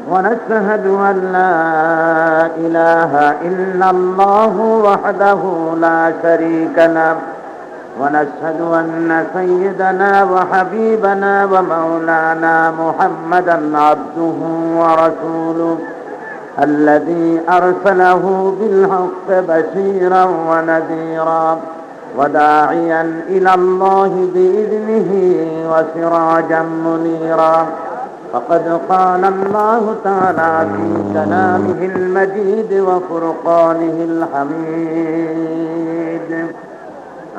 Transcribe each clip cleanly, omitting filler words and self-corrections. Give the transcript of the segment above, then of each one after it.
ونشهد أن لا إله إلا الله وحده لا شريك له ونشهد أن سيدنا وحبيبنا ومولانا محمدا عبده ورسوله الذي أرسله بالحق بشيرا ونذيرا وداعيا إلى الله بإذنه وسراجا منيرا فقد قال الله تعالى في كلامه المجيد وفرقانه الحميد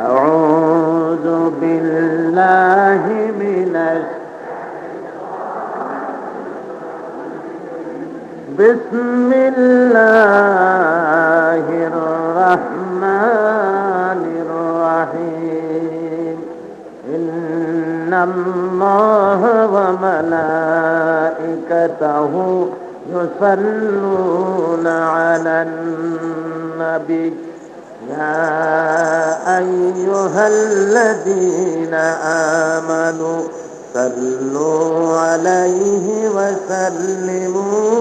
أعوذ بالله من بسم الله الرحمن الرحيم إن الله وملائكته يصلون على النبي يا أيها الذين آمنوا صلوا عليه وسلموا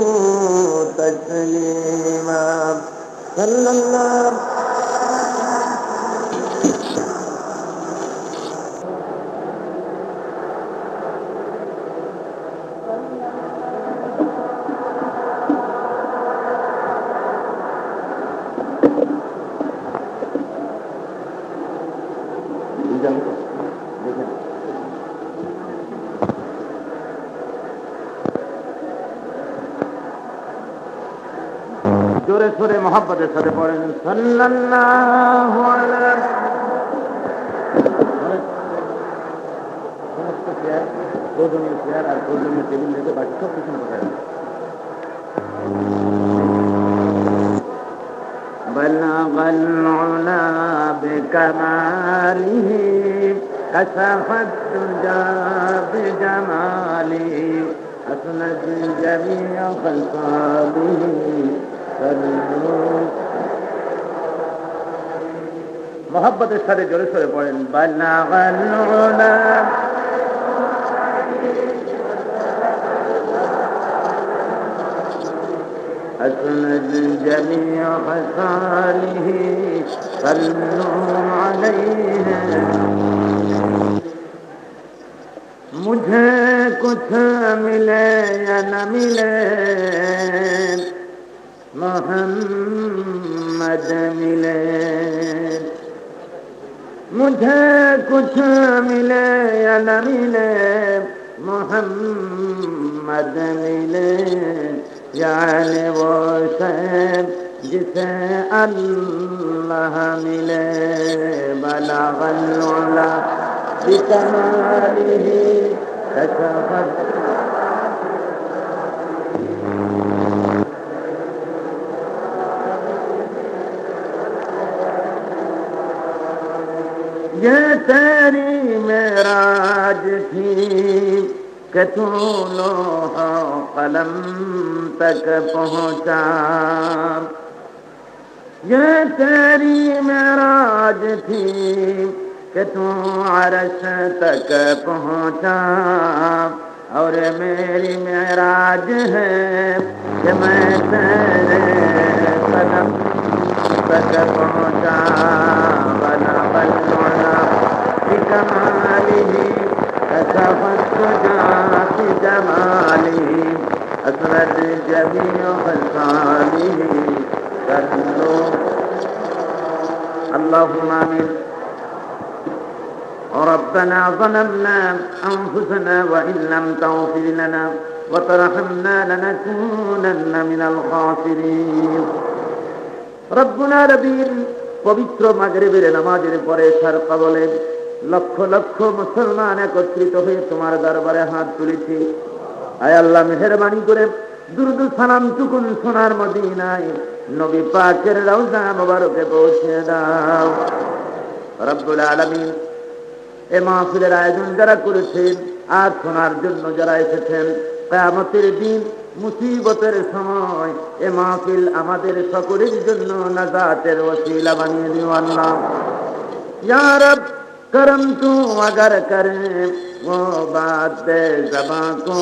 تسليما صلى الله जोरे सोरे मोहब्बत सारे पढ़े सल्लल्लाहु अलैहि दो दुनिया शेयर और दो दुनिया टेबिल लेके बाकी सब कुछ बताया بلغ العلا بكماله كشف الدجى بجماله أسند الجميع خلقاله मोहब्बत सारे जोरे सोरे पढ़ें बलगल उला أسند الجميع خصاله صلوا عليه मुझे कुछ मिले या न मिले मोहम्मद मिले मुझे कुछ मिले या न मिले मोहम्मद मिले यानी वो शैब जिसे अल्लाह मिले बलगल उला बिकमालिही कशफत ये तेरी मेराज थी कि तू लोह कलम तक पहुँचा ये तेरी मेराज थी कि तू अरश तक पहुँचा और मेरी मेराज है कि मैं तेरे कदम तक पहुँचा बना बलवाना बिकमालिही कशफत तुजाति जमालिही असरद जमीअ खलकालिही सल्लु अल्लाहुम्मा आमीन ربنا ظلمنا أنفسنا وإن لم تغفر لنا وترحمنا لنكونن من الخاسرين ربنا ربير পবিত্র মাগরিবের নামাজের পরে সার কবলে লক্ষ লক্ষ মুসলমান একত্রিত হয়ে তোমার দরবারে হাত তুলেছি আয় আল্লাহ মেহেরবানি করে দুরূদ সালাম টুকুন সোনার মদিনায় নবী পাকের রওজা মোবারকে পৌঁছে দাও রব্বুল আলামিন এ মাহফিলের আয়োজন যারা করেছেন আর শোনার জন্য যারা এসেছেন কিয়ামতের দিন মুসিবতের সময় এ মাহফিল আমাদের সকলের জন্য নাজাতের ওসিলা বানিয়ে দিও আল্লাহ ইয়া রব करम तू अगर करे वो बात ज़बां को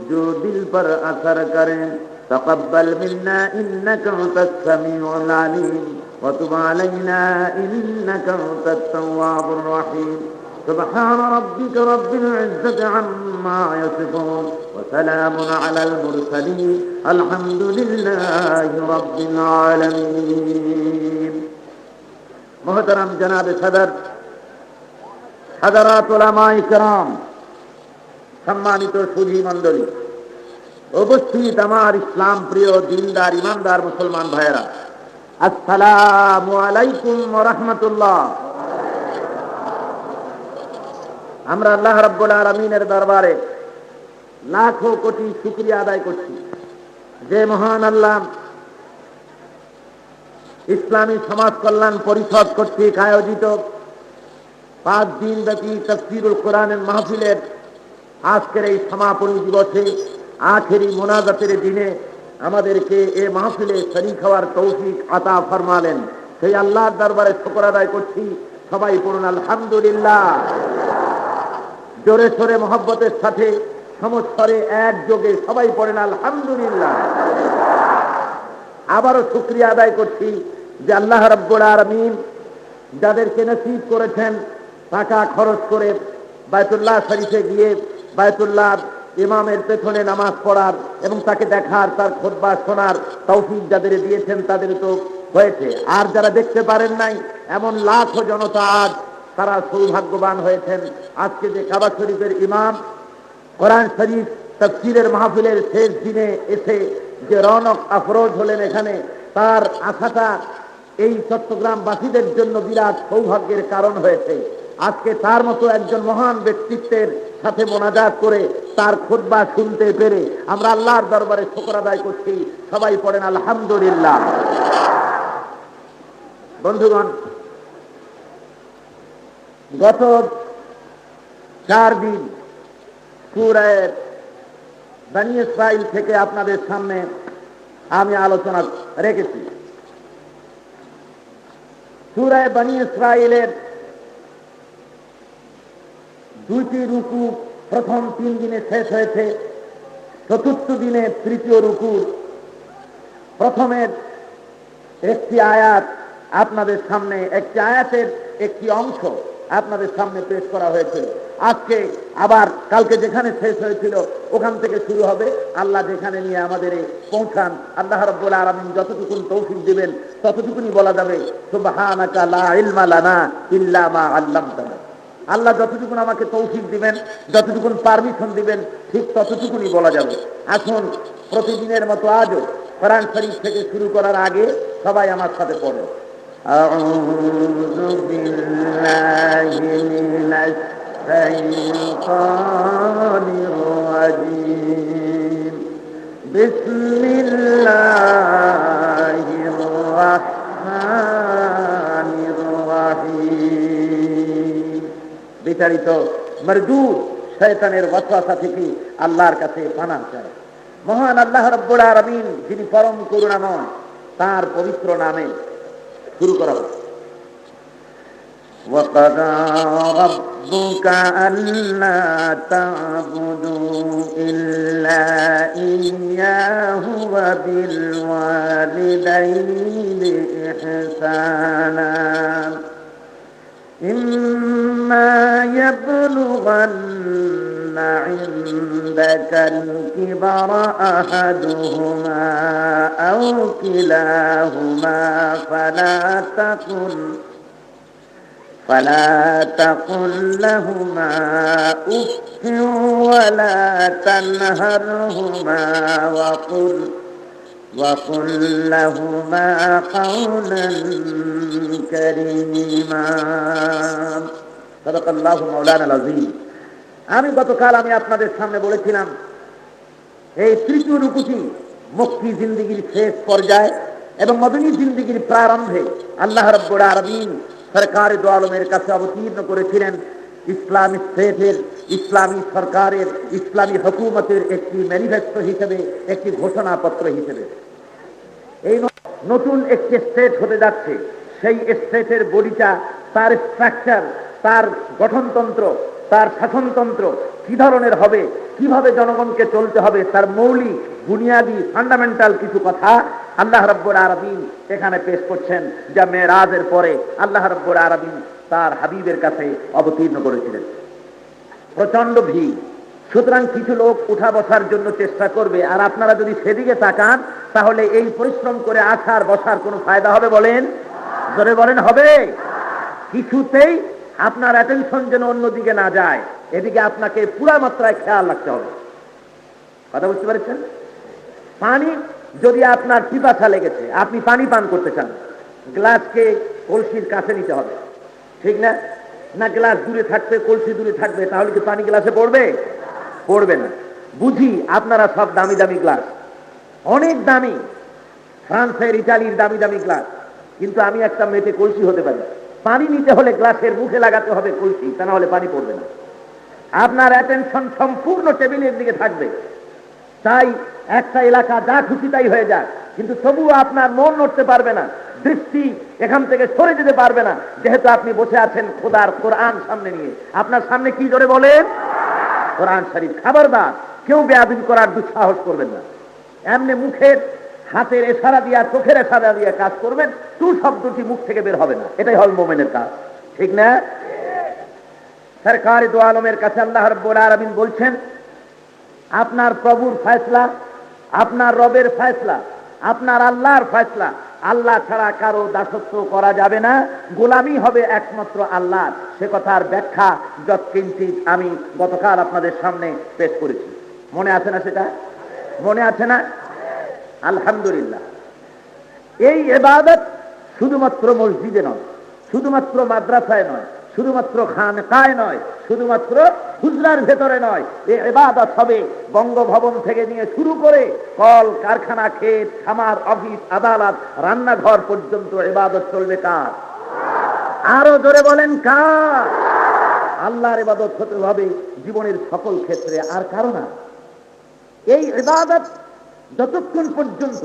जो दिल पर असर करें। तक़ब्बल मिन्ना इन्नका अंतस-समीउल अलीम व तुब अलैना इन्नका अंतत-तव्वाबुर रहीम। सुब्हान रब्बिका रब्बिल इज्जति अम्मा यसिफून व सलामुन अलल मुरसलीन अल्हम्दुलिल्लाहि रब्बिल आलमीन। मोहतरम जनाब सदर, हज़रात उलमाए किराम, सम्मानित सुधी मंडली, उपस्थित আমার ইসলাম প্রিয় দিনদার ইমানদার মুসলমান ভাইরা, আসসালামু আলাইকুম ওয়া রাহমাতুল্লাহ। আমরা আল্লাহ রাব্বুল আলামিনের দরবারে লাখো কোটি শুকরিয়া আদায় করছি যে মহান আল্লাহ ইসলামী সমাজ কল্যাণ পরিষদ কর্তৃক আয়োজিত 5 দিন ব্যাপী তাফসীরুল কোরআনের মাহফিলের আজকের এই সমাপনী দিবসে আখেরি মোনাজাতের দিনে আমাদেরকে এই মাহফিলে শরীক হওয়ার তৌফিক আতা ফরমালেন। সেই আল্লাহর দরবারে শুকর আদায় করছি। সবাই পড়ুন আলহামদুলিল্লাহ। জোরে সোরে মহব্বতের সাথে সমস্বরে একযোগে সবাই পড়েন আলহামদুলিল্লাহ। আবারও শুকরিয়া আদায় করছি যে আল্লাহ রাব্বুল আলামিন যাদেরকে নসিব করেছেন টাকা খরচ করে বায়তুল্লাহ শরীফে গিয়ে বায়তুল্লাহ ইমামের পেছনে নামাজ পড়ার এবং তাকে দেখার, তার খুতবা শোনার তৌফিক যাদের দিয়েছেন তাদের তো হয়েছে। আর যারা দেখতে পারেন নাই এমন লাখো জনতা আজ তারা সৌভাগ্যবান হয়েছেন। আজকে যে কাবা শরীফের ইমাম কোরআন শরীফ তাফসীরের মাহফিলের শেষ দিনে এসে যে রৌনক আফরোজ হলেন এখানে, তার আশাটা এই চট্টগ্রামবাসীদের জন্য বিরাট সৌভাগ্যের কারণ হয়েছে। আজকে তার মতো একজন মহান ব্যক্তিত্বের সাথে মোনাজাত করে তার খুতবা শুনতে পেরে আমরা আল্লাহর দরবারে শুকর আদায় করছি। সবাই পড়েন আলহামদুলিল্লাহ। বন্ধুগণ, গত 4 দিন সূরা বনী ইসরাঈল থেকে আপনাদের সামনে আমি আলোচনা রেখেছি। সূরা বনী ইসরাঈলের 2টি রুকু প্রথম 3 দিনে শেষ হয়েছে। চতুর্থ দিনে তৃতীয় রুকুর প্রথমের একটি আয়াত আপনাদের সামনে, একটি আয়াতের একটি অংশ আপনাদের সামনে পেশ করা হয়েছিল। আজকে আবার কালকে যেখানে শেষ হয়েছিল ওখান থেকে শুরু হবে। আল্লাহ যেখানে নিয়ে আমাদের পৌঁছান, আল্লাহ রাব্বুল আলামিন যতটুকুন তৌফিক দিবেন ততটুকুনি বলা যাবে সুবহানাকা লা ইলমা লানা ইল্লা মা আল্লামতানা। আল্লাহ যতটুকুন আমাকে তৌফিক দিবেন, যতটুকুন পারমিশন দিবেন, ঠিক ততটুকুনি বলা যাবে। এখন প্রতিদিনের মতো আজও কোরআন শরীফ থেকে শুরু করার আগে সবাই আমার সাথে পড়ো। আউযু বিল্লাহি মিনাশ শাইতানির রাজীম। বিসমিল্লাহির রাহমানির রাহিম। বিতাড়িত মরদুদ শয়তানের ওয়াসওয়াসা থেকে আল্লাহর কাছে পানাহ চাই। মহান আল্লাহ রাব্বুল আলামিন যিনি পরম করুণাময়, তার পবিত্র নামে শুরু করা হোক। وَقَضَى رَبُّكَ أَلَّا تَعْبُدُوا إِلَّا إِيَّاهُ وَبِالْوَالِدَيْنِ إِحْسَانًا إِمَّا يَبْلُغَنَّ عِندَكَ الْكِبَرَ أَحَدُهُمَا أَوْ كِلَاهُمَا فلا تقل لهما أف ولا تنهرهما وقل لهما قولا كريما صدق الله مولانا العظيم। আমি গতকাল আপনাদের সামনে বলেছিলাম এই তৃতীয় রুকুটি মক্কি জিন্দেগির শেষ পর্যায়ে এবং মদনী জিন্দেগির প্রারম্ভে আল্লাহ রাব্বুল আলামিন সরকারে দো আলমের কাছে অবতীর্ণ করেছিলেন ইসলামী স্টেটের, ইসলামী সরকারের, ইসলামী হুকুমতের একটি ম্যানিফেস্টো হিসেবে, একটি ঘোষণাপত্র হিসেবে। এই নতুন একটি স্টেট হতে যাচ্ছে। সেই স্টেটের বডিটা, তার স্ট্রাকচার, তার গঠনতন্ত্র, তার শাসনতন্ত্র কি ধরনের হবে, কিভাবে জনগণকে চলতে হবে, তার মৌলিক বুনিয়াদি ফান্ডামেন্টাল কিছু কথা আল্লাহ রাব্বুল আলামিন এখানে পেশ করছেন, যা মেরাজের পরে আল্লাহ রাব্বুল আলামিন তার হাবিবের কাছে অবতীর্ণ করেছিলেন। প্রচন্ড ভিড়, সুতরাং কিছু লোক উঠা বসার জন্য চেষ্টা করবে, আর আপনারা যদি সেদিকে তাকান তাহলে এই পরিশ্রম করে আসার বসার কোনো ফায়দা হবে বলেন? জোরে বলেন হবে? কিছুতেই আপনার অ্যাটেনশন যেন অন্যদিকে না যায়, এদিকে আপনাকে পুরা মাত্রায় খেয়াল রাখতে হবে। কথা বুঝতে পারছেন? পানি যদি আপনার পিপাসা লেগেছে, আপনি পানি পান করতে চান, গ্লাসকে কলসির কাছে নিতে হবে, ঠিক না? না গ্লাস দূরে থাকবে, কলসি দূরে থাকবে, তাহলে কি পানি গ্লাসে পড়বে? পড়বে না। বুঝি আপনারা সব দামি দামি গ্লাস, অনেক দামি, ফ্রান্সের ইটালির দামি দামি গ্লাস, কিন্তু আমি একটা মেটে কলসি হতে পারি। পানি নিতে হলে গ্লাসের মুখে লাগাতে হবে কলসি, তা না হলে পানি পড়বে না। আপনার অ্যাটেনশন সম্পূর্ণ টেবিলের দিকে থাকবে, তাই একটা এলাকা যা খুশি তাই হয়ে যায়, কিন্তু তবুও আপনার মন নড়তে পারবে না, দৃষ্টি এখান থেকে সরে যেতে পারবে না, যেহেতু আপনি বসে আছেন খোদার কোরআন সামনে নিয়ে। আপনার সামনে কি জোরে বলেন? কোরআন শরীফ। খবরদার কেউ বেয়াদবি করার দুঃসাহস করবেন না। এমনি মুখের, হাতের ইশারা দিয়া, চোখের ইশারা দিয়ে কাজ করবেন, তু শব্দটি মুখ থেকে বের হবে না, এটাই হল মুমিনের কাজ, ঠিক না? সরকার দু আলমের কাছে আল্লাহ রাব্বুল আলামিন বলছেন, আপনার প্রভুর ফয়সলা, আপনার রবের ফয়সলা, আপনার আল্লাহর ফয়সলা, আল্লাহ ছাড়া কারো দাসত্ব করা যাবে না, গোলামি হবে একমাত্র আল্লাহ। সে কথার ব্যাখ্যা যৎকিঞ্চিৎ আমি গতকাল আপনাদের সামনে পেশ করেছি। মনে আছে না? সেটা মনে আছে না? আলহামদুলিল্লাহ। এই ইবাদত শুধুমাত্র মসজিদে নয়, শুধুমাত্র মাদ্রাসায় নয়, শুধুমাত্র খানকায় নয়, শুধুমাত্র হুজরার ভেতরে নয়। এই ইবাদত হবে বঙ্গভবন থেকে নিয়ে শুরু করে কল কারখানা, ক্ষেত, খামার, অফিস, আদালত, রান্নাঘর পর্যন্ত ইবাদত চলবে কার? আরো জোরে বলেন কার? আল্লাহর ইবাদত হতে হবে জীবনের সকল ক্ষেত্রে, আর কারো না। এই ইবাদত যতক্ষণ পর্যন্ত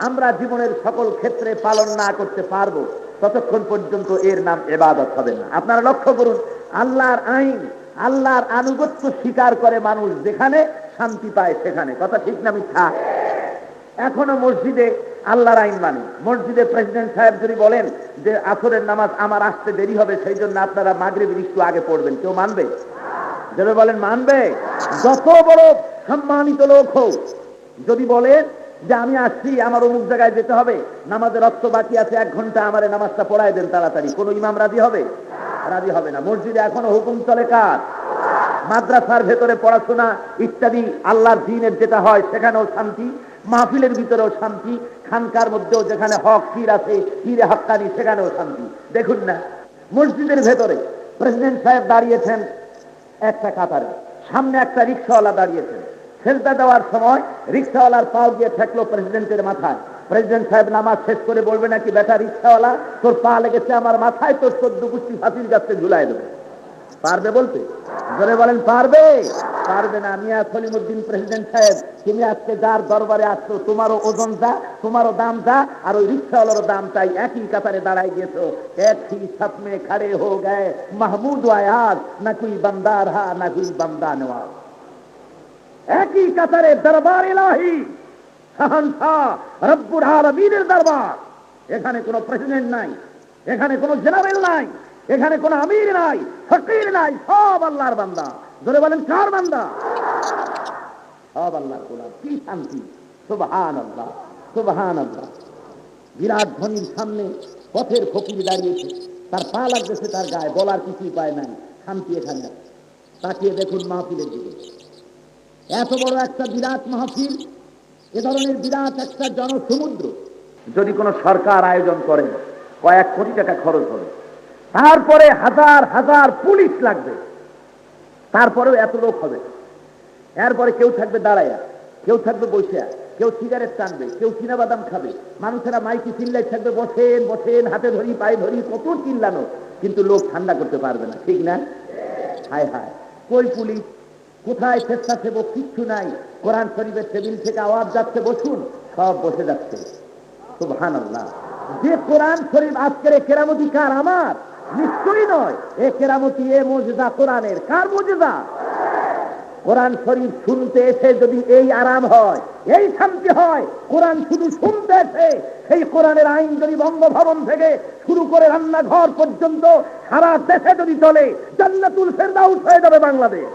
আমরা জীবনের সকল ক্ষেত্রে পালন না করতে পারবো, ততক্ষণ পর্যন্ত এর নাম ইবাদত হবে না। আপনারা লক্ষ্য করুন, আল্লাহর আইন, আল্লাহর আনুগত্য স্বীকার করে মানুষ যেখানে শান্তি পায় সেখানে। কথা ঠিক না মিথ্যা? এখনো মসজিদে আল্লাহর আইন মানে, মসজিদে প্রেসিডেন্ট সাহেব যদি বলেন যে আসরের নামাজ আমার আসতে দেরি হবে, সেই জন্য আপনারা মাগরিব একটু আগে পড়বেন, কেউ মানবে? যদি বলেন মানবে? যত বড় সম্মানিত লোক হোক, যদি বলেন যে আমি আসছি, আমার অমুক জায়গায় যেতে হবে, নামাজের রক্ত বাকি আছে 1 ঘন্টা, আমার নামাজটা পড়ায় দেন তাড়াতাড়ি, কোন ইমাম রাজি হবে? রাজি হবে না। মসজিদে এখনো হুকুম চলে কার? মাদ্রাসার ভেতরে পড়াশোনা ইত্যাদি আল্লাহর দ্বীনের যেটা হয় সেখানেও শান্তি, মাহফিলের ভিতরেও শান্তি, খানকার মধ্যেও যেখানে হক পীর আছে, পীরে হক্কানি, সেখানেও শান্তি। দেখুন না, মসজিদের ভেতরে প্রেসিডেন্ট সাহেব দাঁড়িয়েছেন একটা কাতারে, সামনে একটা রিক্সাওয়ালা দাঁড়িয়েছেন, সেজদা দেওয়ার সময় রিক্সাওয়ালার পাও দিয়ে ঠেকলো প্রেসিডেন্টের মাথায়। প্রেসিডেন্ট সাহেব নামাজ শেষ করে বলবে নাকি, বেটা রিক্সাওয়ালা, তোর পা লেগেছে আমার মাথায়, তোর 14 গোষ্ঠী ফাঁসির কাছে ঝুলাই দেবে? পারবে বলতে? জোরে বলেন পারবে? পারবে না। মিয়া সলিমউদ্দিন প্রেসিডেন্ট সাহেব, তুমি আজকে যার দরবারে আসছো, তোমারও ওজন যা, তোমারও দাম যা, আর ওই রিক্সাওয়ালারও দাম চাই, একই কাতারে দাঁড়াই গেছো। এক ही सफ में खड़े हो गए महमूद आयाज, ना कोई बंदा रहा ना कोई बंदा नवाज। একই কাতারে দরবার ইলাহি, শাহনশাহ রব্বুল আলামিনের দরবার। এখানে কোনো প্রেসিডেন্ট নাই, এখানে কোনো জেনারেল নাই, এখানে কোনো আমির নাই, ফকির নাই, সব আল্লাহর বান্দা। ধরে বলেন কার বান্দা? সব আল্লাহর গোলাম। কি শান্তি! সুবহানাল্লাহ, সুবহানাল্লাহ। বিরাট ধ্বনির সামনে পথের ফকির দাঁড়িয়েছে, তার পা লাগতেছে তার গায়ে, বলার কিছুই পায় নাই। শান্তি এখানে। তাকিয়ে দেখুন মাহফিলের দিকে, এত বড় একটা বিরাট মাহফিল, এ ধরনের বিরাট একটা জনসমুদ্র যদি কোনো সরকার আয়োজন করে, কয়েক কোটি টাকা খরচ হবে, তারপরে হাজার হাজার পুলিশ লাগবে, তারপরেও এত লোক হবে। এরপরে কেউ থাকবে দাঁড়ায়া, কেউ থাকবে বসে, কেউ সিগারেট টানবে, কেউ চীনাবাদাম খাবে, মানুষেরা মাইকি চিল্লাই থাকবে, বসেন বসেন, হাতে ধরি পায়ে ধরি, কত চিল্লানো, কিন্তু লোক ঠান্ডা করতে পারবে না, ঠিক না? হায় হায়, কই পুলিশ, কোথায় স্বেচ্ছাসেবক? কিচ্ছু নাই। কোরআন শরীফের টেবিল থেকে আওয়াজ যাচ্ছে বসুন, সব বসে যাচ্ছে। সুবহানাল্লাহ। যে কোরআন শরীফ আজকের কেরামতি কার? আমার। নিশ্চয়ই নয়। এ কেরামতি, এ মুজিজা কোরআনের। কার মুজিজা? কোরআন শরীফ শুনতে এসে যদি এই আরাম হয়, এই শান্তি হয়, কোরআন শুধু শুনতে এসে সেই কোরআনের আইন যদি বঙ্গভবন থেকে শুরু করে রান্নাঘর পর্যন্ত সারা দেশে যদি চলে, জান্নাতুল ফেরদাউস হয়ে যাবে বাংলাদেশ।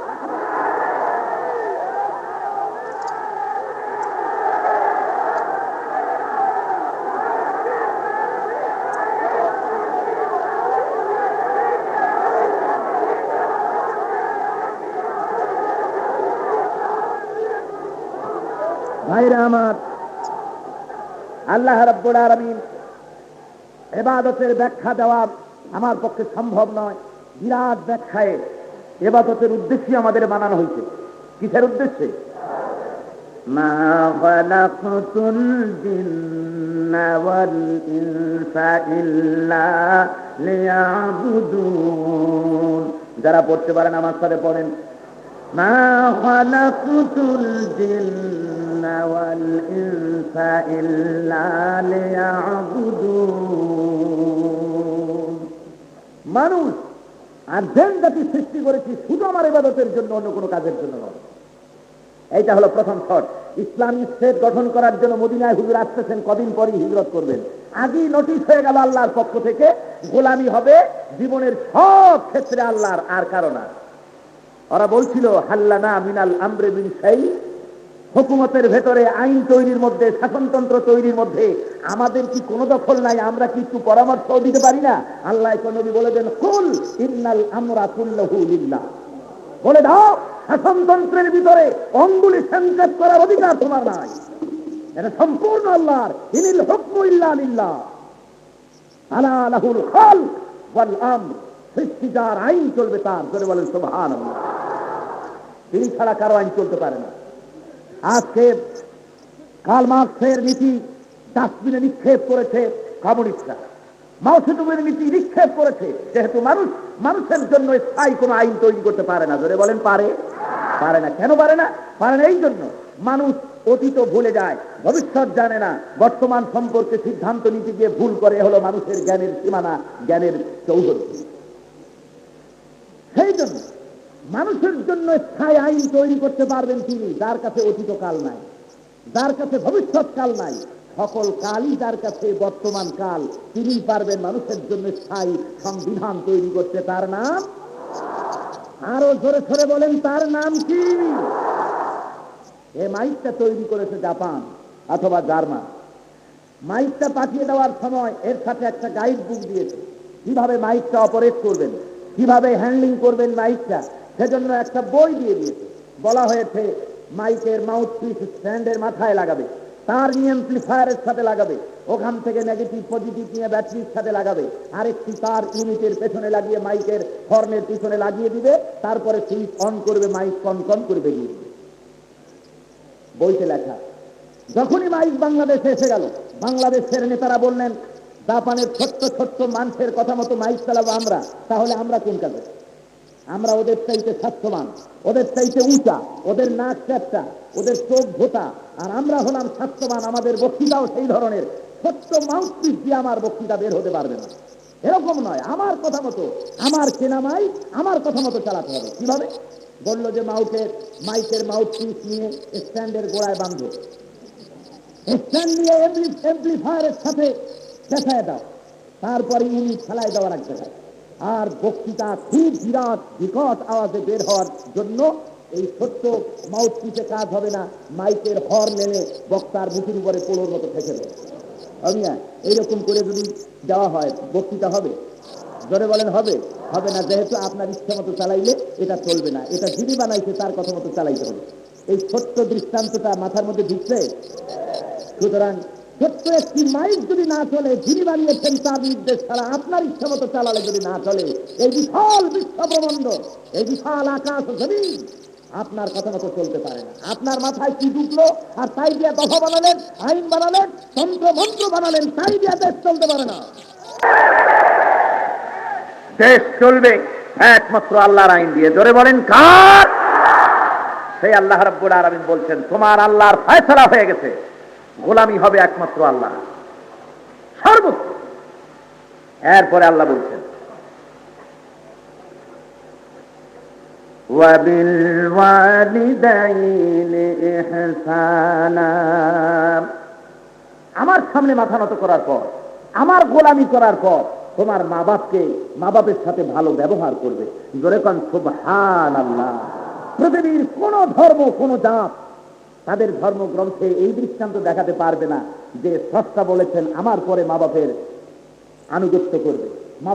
ভাইরা আমার, আল্লাহ রাব্বুল আলামিন ইবাদতের ব্যাখ্যা দেওয়া আমার পক্ষে সম্ভব নয়। বিরাট ব্যাখ্যায় ইবাদতের উদ্দেশ্যে আমাদের বানানো হয়েছে। কিসের উদ্দেশ্যে? মা খালাকতুল জিন্না ওয়াল ইনসা ইল্লা লিয়াবুদুন। যারা পড়তে পারেন আমার সাথে পড়েন, মা খালাকতুল জিন্না ওয়াল ইনসা ইল্লা লিয়াবুদুন। মানুষ আর জিন জাতি সৃষ্টি করেছি শুধু আমার ইবাদতের জন্য, অন্য কোনো কাজের জন্য নয়। এইটা হলো প্রথম শর্ত। ইসলামী স্টেট গঠন করার জন্য মদিনায় হুজুর আসতেছেন, কদিন পরই হিজরত করবেন। আগেই নোটিশ হয়ে গেল আল্লাহর পক্ষ থেকে, গোলামি হবে জীবনের সব ক্ষেত্রে আল্লাহর, আর কারো না। ওরা বলছিল হাল্লানা মিনাল আমরে মিন শাই, হুকুমতের ভেতরে আইন তৈরির মধ্যে, শাসনতন্ত্র তৈরির মধ্যে আমাদের কি কোনো দখল নাই? আমরা কি একটু পরামর্শ দিতে পারি না? আল্লাহ নবী বলে দেন, কুল ইন্নাল আমরা কুল্লুহু লিল্লাহ। বলে দাও, শাসনতন্ত্রের ভিতরে অঙ্গুলি সংকেত করার অধিকার তোমার নাই, এটা সম্পূর্ণ আল্লাহর। ইনিল হুকমু ইল্লা লিল্লাহ, আলা লাহুল খালক ওয়াল আমর। সৃষ্টি যার, আইন চলবে তার। জোরে বলেন সুবহানাল্লাহ। তিনি ছাড়া কারো আইন চলতে পারে না। আজকে কার্ল মার্কসের নীতি ডাস্টবিনে নিক্ষেপ করেছে কমিউনিস্টরা, মাও সেতুংয়ের নীতি নিক্ষেপ করেছে। যেহেতু মানুষ মানুষের জন্য স্থায়ী কোনো আইন তৈরি করতে পারে না। জোরে বলেন পারে? পারে না। কেন পারে না? পারে না এই জন্য, মানুষ অতীত ভুলে যায়, ভবিষ্যৎ জানে না, বর্তমান সম্পর্কে সিদ্ধান্ত নিতে গিয়ে ভুল করে। হলো মানুষের জ্ঞানের সীমানা, জ্ঞানের চৌহদ্দি। সেই জন্য মানুষের জন্য স্থায়ী আইন তৈরি করতে পারবেন তিনি, যার কাছে অতীত কাল নাই, যার কাছে ভবিষ্যৎ কাল নাই। সকল কালই যার কাছে বর্তমান কাল, তিনি পারবেন মানুষের জন্য স্থায়ী সংবিধান তৈরি করতে। তার নাম, আরো জোরে সরে বলেন, তার নাম কি? এই মাইকটা তৈরি করেছে জাপান অথবা জার্মান। মাইকটা পাঠিয়ে দেওয়ার সময় এর সাথে একটা গাইড বুক দিয়েছে, কিভাবে মাইকটা অপারেট করবেন, কিভাবে হ্যান্ডলিং করবেন মাইকটা, সেজন্য একটা বই দিয়ে দিয়েছে। বলা হয়েছে মাইকের মাউথপিস স্ট্যান্ডের মাথায় লাগাবে, তার নিয়ে অ্যাম্প্লিফায়ারের সাথে লাগাবে, ওখান থেকে নেগেটিভ পজিটিভ নিয়ে ব্যাটারির সাথে লাগাবে, আরেকটি তার ইউনিটের পেছনে লাগিয়ে মাইকের হর্নের পিছনে লাগিয়ে দিবে, তারপরে সুইচ অন করবে, মাইক কন করে বেরিয়ে দিবে। বইতে লেখা। যখনই মাইক বাংলাদেশে এসে গেল, বাংলাদেশের নেতারা বললেন, জাপানের ছোট্ট ছোট্ট মানুষের কথা মতো মাইক চালাবো আমরা, তাহলে আমরা কোন কাজে? আমরা ওদের চাইতে স্বাস্থ্যবান, ওদের চাইতে উঁচা, ওদের নাক চ্যাপটা, ওদের চোখ ভোতা, আর আমরা হলাম স্বাস্থ্যবান। আমাদের বক্তৃতাও সেই ধরনের। ছোট্ট মাউথপিস দিয়ে আমার বক্তৃতা বের হতে পারবে না। এরকম নয়, আমার কথা মতো, আমার কেনা মাইক আমার কথা মতো চালাতে হবে। কিভাবে? বললো যে মাইকের মাউথপিস নিয়ে স্ট্যান্ডের গোড়ায় বাঁধো, স্ট্যান্ড নিয়ে অ্যাম্প্লিফায়ারের সাথে দেখায় দাও, তারপরে ইউনিট ফেলায় দেওয়ার এক জায়গায়। আর বক্তৃতা খুব বিকট আওয়াজে বের হওয়ার জন্য এই ছোট্ট মাউথপিসে কাজ হবে না, মাইকের হর্ন এনে বক্তার মুখের উপরে পোলোর মতো থেকে দেয়। এইরকম করে যদি দেওয়া হয়, বক্তৃতা হবে? জোরে বলেন হবে? হবে না। যেহেতু আপনার ইচ্ছা মতো চালাইলে এটা চলবে না, এটা যিনি বানাইছে তার কথা মতো চালাইতে হবে। এই ছোট্ট দৃষ্টান্তটা মাথার মধ্যে ঢুকছে? সুতরাং ছোট্ট একটি মাইক যদি না চলে, যিনি বানিয়েছেন তার নির্দেশ ছাড়া আপনার ইচ্ছা মতো চালালে যদি না চলে, এই বিশাল বিশ্বব্রহ্মাণ্ড, এই বিশাল আকাশ জমিন আপনার কথা মতো চলতে পারে না। আপনার মাথায় কি ঢুকলো আর তাই দিয়ে দফা বানালেন, আইন বানালেন, তন্ত্র মন্ত্র বানালেন, তাই দিয়ে দেশ চলতে পারে না। দেশ চলবে একমাত্র আল্লাহর আইন দিয়ে। জোরে বলেন কার? সেই আল্লাহ রাব্বুল আলামিন বলছেন, তোমার আল্লাহর ফয়সালা হয়ে গেছে, গোলামি হবে একমাত্র আল্লাহ সর্বোচ্চ। এরপরে আল্লাহ বলছেন, وبالوالدين إحسانا। আমার সামনে মাথা নত করার পর, আমার গোলামি করার পর তোমার মা বাপের সাথে ভালো ব্যবহার করবে। জোরে কোন সুবহানাল্লাহ। পৃথিবীর কোন ধর্ম, কোন জাত তাদের ধর্মগ্রন্থে এই দৃষ্টান্ত দেখাতে পারবে না যে স্রষ্টা বলেছেন আমার পরে মা বাপের আনুগত্য করবে, মা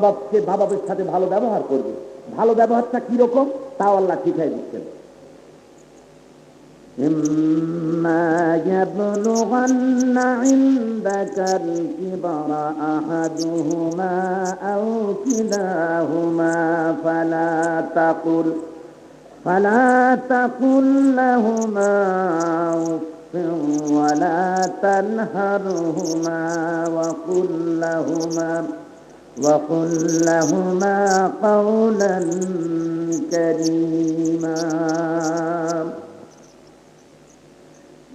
বাপের সাথে ভালো ব্যবহার করবে। ভালো ব্যবহারটা কিরকম তাও আল্লাহ শিখাই দিচ্ছেন। إما يبلغن عندك الكبر أحدهما أو كلاهما فلا تقل لهما أف ولا تنهرهما وقل لهما قولا كريما।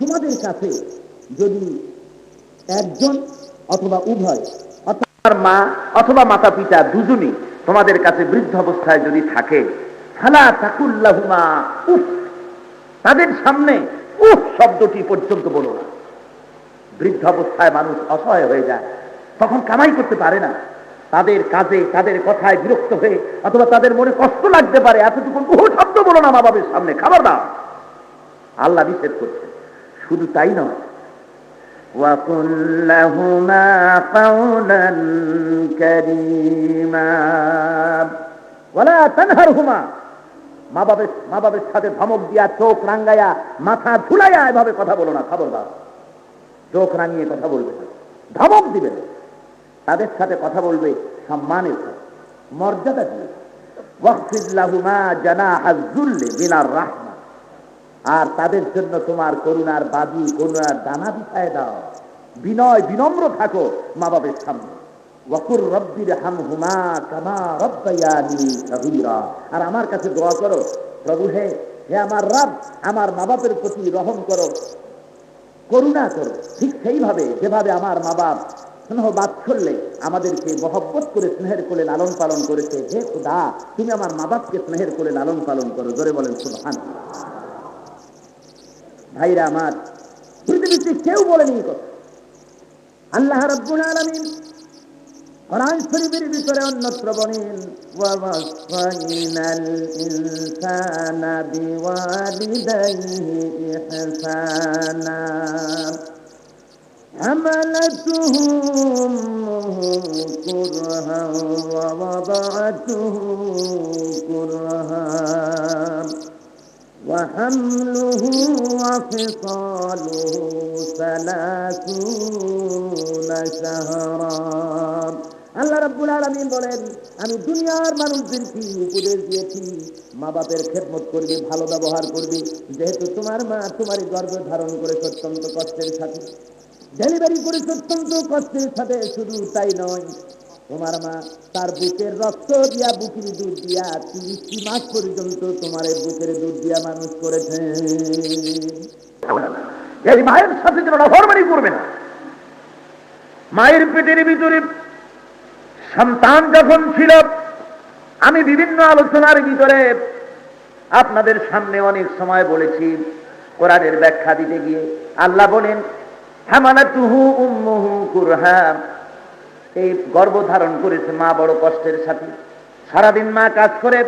তোমাদের কাছে যদি একজন অথবা উভয় অথবা মা অথবা মাতা পিতা দুজনই তোমাদের কাছে বৃদ্ধ অবস্থায় যদি থাকে, ফালা তাকুল লাহুমা উফ, তাদের সামনে উফ শব্দটি পর্যন্ত বলো না। বৃদ্ধ অবস্থায় মানুষ অসহায় হয়ে যায়, তখন কামাই করতে পারে না, তাদের কাজে তাদের কথায় বিরক্ত হয়ে অথবা তাদের মনে কষ্ট লাগতে পারে, এতটুকু বহু শব্দ বলো না মা বাবার সামনে, খাবার দাও। আল্লাহ নিষেধ করছে। শুধু তাই নয়, ওয়াকুল লাহুমা কাওলান কারীমা ওয়ালা তানহারহুমা, মা বাবার সাথে ধমক দিয়া, চোখ রাঙ্গায়া, মাথা ঝুলাইয়া এভাবে কথা বলো না, খবরদার। চোখ রাঙিয়ে কথা বলবে না, ধমক দিবে না। তাদের সাথে কথা বলবে সম্মানের সাথে, মর্যাদা দিয়ে। ওয়াখফিদ লাহুমা জানাহাজ যুল্লি মিনার রাহমা, আর তাদের জন্য তোমার করুণার বাজি, করুণার দানা বিছায় দাও। বিনয় বিনম্র থাকো মা বাবের সামনে। ওয়াকুর রব্বির হামহুমা কামা রব্বায়ানি সগীরা, আর আমার কাছে দোয়া করো, প্রভু হে আমার রব, আমার মা বাপের প্রতি রহম করো, করুণা করো, ঠিক সেইভাবে যেভাবে আমার মা বাপ স্নেহ বাৎসল্যে আমাদেরকে মহব্বত করে স্নেহের কোলে লালন পালন করেছে। হে খোদা, তুমি আমার মা বাপকে স্নেহের কোলে লালন পালন করো। জোরে বলেন সুবহানাল্লাহ। ভাইরা আমার, পৃথিবীতে কেউ বলেনি এই কথা। আল্লাহ রাব্বুল আলামিন কোরআন শরীফের ভিতরে অন্যত্র বলেন, ওয়াসাইনাল ইনসানা বিওয়ালিদাইহি ইহসানা হামালাতুহু উম্মুহু কুরহান ওয়া ওয়াদাআতুহু কুরহান وحمله وفصاله 30 شهرا। আল্লাহ রাব্বুল আলামিন বলেন, আমি দুনিয়ার মানুষদেরকে উপদেশ দিয়েছি মা বাপের খেদমত করবে, ভালো ব্যবহার করবে। যেহেতু তোমার মা তোমার গর্ভে ধারণ করেছে অত্যন্ত কষ্টের সাথে, ডেলিভারি করেছে অত্যন্ত কষ্টের সাথে, শুধু তাই নয়, তোমার মা তার বুকের রক্ত দিয়া, বুকের দুধ দিয়া 30 মাস পর্যন্ত তোমার বুকের দুধ দিয়া মানুষ করেছে। এই মায়ের সাথে যেন নাফরমানি করবে না। মায়ের পেটের ভিতরে সন্তান যখন ছিল, আমি বিভিন্ন আলোচনার ভিতরে আপনাদের সামনে অনেক সময় বলেছি, কোরআনের ব্যাখ্যা দিতে গিয়ে আল্লাহ বলেন, হামালাতুহু উম্মুহু কুরহা, এই গর্ভধারণ করেছে মা বড় কষ্টের সাথে। সারাদিন মা কাজ করে,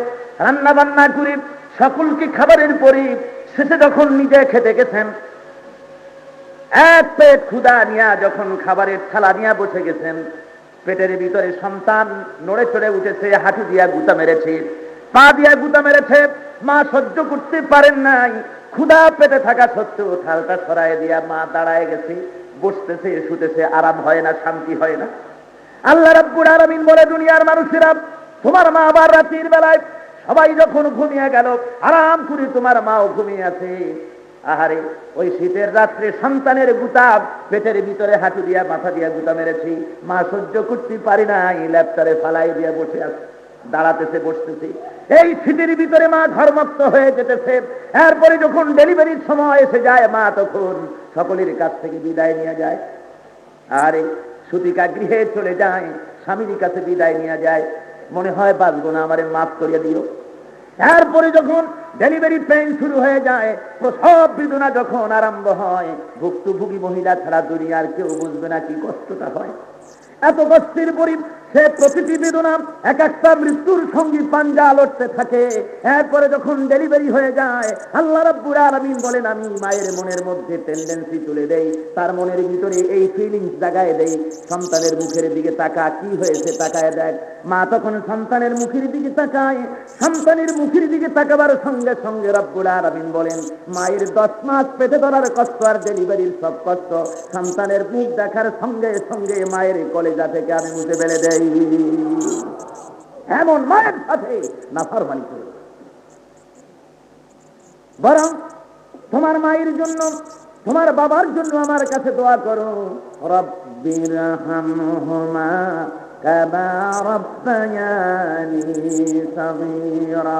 রান্না বান্না করে, সকলকে খাবারের পরে শেষে যখন নিজে খেতে গেছেন, এক পেট ক্ষুধা নিয়া যখন খাবারের থালা নিয়ে বসে গেছেন, পেটের ভিতরে সন্তান নড়ে চড়ে উঠেছে, হাঁটু দিয়া গুতা মেরেছে, পা দিয়া গুতা মেরেছে। মা সহ্য করতে পারেন নাই, ক্ষুধা পেটে থাকা সত্ত্বেও থালটা সরাই দিয়া মা দাঁড়ায় গেছে, বসতেছে, শুতেছে, আরাম হয় না, শান্তি হয় না। আল্লাহ রাব্বুল আলামিন বলে, দুনিয়ার মানুষেরা, তোমার মা আবার রাতের বেলায় সবাই যখন ঘুমিয়ে গেল, আরাম করে তোমার মাও ঘুমিয়ে আছে। আহারে, ওই শীতের রাত্রে সন্তানের গুতা পেটের ভিতরে হাঁটু দিয়া মাথা দিয়া গুতা মেরেছি, মা সহ্য করতে পারি না, এই ল্যাপটারে ফালাই দিয়া বসে আছে, দাঁড়াতেছে, বসতেছে। এই শীতের ভিতরে মা ঘরমুক্ত হয়ে যেতেছে। এরপরে যখন ডেলিভারির সময় এসে যায়, মা তখন সকলের কাছ থেকে বিদায় নিয়ে যায়। আরে সুতিকা গৃহে চলে যায়, স্বামীর কাছে বিদায় নিয়ে যায়, মনে হয় বাঁচবো না, আমারে মাফ করিয়া দিও। এরপরে যখন ডেলিভারি পেইন শুরু হয়ে যায়, প্রসব বেদনা যখন আরম্ভ হয়, ভুক্তভোগী মহিলা ছাড়া দুনিয়ার কেউ বুঝবে না কি কষ্টটা হয়। এত কষ্টের পরে সে প্রতিটি বেদনা এক একটা মৃত্যুর সঙ্গী পাঞ্জা লড়তে থাকে। এরপরে যখন ডেলিভারি হয়ে যায়, আল্লাহ রাব্বুল আলামিন বলেন আমি মায়ের মনের মধ্যে টেন্ডেন্সি তুলে দেই, তার মনের ভিতরে এই ফিলিংস জাগায় দেই, সন্তানের মুখের দিকে তাকা, কি হয়েছে তাকায় দেখ। মা তখন সন্তানের মুখের দিকে তাকায়, সন্তানের মুখের দিকে তাকাবার সঙ্গে সঙ্গে রাব্বুল আলামিন বলেন মায়ের 10 মাস পেটে ধরার কষ্ট আর ডেলিভারির সব কষ্ট সন্তানের মুখ দেখার সঙ্গে সঙ্গে মায়ের কলেজা থেকে আমি মুছে ফেলে দেই। এমন মায়ের সাথে নাফরমানি করে, বরং তোমার মায়ের জন্য তোমার বাবার জন্য আমার কাছে দোয়া করো, রব্বিরহামহুমা কামা রাব্বায়ানি সাগীরা।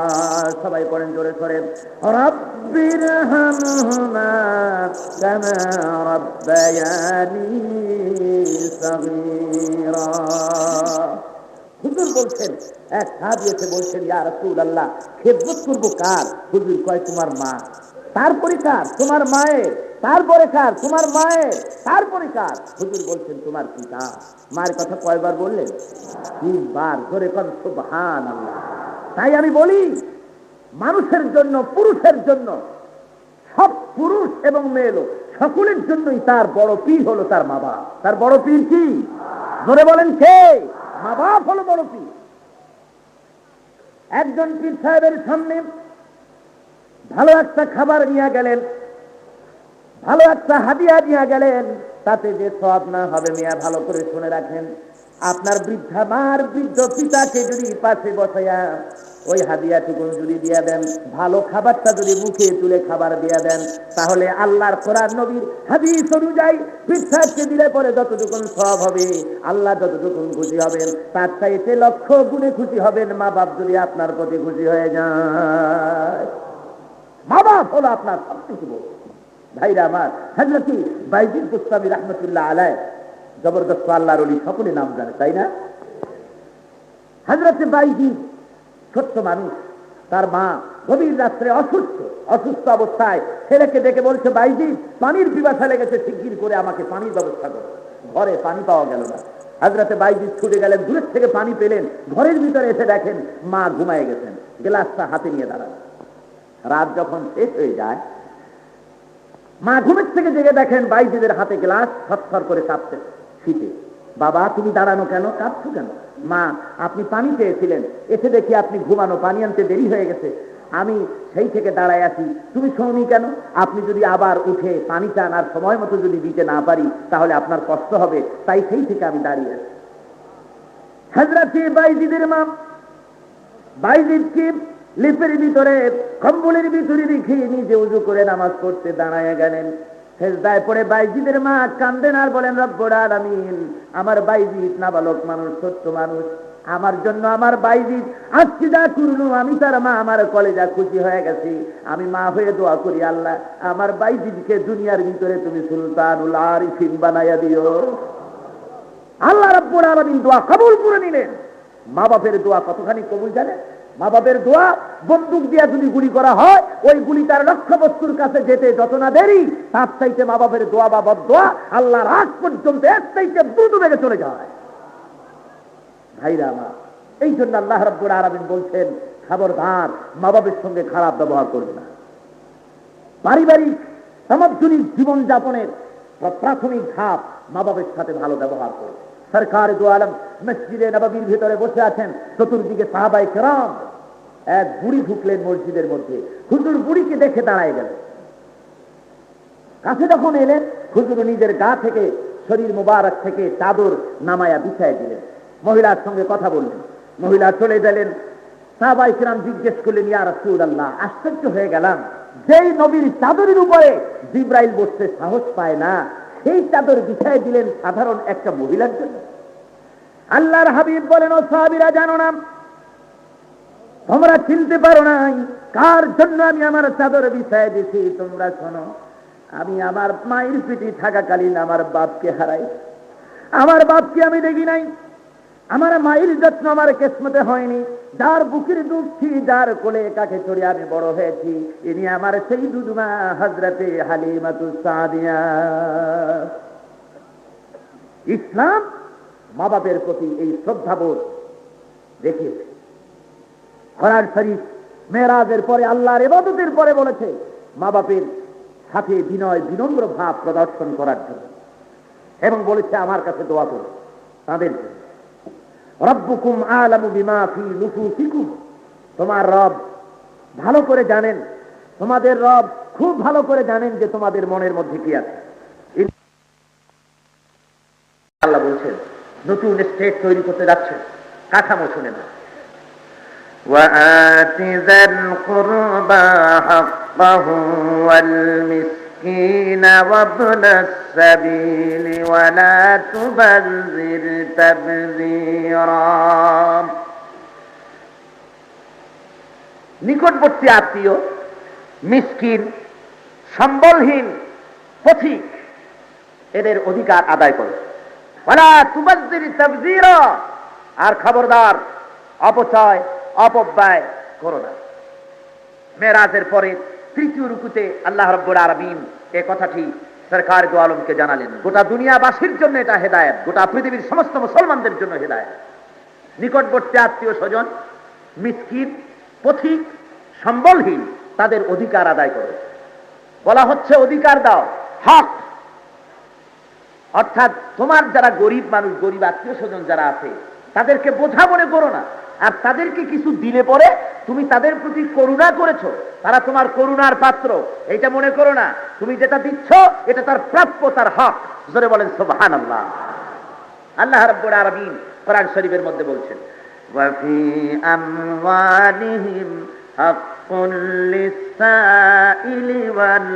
সবাই পড়েন জোরে সরে, রব্বিরহামহুমা কামা রাব্বায়ানি সাগীরা। হুজুর বলছেন, এক সাহাবী এসে বলছেন ইয়া রাসূলুল্লাহ খেদমত করব কার? হুজুর কয় তোমার মা। তারপরে কার? তোমার মায়ের। তারপরে কার? তোমার মায়ের। তারপরে কার? হুজুর বলছেন তোমার পিতা। মায়ের কথা কয়বার বললেন? 3 বার। ধরে কোন সুবহানাল্লাহ। তাই আমি বলি মানুষের জন্য, পুরুষের জন্য, সব পুরুষ এবং মেয়ে লোক সকলের জন্যই তার বড় পীর হলো তার মা বাপ। তার বড় পীর কি? ধরে বলেন কে? মা বাপ হলো বড় পীর। একজন পীর সাহেবের সামনে ভালো একটা খাবার নিয়ে গেলেন, ভালো একটা হাদিয়া নিয়ে গেলেন, তাতে যে সওয়াব না হবে মিয়া ভালো করে শুনে রাখেন। আপনার বৃদ্ধা মার বৃদ্ধ পিতাকে যদি পাশে বসাইয়া ওই হাদিয়াটুকু যদি দিয়ে দেন, ভালো খাবারটা যদি মুখে তুলে খাবার দিয়ে দেন, তাহলে আল্লাহর কোরআন নবীর হাদিস অনুযায়ী পৃথ্বীকে দিলে পরে যতটুকু সওয়াব হবে, আল্লাহ যতটুকু খুশি হবেন তার চাইতে লক্ষ গুণে খুশি হবেন মা বাপ যদি আপনার প্রতি খুশি হয়ে যায়। মা বাপ হলো আপনার সবকিছু। ভাইরা আমার, হযরত বাইজিদ বুস্তামি রাহমাতুল্লাহ আলাইহি জবরদস্ত আল্লাহর ওলি, সকলে নাম জানে তাই না? হযরত বাইজিদ ছোট্ট মানুষ, তার মা গভীর রাত্রে অসুস্থ অবস্থায় ছেলেকে ডেকে বলছে বাইজিদ পানির পিপাসা লেগেছে, শিগগির করে আমাকে পানির ব্যবস্থা করো। ঘরে পানি পাওয়া গেল না। হযরত বাইজিদ ছুটে গেলেন, দূরের থেকে পানি পেলেন, ঘরের ভিতরে এসে দেখেন মা ঘুমায় গেছেন, গ্লাসটা হাতে নিয়ে দাঁড়ান। রাত যখন শেষ হয়ে যায়, মা ঘুমের থেকে জেগে দেখেন বাইজিদের হাতে গ্লাস থরথর করে কাঁপছে শীতে। বাবা তুমি দাঁড়ানো কেন, কাঁপছো কেন? মা আপনি পানি পেয়েছিলেন, এসে দেখি আপনি ঘুমানো, পানি আনতে দেরি হয়ে গেছে, আমি সেই থেকে দাঁড়ায় আছি, তুমি শোনি কেন? আপনি যদি আবার উঠে পানি চান আর সময় মতো যদি দিতে না পারি তাহলে আপনার কষ্ট হবে, তাই সেই থেকে আমি দাঁড়িয়ে আছি। হযরত বাইজিদের মা বাইজিদকে লিপের ভিতরে কম্বলের ভিতরে রেখে নিজে উজু করে নামাজ পড়তে দাঁড়ায় গেলেন। সেজদায় পড়ে বাইজিদের মা কান্দেন আর বলেন রব্বুল আলামিন আমার বাইজিদ নাবালক মানুষ, ছোট্ট মানুষ, আমার জন্য আমার বাইজিদ আজকে যা করলো আমি তার মা, আমার কলেজা খুশি হয়ে গেছি। আমি মা হয়ে দোয়া করি আল্লাহ আমার বাইজিদকে দুনিয়ার ভিতরে তুমি সুলতানুল আরিফিন বানাইয়া দিও। আল্লাহ রাব্বুল আলামিন দোয়া কবুল করে নিলেন। মা বাপের দোয়া কতখানি কবুল জানেন? মা বাপের দোয়া বন্দুক দিয়ে যদি গুলি করা হয়, ওই গুলি তার লক্ষ্যবস্তুর কাছে যেতে যত না দেরি, তার চাইতে মা বাপের দোয়া বা বদদোয়া আল্লাহর আগ পর্যন্ত এর চাইতে দ্রুত বেগে চলে যায়। ভাইরা আমার, এই জন্য আল্লাহ রাব্বুল আলামিন বলছেন খবরদার মা বাপের সঙ্গে খারাপ ব্যবহার করবে না। পারিবারিক সামাজিক জীবন যাপনের প্রাথমিক ধাপ মা বাপের সাথে ভালো ব্যবহার করবে। সরকার দু আলম মসজিদে নববীর ভিতরে বসে আছেন, চতুর্দিকে সাহাবায়ে কেরাম। এক বুড়ি ঢুকলেন মসজিদের মধ্যে, হুজুর বুড়িকে দেখে দাঁড়ায় গেলেন। কাছে যখন এলেন, হুজুর নিজের গা থেকে শরীর মুবারক থেকে চাদর নামায়া বিছায় দিলেন, মহিলার সঙ্গে কথা বললেন। মহিলা চলে গেলেন। সাহাবায়ে কেরাম জিজ্ঞেস করলেন ইয়া রাসূলুল্লাহ, আশ্চর্য হয়ে গেলাম, যেই নবীর চাদরের উপরে জিবরাইল বসতে সাহস পায় না, সেই চাদর বিছায় দিলেন সাধারণ একটা মহিলার জন্য। আল্লাহর হাবিব বলেন ও সাহাবীরা জানো না, তোমরা চিনতে পারো নাই কার জন্য আমি আমার চাদর বিছায় দিছি? তোমরা শোনো, আমি আমার মায়ের পিঠে থাকাকালীন আমার বাপকে হারাই, আমার বাপকে আমি দেখি নাই। আমার মায়ের যত্ন আমার কিসমতে হয়নি, যার বুকের দুধ ছিল, যার কোলে কাকে চড়ে আমি বড় হয়েছি, ইনি আমার সেই দুধমা হযরতে হালিমাতুস সাদিয়া। ইসলাম মা বাপের প্রতি এই শ্রদ্ধাবোধ দেখিয়েছে। কোরআন শরীফ মেরাজের পরে আল্লাহর ইবাদতের পরে বলেছে মা বাপের সাথে বিনয় বিনম্র ভাব প্রদর্শন করার জন্য, এবং বলেছে আমার কাছে দোয়া করো তাদের জন্য। রব্বুকুম আলামু বিমা ফি নুফুসিকুম, তোমার রব ভালো করে জানেন, তোমাদের রব খুব ভালো করে জানেন যে তোমাদের মনের মধ্যে কি আছে। আল্লাহ বলছেন নতুন স্টেট তৈরি করতে যাচ্ছে, কাঠামো শুনে না। وآت ذا القربى حقه والمسكين وابن السبيل ولا تبذر تبذيرا। নিকটবর্তী আত্মীয়, মিসকিন, সম্বলহীন, পথিক, এদের অধিকার আদায় করো। ওয়ালা তুবাজ্জির তাবযীরা, আর খবরদার অপচয় অপব্যয় করো না। মেরাজের পরে তৃতীয় রুকুতে আল্লাহ রাব্বুল আলামিন এই কথাটি সরকার দু আলমকে জানালেন। গোটা দুনিয়াবাসীর জন্য এটা হেদায়েত, গোটা পৃথিবীর সমস্ত মুসলমানদের জন্য হেদায়েত। নিকটবর্তী আত্মীয় স্বজন, মিসকিন, পথিক, সম্বলহীন, তাদের অধিকার আদায় করো। বলা হচ্ছে অধিকার দাও, হক, অর্থাৎ তোমার যারা গরিব মানুষ, গরিব আত্মীয় স্বজন যারা আছে, তাদেরকে বোঝা মনে করো না। আর তাদেরকে কিছু দিলে পরে তুমি তাদের প্রতি করুণা করেছো, তারা তোমার করুণার পাত্র, এটা মনে করো না। তুমি যেটা দিচ্ছ এটা তার প্রাপ্য, তার হক। জোরে বলেন সুবহানাল্লাহ। আল্লাহ রাব্বুল আলামিন কোরআন শরীফের মধ্যে বলছেন ওয়া ফি আমওয়ালিহিম হাক্কুল লিসাইলি ওয়াল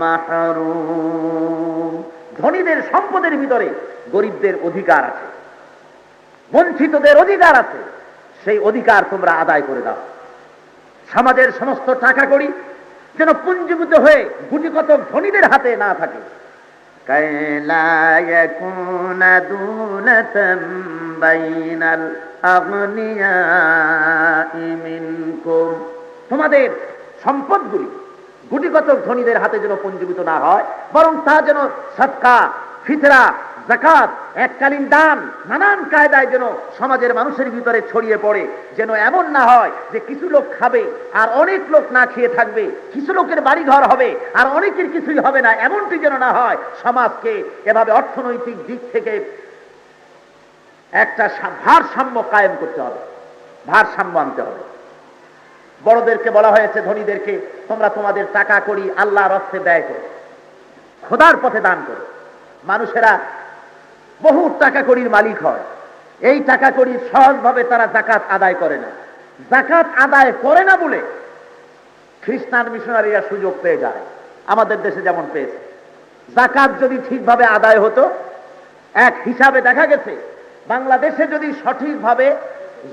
মাহরুম। ধনীদের সম্পদের ভিতরে গরিবদের অধিকার আছে, বঞ্চিতদের অধিকার আছে, সেই অধিকার তোমরা আদায় করে দাও। সমাজের সমস্ত টাকা কড়ি যেন পুঞ্জীভূত হয়ে গুটি কত ধনীদের হাতে না থাকে। কাইলা ইয়াকুনা দুনাতাম বাইনাল আগনিয়াই মিনকুম, তোমাদের সম্পদগুলি গুটি কত ধনীদের হাতে যেন পুঞ্জীভূত না হয়, বরং তা যেন সদকা, ফিতরা, যাকাত, এককালীন দান, নানান কায়দায় যেন সমাজের মানুষের ভিতরে ছড়িয়ে পড়ে। যেন এমন না হয় যে কিছু লোক খাবে আর অনেক লোক না খেয়ে থাকবে, কিছু লোকের বাড়ি ঘর হবে আর অনেকের কিছুই হবে না, এমনটি যেন না হয়। সমাজকে এভাবে অর্থনৈতিক দিক থেকে একটা ভারসাম্য কায়েম করতে হবে, ভারসাম্য আনতে হবে। বড়দেরকে বলা হয়েছে, ধনীদেরকে, তোমরা তোমাদের টাকা কড়ি আল্লাহর রাস্তায় ব্যয় করো, খোদার পথে দান করো। মানুষেরা বহু টাকা কড়ির মালিক হয়, এই টাকা কড়ি সহজভাবে তারা যাকাত আদায় করে না। যাকাত আদায় করে না বলে খ্রিস্টান মিশনারিরা সুযোগ পেয়ে যায়, আমাদের দেশে যেমন পেয়েছে। যাকাত যদি ঠিকভাবে আদায় হতো, এক হিসাবে দেখা গেছে বাংলাদেশে যদি সঠিকভাবে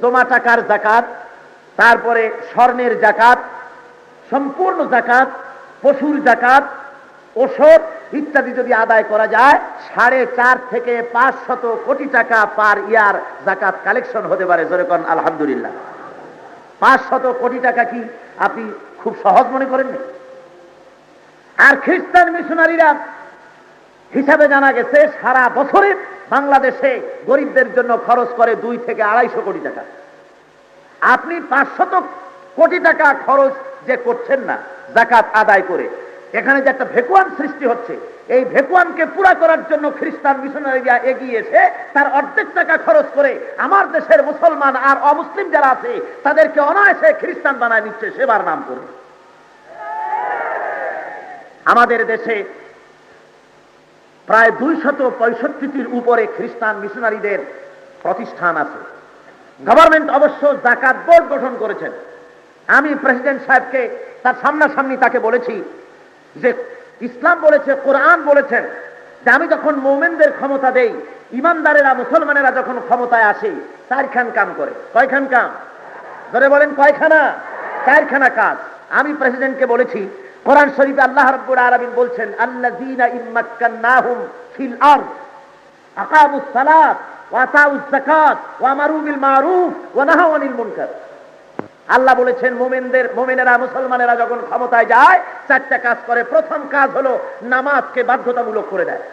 জমা টাকার যাকাত, তারপরে স্বর্ণের যাকাত, সম্পূর্ণ যাকাত, পশুর যাকাত, ওষুধ ইত্যাদি যদি আদায় করা যায়, 4.5 থেকে 500 কোটি টাকা পার ইয়ার যাকাত কালেকশন হতে পারে। জোরে কোন আলহামদুলিল্লাহ। 500 কোটি টাকা কি আপনি খুব সহজ মনে করেন? আর খ্রিস্টান মিশনারিরা হিসাবে জানা গেছে সারা বছরে বাংলাদেশে গরিবদের জন্য খরচ করে 2 থেকে 250 কোটি টাকা। আপনি 500 কোটি টাকা খরচ যে করছেন না যাকাত আদায় করে, এখানে যে একটা ভ্যাকুয়াম সৃষ্টি হচ্ছে, এই ভ্যাকুয়ামকে পুরা করার জন্য খ্রিস্টান মিশনারিরা এগিয়ে এসে তার অর্ধেক টাকা খরচ করে আমার দেশের মুসলমান আর অমুসলিম যারা আছে তাদেরকে অনায়াসে খ্রিস্টান বানায় নিচ্ছে সেবার নাম করে। আমাদের দেশে প্রায় 265টির উপরে খ্রিস্টান মিশনারিদের প্রতিষ্ঠান আছে। গভর্নমেন্ট অবশ্য যাকাত বোর্ড গঠন করেছেন। আমি প্রেসিডেন্ট সাহেবকে তার সামনাসামনি তাকে বলেছি যে ইসলাম বলেছে, কোরআন বলেছেন যে আমি যখন মুমিনদের ক্ষমতা দেই, ইমানদারেরা, মুসলমানেরা যখন ক্ষমতায় আসে, 4খান কাম করে। কয়খান কাম? ধরে বলেন কয়খানা? 4খানা কাজ। আমি প্রেসিডেন্টকে বলেছি, কোরআন শরীফে আল্লাহ রাব্বুল আলামিন বলছেন আল্লাযীনা ইম্মাক্কান্নাহুম ফিল আরদ আকামুস সালাত ওয়া আতাউজ যাকাত ওয়া আমারু বিল মারুফ ওয়া নাহাউ আনিল মুনকার। আল্লাহ বলেছেন মুমিনেরা মুসলমানেরা যখন ক্ষমতায় যায় চারটা কাজ করে। প্রথম কাজ হলো নামাজকে বাধ্যতামূলক করে দেয়।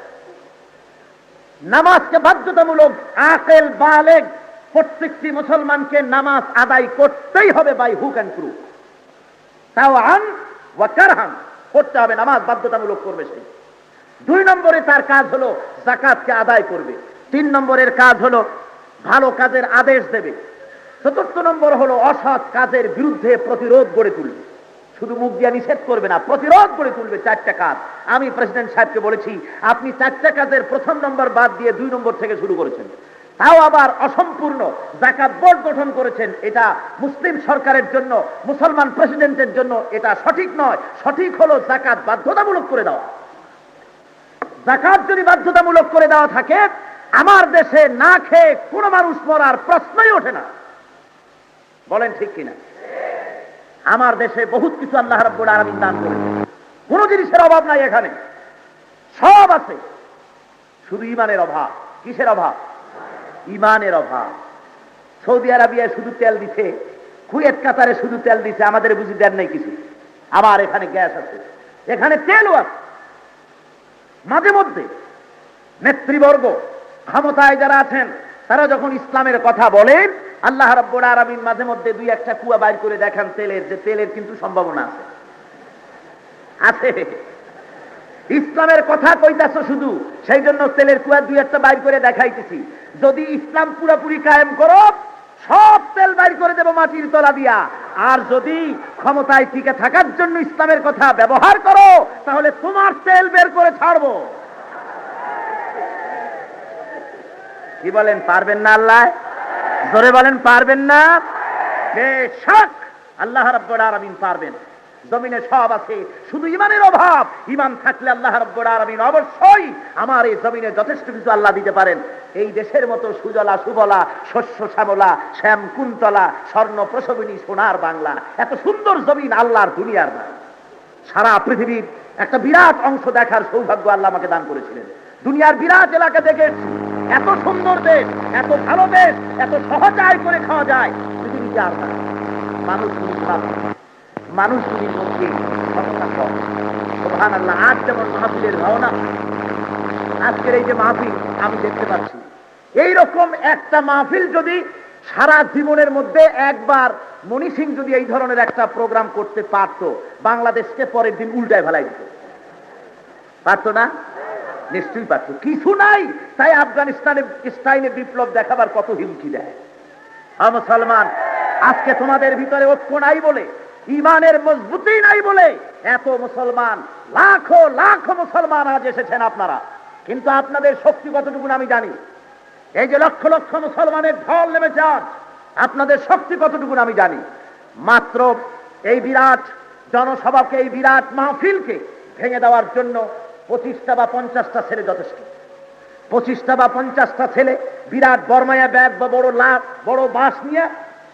নামাজকে বাধ্যতামূলক, আকেল বালেগ প্রত্যেকটি মুসলমানকে নামাজ আদায় করতেই হবে বাই হুক অ্যান্ড ক্রুক। তাওয়ান ওয়া কারহান করতে হবে, নামাজ বাধ্যতামূলক করবে সে। 2 নম্বরে তার কাজ হলো যাকাতকে আদায় করবে। 3 নম্বরের কাজ হলো ভালো কাজের আদেশ দেবে। 4 নম্বর হলো অসৎ কাজের বিরুদ্ধে প্রতিরোধ গড়ে তুলবে। শুধু মুখ দিয়ে নিষেধ করবে না, প্রতিরোধ গড়ে তুলবে। 4টা কাজ আমি প্রেসিডেন্ট সাহেবকে বলেছি, আপনি 4টা কাজের প্রথম নম্বর বাদ দিয়ে 2 নম্বর থেকে শুরু করেছেন, তাও আবার অসম্পূর্ণ। যাকাত বোর্ড গঠন করেছেন, এটা মুসলিম সরকারের জন্য, মুসলমান প্রেসিডেন্টের জন্য এটা সঠিক নয়। সঠিক হলো যাকাত বাধ্যতামূলক করে দেওয়া। যাকাত যদি বাধ্যতামূলক করে দেওয়া থাকে, আমার দেশে না খেয়ে কোনো মানুষ মরার প্রশ্নই ওঠে না। বলেন ঠিক কিনা? আমার দেশে বহুত কিছু আল্লাহ রাব্বুল আলামিন দান করেছে, কোনো জিনিসের অভাব নাই এখানে, সব আছে, শুধু ইমানের অভাব। কিসের অভাব? ইমানের অভাব। সৌদি আরবিয়ায় শুধু তেল দিছে, কুয়েত কাতারে শুধু তেল দিছে, আমাদের বুঝি দেন নাই কিছু। আবার এখানে গ্যাস আছে, এখানে তেলও আছে। মাঝে মধ্যে নেতৃবর্গ ক্ষমতায় যারা আছেন তারা যখন ইসলামের কথা বলেন, আল্লাহ রাব্বুল আলামিন মাঝে মধ্যে 2-1টা কুয়া বাইর করে দেখান তেলের, যে তেলের কিন্তু সম্ভাবনা আছে। আছে, ইসলামের কথা কইতাছো শুধু, সেই জন্য তেলের কুয়া 2-1টা বাইর করে দেখাইতেছি। যদি ইসলাম পুরোপুরি কায়েম করো, সব তেল বাইর করে দেব মাটির তলা দিয়া। আর যদি ক্ষমতায় টিকে থাকার জন্য ইসলামের কথা ব্যবহার করো, তাহলে তোমার তেল বের করে ছাড়বো। কি বলেন, পারবেন না আল্লাহ? জোরে বলেন, পারবেন না? বেশক আল্লাহ রাব্বুল আলামিন পারবেন। জমিনে সব আছে, শুধু ইমানের অভাব। ইমান থাকলে আল্লাহ রাব্বুল আলামিন অবশ্যই আমার এই জমিনে যথেষ্ট কিছু আল্লাহ দিতে পারেন। এই দেশের মতো সুজলা সুবলা, শস্য শ্যামলা, শ্যাম কুন্তলা, স্বর্ণ প্রসবিনী সোনার বাংলা, এত সুন্দর জমিন আল্লাহর দুনিয়ার না। সারা পৃথিবীর একটা বিরাট অংশ দেখার সৌভাগ্য আল্লাহ আমাকে দান করেছিলেন। দুনিয়ার বিরাট এলাকা দেখেছি, এত সুন্দর দেশ, এত ভালো দেশ, এত সহজায় করে খাওয়া যায় পৃথিবীতে আর না। মানুষগুলির মধ্যে ক্ষমতা কম। সুবহানাল্লাহ। আজ যেমন মাহফিলের রওনা, আজকের এই যে মাহফিল আমি দেখতে পাচ্ছি, এইরকম একটা মাহফিল যদি সারা জীবনের মধ্যে একবার মনি সিং যদি এই ধরনের একটা প্রোগ্রাম করতে পারতো, বাংলাদেশকে পরের দিন উল্টায় ফেলাই দিত। পারতো না? নিশ্চয়ই পারতো। কিছু নাই, তাই আফগানিস্তানে স্টাইলে বিপ্লব দেখাবার কত হুমকি দেয়। মুসলমান, আজকে তোমাদের ভিতরে ঐক্য নাই বলে, ইমানের মজবুতি নাই বলে এত মুসলমান, লাখো লাখো মুসলমান আজ এসেছেন আপনারা। কিন্তু আপনাদের শক্তি কতটুকু আমি জানি। এই যে লক্ষ লক্ষ মুসলমানের ঢল নেমেছে আজ, আপনাদের শক্তি কতটুকু আমি জানি। মাত্র এই বিরাট জনসভাকে, এই বিরাট মাহফিলকে ভেঙে দেওয়ার জন্য 25টা বা 50টা ছেলে যথেষ্ট। 25টা বা 50টা ছেলে বিরাট বর্মায়া ব্যাগ বা বড় বাঁশ নিয়ে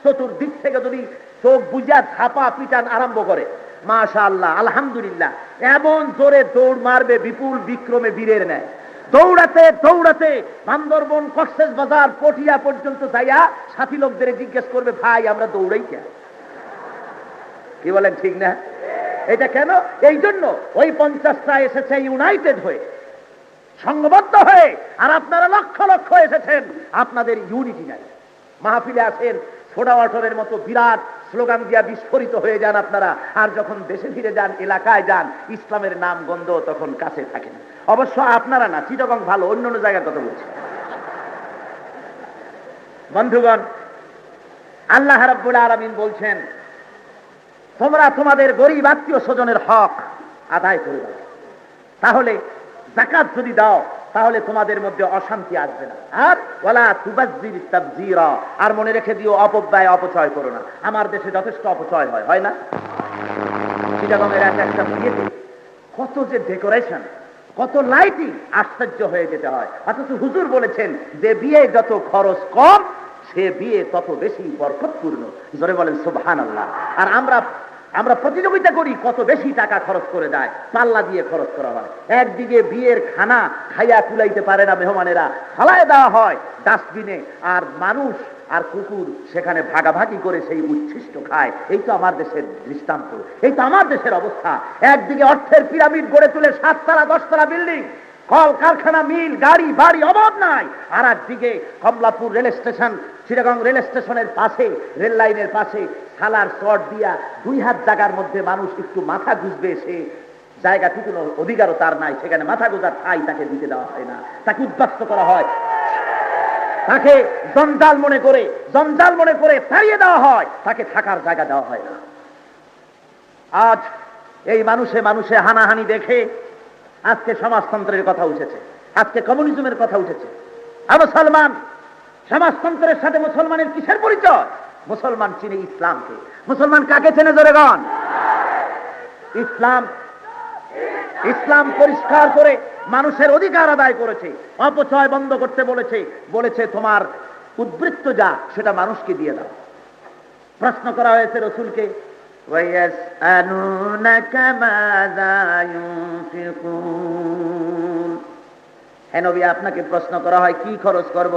চতুর্দিক থেকে যদি চোখ বুঝা ধাপা পিটান আরম্ভ করে, মাশাআল্লাহ আলহামদুলিল্লাহ, এমন জোরে দৌড় মারবে বিপুল বিক্রমে বীরের ন্যায়। দৌড়াতে দৌড়াতে বান্দরবন, কক্সেস বাজার, পটিয়া পর্যন্ত যাইয়া সাথী লোকদের জিজ্ঞেস করবে, ভাই আমরা দৌড়াই কেন? কি বলেন, ঠিক না? এটা কেন? এই জন্য ওই 50টা এসেছে ইউনাইটেড হয়ে, সংঘবদ্ধ হয়ে। আর আপনারা লক্ষ লক্ষ এসেছেন, আপনাদের ইউনিটি নাই। মাহফিলে আসেন, সোডা ওয়াটারের মতো বিরাট স্লোগান দিয়া বিস্ফোরিত হয়ে যান আপনারা। আর যখন দেশে ফিরে যান, এলাকায় যান, ইসলামের নাম গন্ধ তখন কাছে থাকে না। অবশ্য আপনারা না, চিটাগং ভালো, অন্য অন্য জায়গার কথা বলছি। বন্ধুগণ, আল্লাহ রাব্বুল আলামিন বলছেন, তোমরা তোমাদের গরীব আত্মীয় স্বজনের হক আদায় করে দাও। তাহলে যাকাত যদি দাও, তাহলে তোমাদের মধ্যে অশান্তি আসবে না। আর ওয়ালা তুবাজ্জির তাবযীরা, আর মনে রেখে দিও, অপব্যয় অপচয় করো না। আমার দেশে যথেষ্ট অপচয় হয়, হয় না? চিটাগংয়ের একটা বিয়েতে কত যে ডেকোরেশন, কত লাইটিং, আশ্চর্য হয়ে যেতে হয়। অথচ হুজুর বলেছেন যে বিয়ে যত খরচ কম, সে বিয়ে তত বেশি বরকতপূর্ণ। জোরে বলেন সুবহানাল্লাহ। আর আমরা আমরা প্রতিযোগিতা করি কত বেশি টাকা খরচ করে দেয়, পাল্লা দিয়ে খরচ করা হয়। একদিকে বিয়ের খানা খাইয়া কুলাইতে পারে না মেহমানেরা, ফালায় দেওয়া হয় ডাস্টবিনে, আর মানুষ আর কুকুর সেখানে ভাগাভাগি করে সেই উচ্ছিষ্ট খায়। এই তো আমার দেশের দৃষ্টান্ত, এই তো আমার দেশের অবস্থা। একদিকে অর্থের পিরামিড গড়ে তুলে 7 তলা 10 তলা বিল্ডিং, কল কারখানা, মিল, গাড়ি বাড়ি অভাব নাই। আর একদিকে Kamalapur rail station, Chittagong rail স্টেশনের পাশে, রেল লাইনের পাশে সালার শর্ট দিয়া 2 হাত জায়গার মধ্যে মানুষ একটু মাথা গুজবে, সে জায়গাটুকু অধিকারও তার নাই, সেখানে মাথা গোজার ঠাই তাকে দিতে দেওয়া হয় না, তাকে উদ্বাস্ত করা হয়, তাকে জঞ্জাল মনে করে তাড়িয়ে দেওয়া হয়, তাকে থাকার জায়গা দেওয়া হয় না। আজ এই মানুষে হানাহানি দেখে আজকে সমাজতন্ত্রের কথা উঠেছে, আজকে কমিউনিজমের কথা উঠেছে। আর মুসলমান, সমাজতন্ত্রের সাথে মুসলমানের কিসের পরিচয়? মুসলমান চিনে ইসলামকে। মুসলমান কাকে চেনে জোরেগণ? ইসলাম পরিষ্কার করে মানুষের অধিকার আদায় করেছে, অপচয় বন্ধ করতে বলেছে তোমার উদ্বৃত্ত যা সেটা মানুষকে দিয়ে দাও। প্রশ্ন করা হয়েছে রসুলকে, হে নবী, আপনাকে প্রশ্ন করা হয় কি খরচ করব?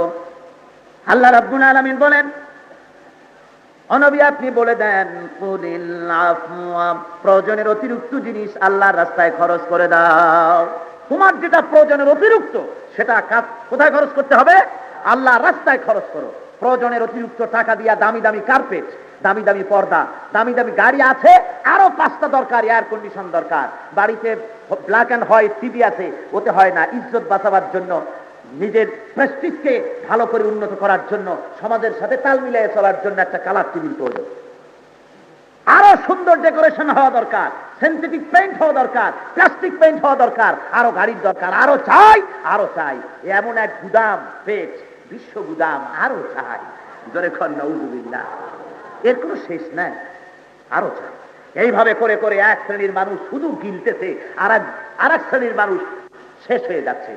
আল্লাহ রাব্বুল আলামিন বলেন, ও নবী আপনি বলে দেন, কুলিল আফওয়া, প্রয়োজনের অতিরিক্ত জিনিস আল্লাহর রাস্তায় খরচ করে দাও। তোমার যেটা প্রয়োজনের অতিরিক্ত সেটা কোথায় খরচ করতে হবে? আল্লাহর রাস্তায় খরচ করো। প্রয়োজনের অতিরিক্ত টাকা দিয়া দামি দামি কার্পেট, দামি দামি পর্দা, দামি দামি গাড়ি আছে, আরো 5টা দরকার, এয়ার কন্ডিশন দরকার, বাড়িতে ব্ল্যাক অ্যান্ড হোয়াইট টিভি আছে, ওতে হয় না। ইজ্জত বাঁচাবার জন্য, নিজের প্রেস্টিজকে ভালো করে উন্নত করার জন্য, সমাজের সাথে তাল মিলিয়ে চলার জন্য একটা কালার টিভির প্রয়োজন। আরো সুন্দর ডেকোরেশন হওয়া দরকার, সিনথেটিক পেইন্ট হওয়া দরকার, প্লাস্টিক পেইন্ট হওয়া দরকার, আরো গাড়ির দরকার, আরো চাই। এমন এক গুদাম পেট, বিশ্ব গুদাম, আরো চাই। জোরে খন নাউযুবিল্লাহ। এর কোনো শেষ নাই, আরো চাই। এইভাবে করে করে এক শ্রেণীর মানুষ শুধু গিলতেছে, আর এক শ্রেণীর মানুষ শেষ হয়ে যাচ্ছে।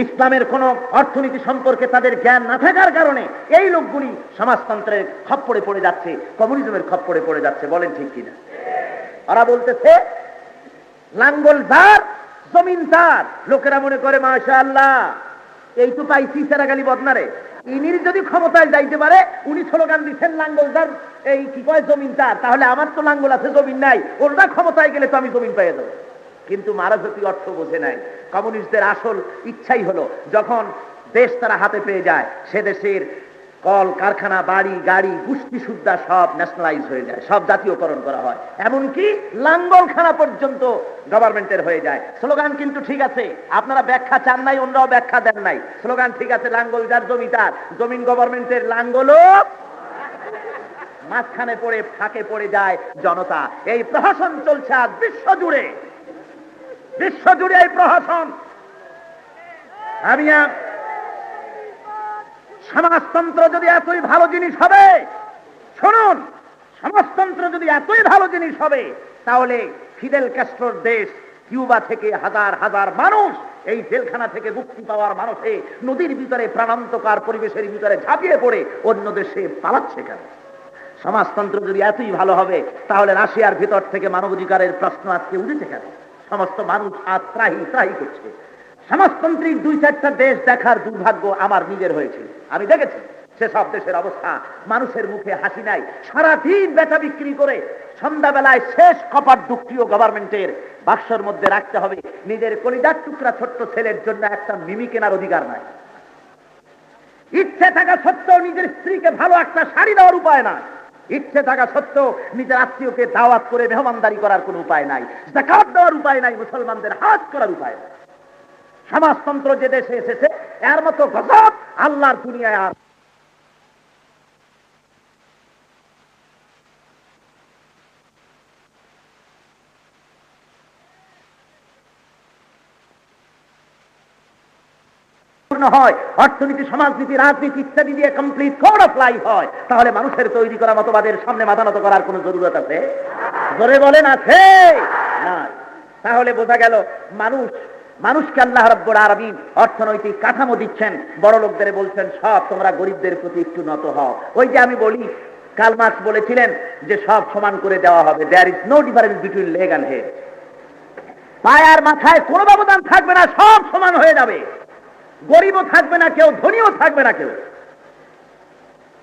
ইসলামের কোন অর্থনীতি সম্পর্কে তাদের জ্ঞান না থাকার কারণে এই লোকগুলি সমাজতন্ত্রের খপ্পরে পড়ে যাচ্ছে, কমিউনিজমের খপ্পরে পড়ে যাচ্ছে। বলেন ঠিক কিনা? ওরা বলতেছে লাঙ্গল যার জমিন তার। লোকেরা মনে করে মাশাআল্লাহ, এই তো পাইছি সেরাগালি বদনারে, ইনির যদি ক্ষমতায় যাইতে পারে, উনি স্লোগান দিচ্ছেন লাঙ্গল যার, এই কি কয় জমিন তার, তাহলে আমার তো লাঙ্গল আছে জমিন নাই, ওরা ক্ষমতায় গেলে তো আমি জমিন পেয়ে যাবো। কিন্তু মারাজতি অর্থ বোঝে নাই। কমিউনিস্টদের আসল ইচ্ছাই হলো যখন দেশ তারা হাতে পেয়ে যায়, সে দেশের কল কারখানা, বাড়ি গাড়ি, গোষ্ঠী সুদ্ধা সব ন্যাশনালাইজ হয়ে যায়, সব জাতীয়করণ করা হয়, এমনকি লাঙ্গলখানা পর্যন্ত গভর্নমেন্টের হয়ে যায়। স্লোগান কিন্তু ঠিক আছে, আপনারা ব্যাখ্যা চান নাই, অন্যরাও ব্যাখ্যা দেন নাই। স্লোগান ঠিক আছে, লাঙ্গল যার জমিদার, জমিন গভর্নমেন্টের, লাঙ্গলও মাঝখানে পড়ে ফাঁকে পড়ে যায় জনতা। এই প্রহসন চলছে আজ বিশ্বজুড়ে এই প্রহসন। সমাজতন্ত্র যদি এতই ভালো জিনিস হবে, শুনুন, সমাজতন্ত্র যদি এতই ভালো জিনিস হবে, তাহলে ফিদেল ক্যাস্ট্রোর দেশ কিউবা থেকে হাজার হাজার মানুষ এই জেলখানা থেকে মুক্তি পাওয়ার মানুষে নদীর ভিতরে প্রাণান্তকার পরিবেশের ভিতরে ঝাঁপিয়ে পড়ে অন্য দেশে পালাচ্ছে কেন? সমাজতন্ত্র যদি এতই ভালো হবে, তাহলে রাশিয়ার ভিতর থেকে মানবাধিকারের প্রশ্ন আজকে উঠেছে কেন? সমস্ত মানুষ আজ ত্রাহি করছে। সমাজতান্ত্রিক 2-4টা দেশ দেখার দুর্ভাগ্য আমার নিজের হয়েছে। আমি দেখেছি সেসব দেশের অবস্থা, মানুষের মুখে হাসি নাই, সারাদিন বেচা বিক্রি করে সন্ধ্যাবেলায় শেষ কপাট দুঃখীয় গভর্নমেন্টের বাক্সের মধ্যে রাখতে হবে। নিজের কলিজার টুকরা ছোট্ট ছেলের জন্য একটা মিমি কেনার অধিকার নাই। ইচ্ছে থাকা সত্ত্বেও নিজের স্ত্রীকে ভালো একটা শাড়ি দেওয়ার উপায় নাই। ইচ্ছে থাকা সত্ত্বেও নিজের আত্মীয়কে দাওয়াত করে মেহমানদারি করার কোনো উপায় নাই, যাকাত দেওয়ার উপায় নাই, মুসলমানদের হাজ করার উপায় নাই। সমাজতন্ত্র যে দেশে এসেছে, এর মতো গজব আল্লাহর দুনিয়ায় আর হয়। অর্থনীতি, সমাজনীতি, রাজনীতি ইত্যাদি দিয়ে কমপ্লিট কোড অফ লাইফ হয়, তাহলে মানুষের তৈরি করা মতবাদের সামনে মাথা নত করার কোনো জরুরত আছে? জোরে বলেন, আছে? না। তাহলে বোঝা গেল মানুষকে আল্লাহ রাব্বুল আলামিন অর্থনৈতিক কাঠামো দিচ্ছেন, বড় লোকদের বলছেন সব তোমরা গরিবদের প্রতি একটু নত হও। ওই যে আমি বলি, কার্ল মার্কস বলেছিলেন যে সব সমান করে দেওয়া হবে, there is no difference between leg and head. পায় আর মাথায় কোনো ব্যবধান থাকবে না, সব সমান হয়ে যাবে। গরিবও থাকবে না কেউ, ধনীও থাকবে না কেউ।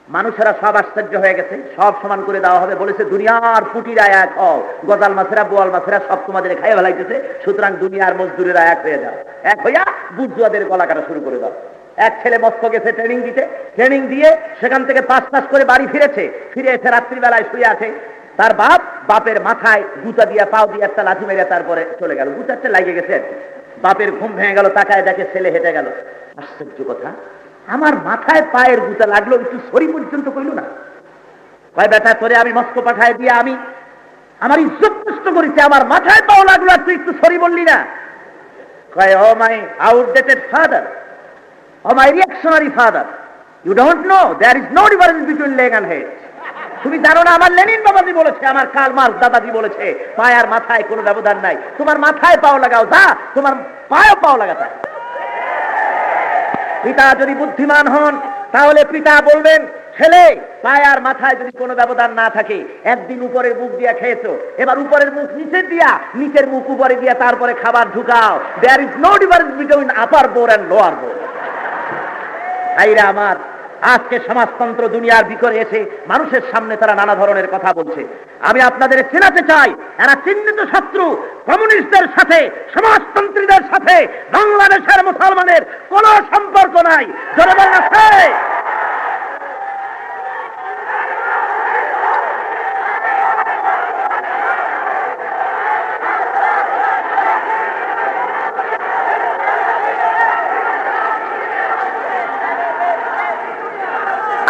মানুষেরা সব আশ্চর্য হয়ে গেছে, সব সমান করে দেওয়া হবে। বলেছে দুনিয়ার পুটিরা এক হও, গজাল মাছেরা বোয়াল মাছেরা সব তোমাদের খাইয়ে ফেলাইতেছে, সুতরাং দুনিয়ার মজদুরেরা এক হয়ে যাও। এক হইয়া বুর্জুয়াদের গলা কাটা শুরু করে দাও। এক ছেলে মস্কো গেছে ট্রেনিং দিতে, ট্রেনিং দিয়ে সেখান থেকে পাস করে বাড়ি ফিরেছে। ফিরে এসে রাত্রিবেলায় শুয়ে আছে, তার বাপের মাথায় গুতা দিয়া পাও দিয়ে একটা লাঠি মেরে তারপরে চলে গেল। দু চারটে লাগে গেছে আর কি। বাপের ঘুম ভেঙে গেল, তাকায় দেখে ছেলে হেঁটে গেল। আশ্চর্য কথা, আমার মাথায় পায়ের গুতা লাগলো, একটু সরি পর্যন্ত কইল না। কয় বেটা তোরে আমি মস্কো পাঠায় দিয়ে আমি আমার ইজ্জত নষ্ট করেছি, আমার মাথায় পাও লাগলো আর তুই একটু সরি বললি না। কয় oh my outdated father, oh my reactionary father, you don't know there is no difference between leg and head. তুমি জানো না আমার লেনিন বাবাজি বলেছে, আমার কার্ল মার্কস দাদাজি বলেছে পায় আর মাথায় কোনো ব্যবধান নাই। তোমার মাথায় পাও লাগাও, যা তোমার পায়েও পাও লাগাতে। পিতা যদি বুদ্ধিমান হন তাহলে পিতা বলবেন ছেলে পায় আর মাথায় যদি কোনো ব্যবধান না থাকে, একদিন উপরের মুখ দিয়া খেয়েছো, এবার উপরের মুখ নিচে দিয়া, নিচের মুখ উপরে দিয়া তারপরে খাবার ঢুকাও। There is no difference between upper bore and lower bore. ভাইরা আমার, আজকে সমাজতন্ত্র দুনিয়ার ভিতরে এসে মানুষের সামনে তারা নানা ধরনের কথা বলছে। আমি আপনাদের চেনাতে চাই, এরা চিহ্নিত শত্রু। কমিউনিস্টদের সাথে, সমাজতন্ত্রীদের সাথে বাংলাদেশের মুসলমানের কোনো সম্পর্ক নাই। জনগণ আছে।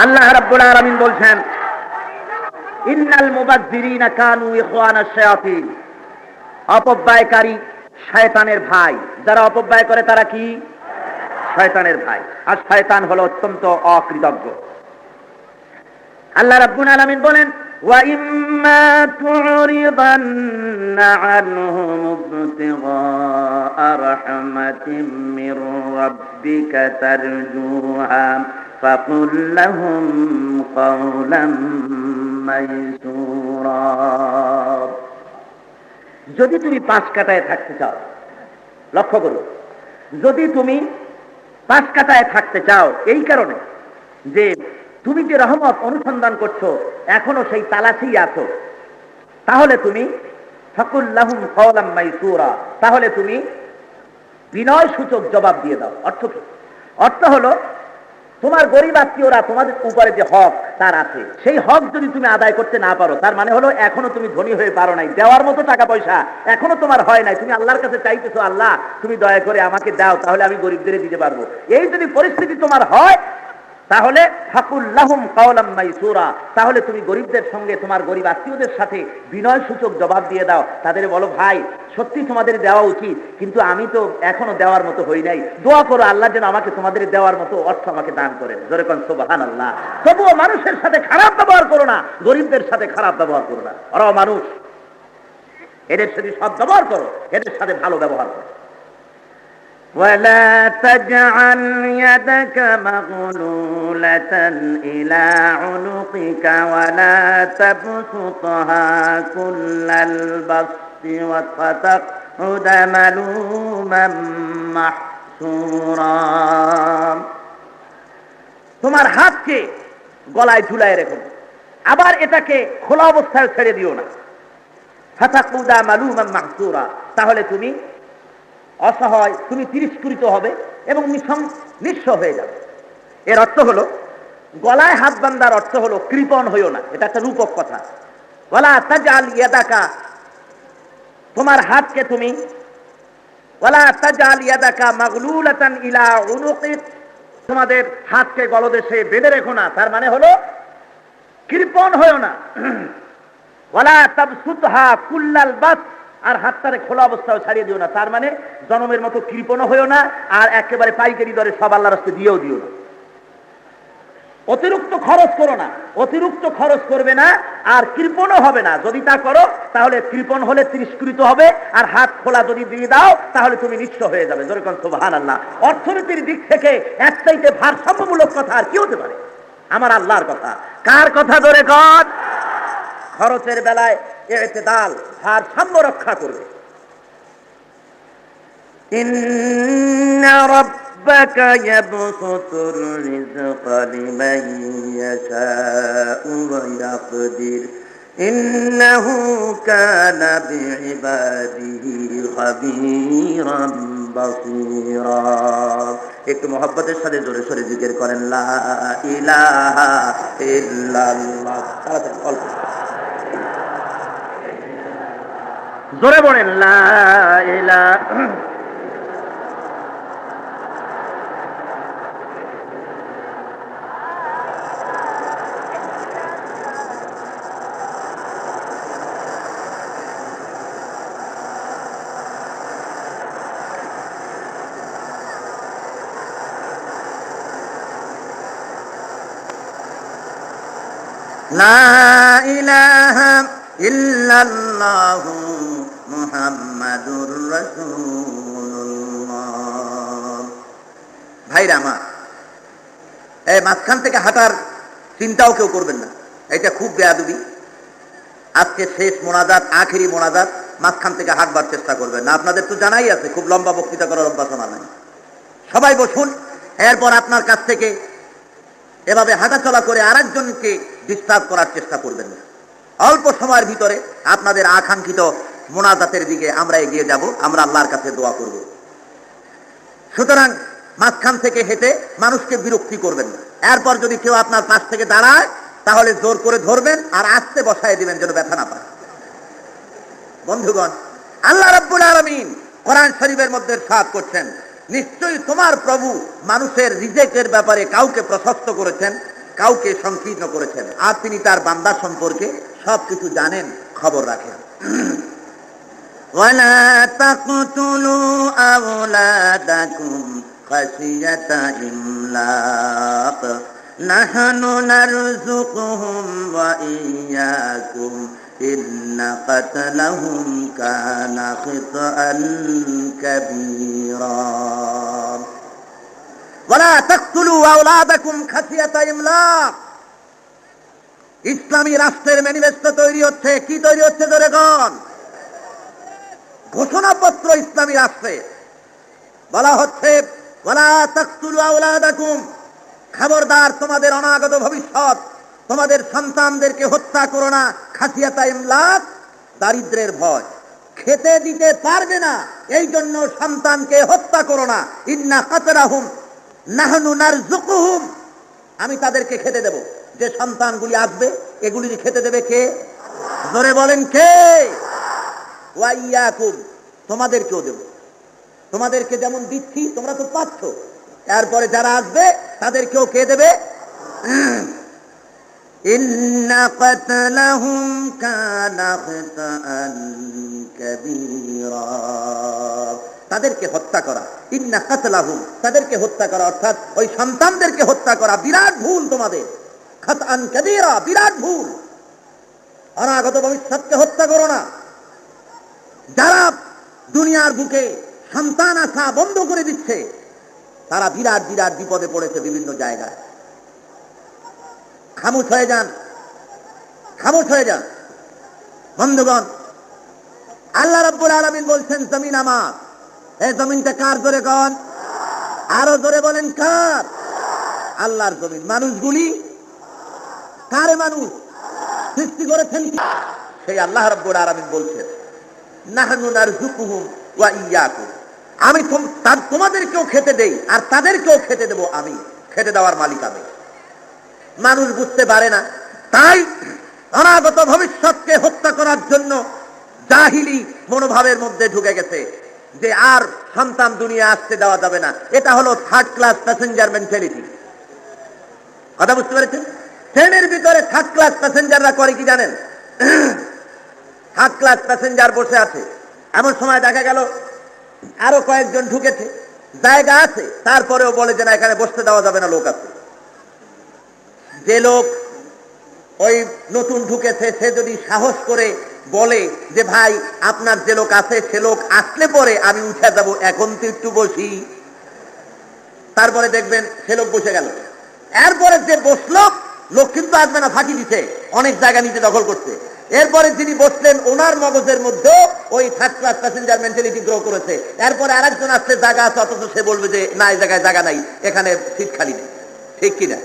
আল্লাহ রাব্বুল আলামিন বলছেন ইন্নাল মুবাজ্জিরিনা কানু ইখওয়ানাশ শায়াতিন, অপব্যয়কারী শয়তানের ভাই। যারা অপব্যয় করে তারা কি? শয়তানের ভাই। আর শয়তান হলো অত্যন্ত অকৃতজ্ঞ। আল্লাহ রাব্বুল আলামিন বলেন ওয়া ইম্মা তুরিদান্না আনহুম ইবতিগা রাহমাতিন মির রাব্বিকা তারজুহা فَقُلْ لَهُمْ قَوْلًا مَيْسُورًا। যদি তুমি পাশ কাটায় থাকতে চাও, লক্ষ্য করো, যদি তুমি পাশ কাটায় থাকতে চাও এই কারণে যে তুমি যে রহমত অনুসন্ধান করছো এখনো সেই তালাশেই আছো, তাহলে তুমি ফাকুল লাহুম কওলাম মাইসুরা, তাহলে তুমি বিনয় সূচক জবাব দিয়ে দাও। অর্থ কি? অর্থ হলো তোমার গরিব আত্মীয়রা তোমাদের উপরে যে হক তার আছে, সেই হক যদি তুমি আদায় করতে না পারো, তার মানে হলো এখনো তুমি ধনী হয়ে পারো নাই, দেওয়ার মতো টাকা পয়সা এখনো তোমার হয় নাই। তুমি আল্লাহর কাছে চাইতেছো আল্লাহ তুমি দয়া করে আমাকে দাও, তাহলে আমি গরিবদের দিতে পারবো। এই যদি পরিস্থিতি তোমার হয় তাহলে ফাকুল লাহুম কাওলাম মাইসুরা, তাহলে তুমি গরিবদের সঙ্গে তোমার গরিব আত্মীয়দের সাথে বিনয় সূচক জবাব দিয়ে দাও। তাদের বলো ভাই সত্যি তোমাদের দেওয়া উচিত, কিন্তু আমি তো এখনো দেওয়ার মতো হই নাই, দোয়া করো আল্লাহ যেন আমাকে তোমাদের দেওয়ার মতো অর্থ আমাকে দান করেন। জোরে কোন সুবহানাল্লাহ। তবুও মানুষের সাথে খারাপ ব্যবহার করো না, গরিবদের সাথে খারাপ ব্যবহার করো না। ওরাও মানুষ, এদের সাথে সব ব্যবহার করো, এদের সাথে ভালো ব্যবহার করো। ولا تجعل يدك مغلولة إلى عنقك ولا تبسطها كل البسط وتقعد ملوما محسورا। তোমার হাতকে গলায় ঝুলায় রেখো, আবার এটাকে খোলা অবস্থায় ছেড়ে দিও না। ফাতাকুদা মালুমান মাহসুরা, তাহলে তুমি অসহায়, তুমি তিরস্কৃত হবে এবং নিঃস্ব হয়ে যাবে। এর অর্থ হলো গলায় হাত বান্ধার অর্থ হলো কৃপণ হইও না, এটা একটা রূপক কথা। ওয়ালা তাজাল ইয়াদাকা, তোমার হাতকে তুমি ওয়ালা তাজাল ইয়াদাকা মাগলুলাতান ইলা উনুকিক, তোমাদের হাতকে গলদেশে বেঁধে রেখো না, তার মানে হলো কৃপণ হইও না। ওয়ালা তাবসুতহা কুল্লাল বাস, আর হাতটারে খোলা অবস্থায় ছাড়িয়ে দিও না, তার মানে জনমের মতো কৃপণ হইও না, আর একেবারে পাইকারি দরে সব আল্লাহর রাস্তায় দিয়েও দিও না। অতিরিক্ত খরচ করো না, অতিরিক্ত খরচ করবে না, আর কৃপণও হবে না। যদি তা করো তাহলে কৃপণ হলে তিরস্কৃত হবে, আর হাত খোলা যদি দিয়ে দাও তাহলে তুমি নিঃস্ব হয়ে যাবে। যেরকম সুবহানাল্লাহ। অর্থনীতির দিক থেকে এর চাইতে ভারসাম্যমূলক কথা আর কি হতে পারে? আমার আল্লাহর কথা। কার কথা ধরে কর? খরচের বেলায় ইতিদাল, ভারসাম্য রক্ষা করবে। ইন্না রাব্বাকা ইয়াবসুতুর রিজকা লিমান ইয়াশাউ ওয়া ইয়াকদির ইন্নাহু কানা বিইবাদিহি খাবীরাম বাসীরা। একটু মহব্বতের সাথে জোরে সোরে জিকির করেন লা ইলাহা ইল্লাল্লাহ। অল্প জোরে বলেন লা ইলাহা। লা ইলাহা ইল্লাল্লাহু মুহাম্মাদুর রাসূলুল্লাহ। ভাইরা আমার, এই মাঝখান থেকে হাঁটার চিন্তাও কেউ করবেন না, এটা খুব বেয়াদবি। আজকে শেষ মোনাজাত, আখেরি মোনাজাত, মাঝখান থেকে হাঁটবার চেষ্টা করবেন না। আপনাদের তো জানাই আছে খুব লম্বা বক্তৃতা করার অভ্যাস আমার নাই। সবাই বসুন, এরপর আপনার কাছ থেকে এভাবে হাঁটাচলা করে আরেকজনকে ডিস্টার্ব করার চেষ্টা করবেন না। অল্প সময়ের ভিতরে আপনাদের আকাঙ্ক্ষিত মোনাজাতের দিকে আমরা এগিয়ে যাব, আমরা আল্লাহর কাছে দোয়া করব। সুতরাং মাঝখান থেকে হেঁটে মানুষকে বিরক্তি করবেন না। এরপর যদি কেউ আপনার পাশ থেকে দাঁড়ায় তাহলে জোর করে ধরবেন আর আস্তে বসায় দিবেন যেন ব্যথা না পায়। বন্ধুগণ, আল্লাহ রাব্বুল আলামিন কোরআন শরীফের মধ্যে ইরশাদ করছেন, নিশ্চয়ই তোমার প্রভু মানুষের রিজেকের ব্যাপারে কাউকে প্রশস্ত করেছেন, কাউকে সংকীর্ণ করেছেন, আর তিনি তার বান্দা সম্পর্কে সবকিছু জানেন, খবর রাখেন। ওয়ালা তাকতুলু আওলাদাকুম খাশিয়াতা ইমলাক নাহনু নারযুকুহুম ওয়া ইয়্যাকুম ইন্না কাতলাহুম কানা খিতাআন কাবীরা। ওয়ালা তাকতুলু আওলাদাকুম খাশিয়াতা ইমলাক। ইসলামী রাষ্ট্রের ম্যানিফেস্টো তৈরি হচ্ছে। কি তৈরি হচ্ছে ধরে গণ? ঘোষণাপত্র ইসলামী রাষ্ট্রে বলা হচ্ছে, ওয়ালা তাকতুলু আওলাদাকুম, খবরদার তোমাদের অনাগত ভবিষ্যৎ, তোমাদের সন্তানদেরকে হত্যা করো না। খাসিয়াতা ইমলাক, দারিদ্রের ভয়, খেতে দিতে পারবে না এই জন্য সন্তানকে হত্যা করো না। ইন্না কাতলাহুম নাহনু নারযুকুহুম, আমি তাদেরকে খেতে দেব। যে সন্তানগুলি আসবে এগুলি খেতে দেবে কে? জোরে বলেন কে? ওয়া ইয়াকুম, তোমাদেরকেও দেব। তোমাদেরকে যেমন দিচ্ছি তোমরা তো পাচ্ছ, এরপরে যারা আসবে তাদেরকেও কে দেবে? ইন্না কাতলাহুম কানা খিতাআন কাবীরা, তাদেরকে হত্যা করা। ইন্না কাতলাহুম, তাদেরকে হত্যা করা, অর্থাৎ ওই সন্তানদেরকে হত্যা করা বিরাট ভুল তোমাদের। খাতআন কাবীরা, বিরাট ভুল। অনাগত ভবিষ্যৎকে হত্যা করো না। যারা দুনিয়ার বুকে সন্তান আসা বন্ধ করে দিচ্ছে তারা বিরাট বিরাট বিপদে পড়েছে বিভিন্ন জায়গায়। খামোশ হয়ে যান, খামোশ হয়ে যান। বন্ধুগণ, আল্লাহ রাব্বুল আলামিন বলছেন জমিন আমার। এই জমিনটা কার? জোরে কন, আরো জোরে বলেন কার? আল্লাহর জমিন। মানুষগুলি কারে? মানুষ সৃষ্টি করেছেন সেই আল্লাহ রাব্বুল আলামিন বলছেন, নাহনু নারযুকুহুম ওয়া ইয়্যাকুম, আমি তোমাদেরকেও খেতে দেই আর তাদেরকেও খেতে দেব আমি। খেতে দেওয়ার মালিক আমি। মানুষ বুঝতে পারে না, তাই অনাগত ভবিষ্যৎকে হত্যা করার জন্য জাহিলি মনোভাবের মধ্যে ঢুকে গেছে যে আর সন্তান দুনিয়া আসতে দেওয়া যাবে না। এটা হলো থার্ড ক্লাস প্যাসেঞ্জার মেন্টালিটি। কথা বুঝতে পেরেছেন? ট্রেনের ভিতরে থার্ড ক্লাস প্যাসেঞ্জাররা করে কি জানেন? থার্ড ক্লাস প্যাসেঞ্জার বসে আছে, এমন সময় দেখা গেল আরো কয়েকজন ঢুকেছে, জায়গা আছে, তারপরেও বলে যে না এখানে বসতে দেওয়া যাবে না, লোক আছে। যে লোক ওই নতুন ঢুকেছে সে যদি সাহস করে বলে যে ভাই আপনার যে লোক আছে সে লোক আসলে পরে আমি উঠে যাব, এখন তো একটু বসি, তারপরে দেখবেন সে লোক বসে গেল। এরপরে যে বসলো লোক কিন্তু আসবে না, ফাঁকি দিছে, অনেক জায়গা নিচে দখল করছে। এরপরে যিনি বসলেন ওনার মগজের মধ্যেও ওই third class passenger mentality grow করেছে। এরপরে আরেকজন আসছে, জায়গা আছে, অথচ সে বলবে যে না, এই জায়গায় জায়গা নাই, এখানে সিট খালি নেই। ঠিক কিনা?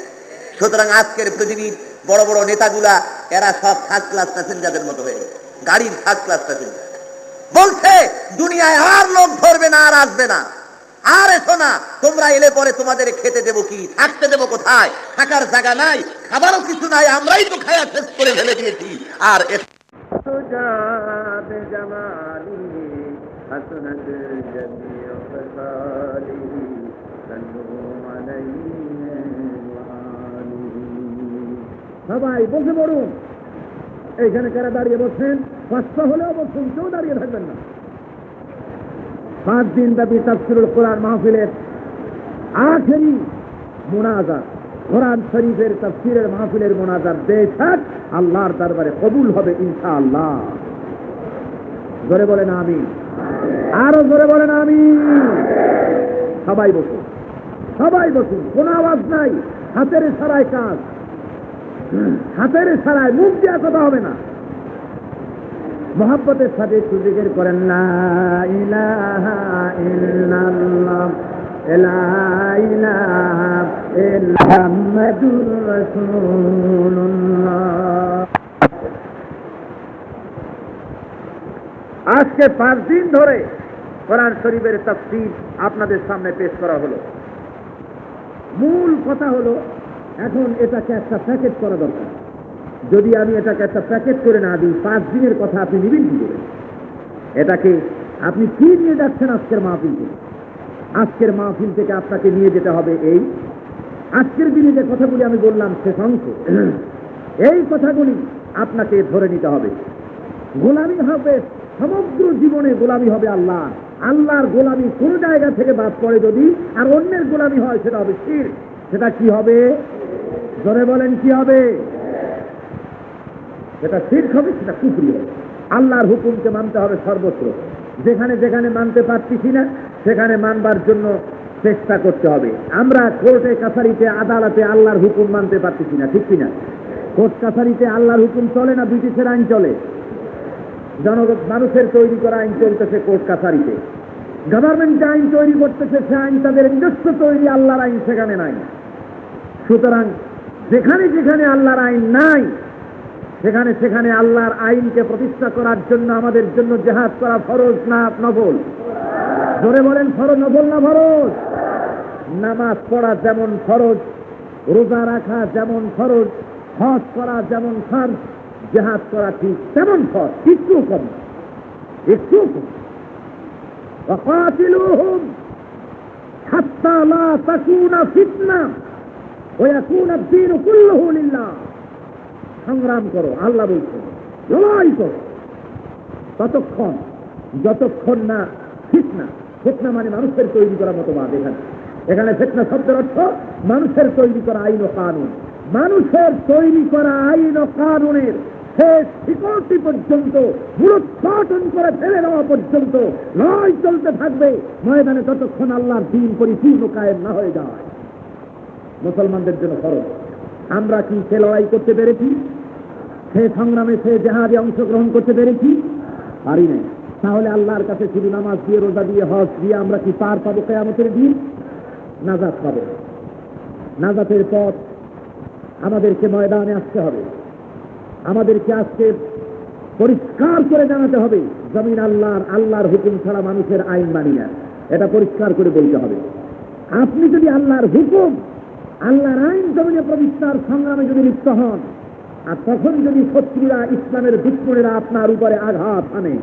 সুতরাং আজকের পৃথিবীর বড় বড় নেতাগুলা এরা সব থার্ড ক্লাস প্যাসেঞ্জারের মতো হয়ে গেছে, গাড়ির থার্ড ক্লাস প্যাসেঞ্জার। বলছে দুনিয়ায় আর লোক ধরবে না, আর আসবে না, আর এসো না, তোমরা এলে পরে তোমাদের খেতে দেবো কি, থাকতে দেবো কোথায়, থাকার জায়গা নাই, খাবারও কিছু নাই, আমরাই তো খায়া শেষ করে ফেলে দিয়েছি। আর সবাই বসে পড়ুন। এইখানে কারা দাঁড়িয়ে বসছেন? 500 হলেও বসুন, কেউ দাঁড়িয়ে থাকবেন না। 5 দিন ব্যাপী তাফসীরুল কোরআন মাহফিলের আখেরি মুনাজাত, কোরআন শরীফের তাফসীরের মাহফিলের মুনাজাত বেশক আল্লাহর দরবারে কবুল হবে ইনশাআল্লাহ। জোরে বলেন আমিন, আরো জোরে বলেন আমিন। সবাই বসুন, সবাই বসুন, কোনো আওয়াজ নাই, হাতের ইশারায় কাজ, হাতের ইশারায়, মুখ দিয়ে কথা হবে না। মোহাব্বতের সাথে জিকির করেন লা ইলাহা ইল্লাল্লাহ, লা ইলাহা ইল্লাল্লাহ মুহাম্মাদুর রাসূলুল্লাহ। আজকে 5 দিন ধরে কোরআন শরীফের তাফসীর আপনাদের সামনে পেশ করা হলো। মূল কথা হলো এখন এটাকে একটা প্যাকেট করা দরকার। যদি আমি এটাকে একটা প্যাকেট করে না দিই, 5 দিনের কথা আপনি নিবেন কি করে? এটাকে আপনি কি নিয়ে যাচ্ছেন আজকের মাহফিল থেকে? আজকের মাহফিল থেকে আপনাকে নিয়ে যেতে হবে এই আজকের দিনে যে কথাগুলি আমি বললাম শেষ অংশ, এই কথাগুলি আপনাকে ধরে নিতে হবে। গোলামি হবে, সমগ্র জীবনে গোলামি হবে আল্লাহ। আল্লাহর গোলামি কোন জায়গা থেকে বাদ পড়ে যদি আর অন্যের গোলামি হয়, সেটা হবে শিরক। সেটা কি হবে? জোরে বলেন, কি হবে? সেটা শিরক হবে, সেটা কুফরি হবে। আল্লাহর হুকুমকে মানতে হবে সর্বত্র। যেখানে যেখানে মানতে পারতেছি না, সেখানে মানবার জন্য চেষ্টা করতে হবে। আমরা কোর্টে কাছারিতে আদালতে আল্লাহর হুকুম মানতে পারতেছি না, ঠিক কিনা? কোর্ট কাছারিতে আল্লাহর হুকুম চলে না, ব্রিটিশের আইন চলে। মানুষের তৈরি করা আইন চলতেছে কোর্ট কাছারিতে। গভর্নমেন্ট আইন তৈরি করতেছে, সে আইন তাদের নিজস্ব তৈরি, আল্লাহর আইন সেখানে নাই। সুতরাং যেখানে যেখানে আল্লাহর আইন নাই, সেখানে সেখানে আল্লাহর আইনকে প্রতিষ্ঠা করার জন্য আমাদের জন্য জিহাদ করা ফরজ না নফল? জোরে বলেন, ফরজ নফল না ফরজ? নামাজ পড়া যেমন ফরজ, রোজা রাখা যেমন ফরজ, হজ করা যেমন ফরজ, জিহাদ করা ঠিক তেমন ফরজ, একটু কম, একটু কম। ওয়াকাতিলুহুম হাত্তা লা তাকুনা ফিতনা ওয়া ইয়াকুনা আদ-দীনু কুল্লুহু লিল্লাহ। সংগ্রাম করো, আল্লাহ বলছেন, লড়াই করো ততক্ষণ যতক্ষণ না ফিতনা। ফিতনা মানে মানুষের তৈরি করা মতবাদ। এখানে ফিতনা শব্দের অর্থ মানুষের তৈরি করা আইন ও কানুন। মানুষের তৈরি করা আইন ও কানুনের শেষ শিকড়টি পর্যন্ত, মূলোৎপাটন করে ফেলে দেওয়া পর্যন্ত লড়াই চলতে থাকবে ময়দানে, ততক্ষণ আল্লাহর দ্বীন পরিপূর্ণ কায়েম না হয়ে যায়। মুসলমানদের জন্য ফরজ। আমরা কি সে লড়াই করতে পেরেছি? সে সংগ্রামে, সে জিহাদে অংশগ্রহণ করতে পেরেছি? পারি নাই। তাহলে আল্লাহর কাছে শুধু নামাজ দিয়ে, রোজা দিয়ে, হজ দিয়ে আমরা কি পার পাবো কিয়ামতের দিন? নাজাত পাবো। নাজাতের পথ আমাদেরকে ময়দানে আসতে হবে। আমাদেরকে আজকে পরিষ্কার করে জানাতে হবে, জমিন আল্লাহর, আল্লাহর হুকুম ছাড়া মানুষের আইন মানি না। এটা পরিষ্কার করে বলতে হবে। আপনি যদি আল্লাহর হুকুম, আল্লাহর আইন জমিনে প্রতিষ্ঠার সংগ্রামে যদি লিপ্ত হন, আর তখন যদি শত্রুরা, ইসলামের দুশ্মনেরা আপনার উপরে আঘাত আনে,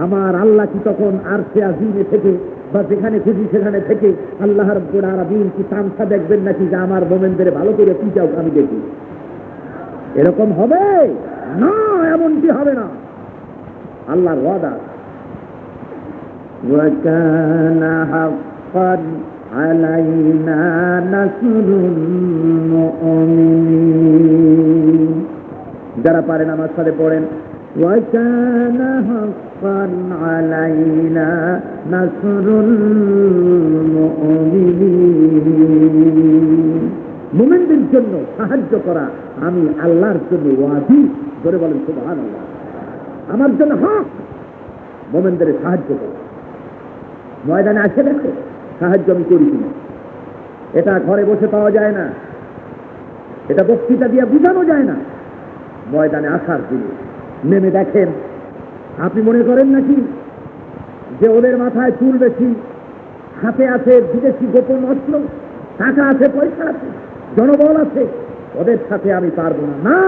আমার আল্লাহ কি তখন আরশে আজিমে থেকে বা যেখানে খুশি সেখানে থেকে আল্লাহ রাব্বুল আলামিন কি তামসা দেখবেন নাকি যে আমার মোমেনদের ভালো করে পিটাও আমি দেখি? এরকম হবে না, এমনটি হবে না। আল্লাহর ওয়াদা, ওয়া কানা হাক্কান আলাইনা নাসরুল মুমিনিন। যারা পারেন আমার সাথে পড়েন, ওয়া কানা হাক্কান আলাইনা নাসরুল মুমিনিন। মুমিনদের জন্য সাহায্য করা আমি আল্লাহর জন্য ওয়াজিব। ধরে বলেন সুবহানাল্লাহ। আমার জন্য হক মোমেনদের সাহায্য করা। ময়দানে আসে দেখো সাহায্য আমি করি কিনা। এটা ঘরে বসে পাওয়া যায় না, এটা বক্তৃতা দিয়ে বুঝানো যায় না। ময়দানে আসার দিনে নেমে দেখেন। আপনি মনে করেন নাকি যে ওদের মাথায় চুল বেশি, হাতে আছে বিদেশি গোপন অস্ত্র, টাকা আছে, পয়সা আছে, জনবল আছে, ওদের সাথে আমি পারবো না? না,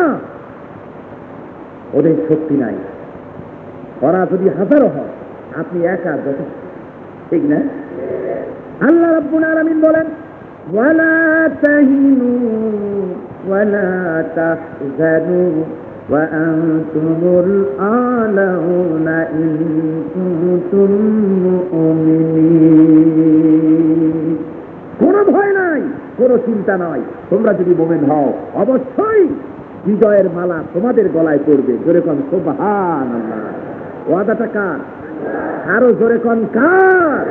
ওদের শক্তি নাই। ওরা যদি হাজারো হয়, আপনি একা যথেষ্ট, ঠিক না? আল্লাহ রাব্বুল আলামিন বলেন ওয়ালা তাহিনু ওয়ালা তাহজানু ওয়া আনতুমুল আলাউনা ইন কুনতুম মুমিনিন। কোনো ভয় নাই, কোনো চিন্তা নাই। তোমরা যদি মুমিন হও অবশ্যই বিজয়ের মালা তোমাদের গলায় পড়বে। জোরে কোন সুবহানাল্লাহ। ওয়াদাটা কার? আরো জোরে কোন কার?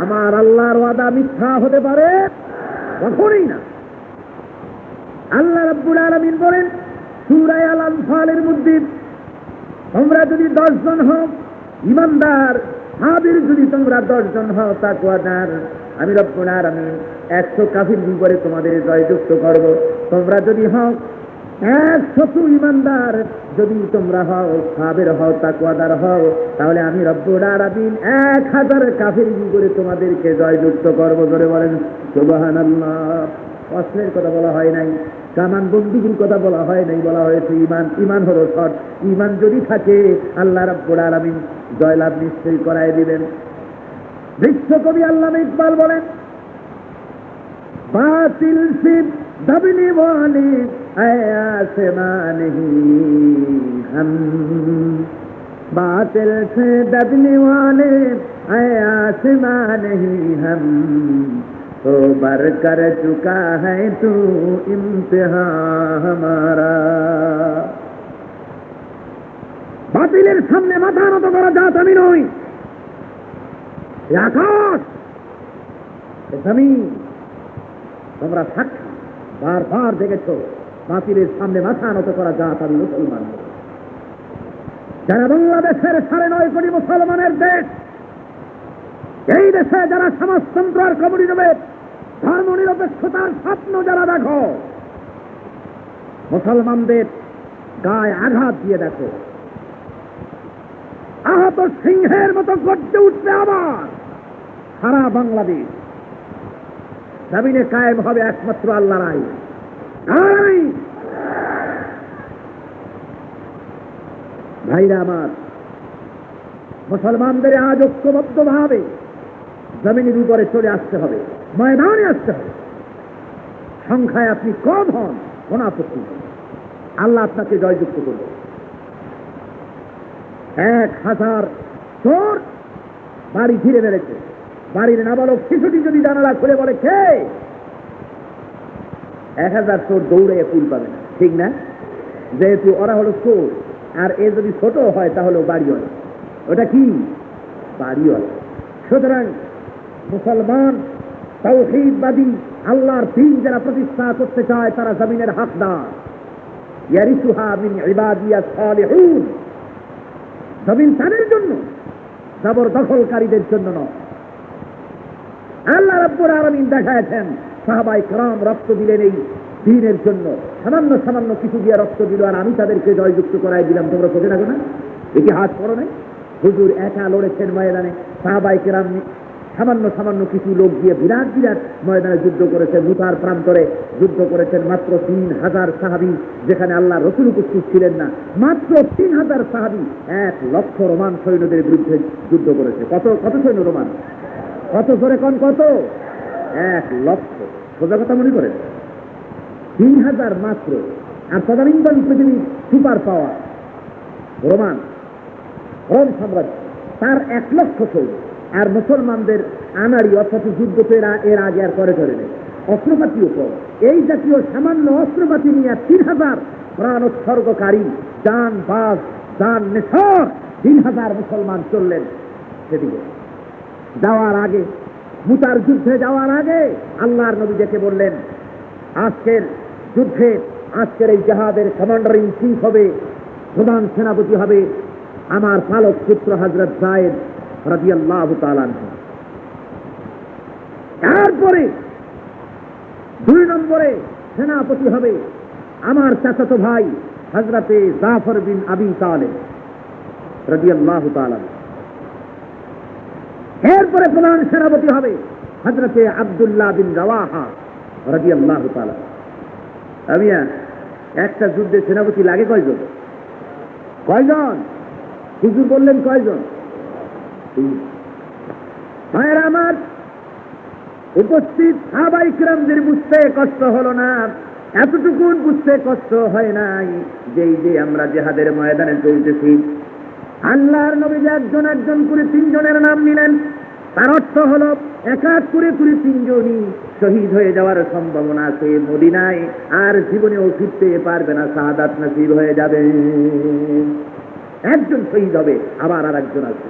আমার আল্লাহর ওয়াদা মিথ্যা হতে পারে কখনোই না। আল্লাহ রাব্বুল আলামিন বলেন সূরা আল আনফালের মধ্যে, তোমরা যদি 10 জন হও ঈমানদার, সাহাবীর যদি তোমরা 10 জন হও তাকওয়াদার, আমি রব্বুল আলামিন 100 কাফির বিপরে তোমাদের জয়যুক্ত করব। তোমরা যদি হও 100 ঈমানদার, যদি তোমরা হও সাহাবীর হও তাকওয়াদার হও, তাহলে আমি রব্বুল আলামিন 1000 কাফির বিপরে তোমাদেরকে জয়যুক্ত করব। ধরে বলেন সুবহানাল্লাহ। অস্ত্রের কথা বলা হয় নাই, কামান বন্দুকের কথা বলা হয় নাই, বলা হয়েছে ঈমান। ঈমান হলো শর্ত। ঈমান যদি থাকে আল্লাহ রাব্বুল আলামিন জয়লাভ নিশ্চয়ই করায় দিবেন। বিশ্বকবি আল্লামা ইকবাল বলেন বাতিল সে দবনে ওয়ালে आसमान ही हम, बातिल से दबने वाले आसमान ही हम, तो बर कर चुका है तू इम्तिहान हमारा। বাতিলের সামনে মাথা নত করা জাত আমি নই। আকাশ, জমিন, তোমরা সাক্ষী, বারবার দেখেছ বাতিলের সামনে মাথা নত করা জাত আমি মুসলমান। যারা বাংলাদেশের 9.5 কোটি মুসলমানের দেশ, এই দেশে যারা সমাজতন্ত্র আর কমিউনিজমের ধর্ম নিরপেক্ষতার স্বপ্ন যারা দেখো, মুসলমানদের গায়ে আঘাত দিয়ে দেখো, আহত সিংহের মতো গর্জে উঠবে আবার সারা বাংলাদেশ। জমিনে কায়েম হবে একমাত্র আল্লাহর আইন। ভাইরা আমার, মুসলমানদের আজ ঐক্যবদ্ধ ভাবে জমিনের উপরে চলে আসতে হবে, ময়দানে আসতে হবে। সংখ্যায় আপনি কম হন, কোন আপত্তি নেই, আল্লাহ আপনাকে জয়যুক্ত করবে। 1000 চোর বাড়ি ঘিরে বেড়েছে, বাড়ির নাবালক শিশুটি যদি জানালা খুলে বলে কে, 1000 চোর দৌড়ে কুল পাবে না, ঠিক না? যেহেতু ওরা হলো চোর, আর এ যদি ছোট হয় তাহলে বাড়িওয়ালা। ওটা কি? বাড়িওয়ালা। সুতরাং মুসলমান তাওহীদবাদী আল্লাহর দ্বীন যারা প্রতিষ্ঠা করতে চায় তারা জমিনের হকদার। ইয়ারিসুহা মিন ইবাদিয়াস সালিহুন। জমিন তাদের জন্য, জবরদখলকারীদের জন্য নয়। আল্লাহ রাব্বুল আলামিন দেখাচ্ছেন সাহাবায়ে কেরাম রক্ত দিলেন এই দ্বীনের জন্য, সামান্য সামান্য কিছু দিয়ে রক্ত দিল, আর আমি তাদেরকে জয়যুক্ত করাই দিলাম। তোমরা চোখে রাখো না? এটি হাত পড়ো নাই? হুজুর একা লড়েছেন ময়দানে, সাহাবায়ে কেরাম সামান্য সামান্য কিছু লোক দিয়ে বিরাট বিরাট ময়দানে যুদ্ধ করেছেন, মুতার প্রান্তরে যুদ্ধ করেছেন। মাত্র 3000 সাহাবী, যেখানে আল্লাহ রাসূল উপস্থিত ছিলেন না, মাত্র 3000 সাহাবী 1 লক্ষ রোমান সৈন্যদের বিরুদ্ধে যুদ্ধ করেছে। কত কত সৈন্য রোমান? কত জোরে কোন কত? 1 লক্ষ। সোজা কথা মনে করেন, 3000 মাত্র। আর তদানীন্তন পৃথিবীর সুপার পাওয়ার রোম সাম্রাজ্য, তার 1 লক্ষ সৈন্য। আর মুসলমানদের আনাড়ি অর্থাৎ যুদ্ধ তো এর আগে আর করে নেই, অস্ত্রপাতিও কম। এই জাতীয় সামান্য অস্ত্রপাতি নিয়ে 3000 প্রাণ উৎসর্গকারী জান বাজ জান নেশর 3000 মুসলমান চললেন সেদিকে। যাওয়ার আগে, মুতার যুদ্ধে যাওয়ার আগে আল্লাহর নবী ডেকে বললেন, আজকের যুদ্ধে আজকের এই জাহাদের কমান্ডার ইন চিফ হবে, প্রধান সেনাপতি হবে আমার পালক পুত্র হযরত যায়েদ রাদিয়াল্লাহু তাআলা আনহু। তারপরে 2 নম্বরে সেনাপতি হবে আমার চাচাতো ভাই হযরতে জাফর বিন আবি তালেব রাদিয়াল্লাহু তাআলা। এরপরে প্রধান সেনাপতি হবে হযরতে আব্দুল্লাহ বিন রাওয়াহা রাদিয়াল্লাহু তাআলা। আমিয়া একটা যুদ্ধে সেনাপতি লাগে কয়জন? হুজুর বললেন কয়জন? ভাইয়েরা আমার, উপস্থিত সাহাবায়ে কিরামদের বুঝতে কষ্ট হলো না, এতটুকুন বুঝতে কষ্ট হয় নাই যে আমরা জিহাদের ময়দানে চলতেছি, আল্লাহর নবী একজন একজন করে 3 জনের নাম নিলেন। তার অর্থ হলো এক এক করে 3 জনই শহীদ হয়ে যাওয়ার সম্ভাবনা আছে। মদিনায় আর জীবনেও ফিরতে পারবে না, শাহাদাত নসিব হয়ে যাবে। একজন শহীদ হবে, আবার আর একজন আছে।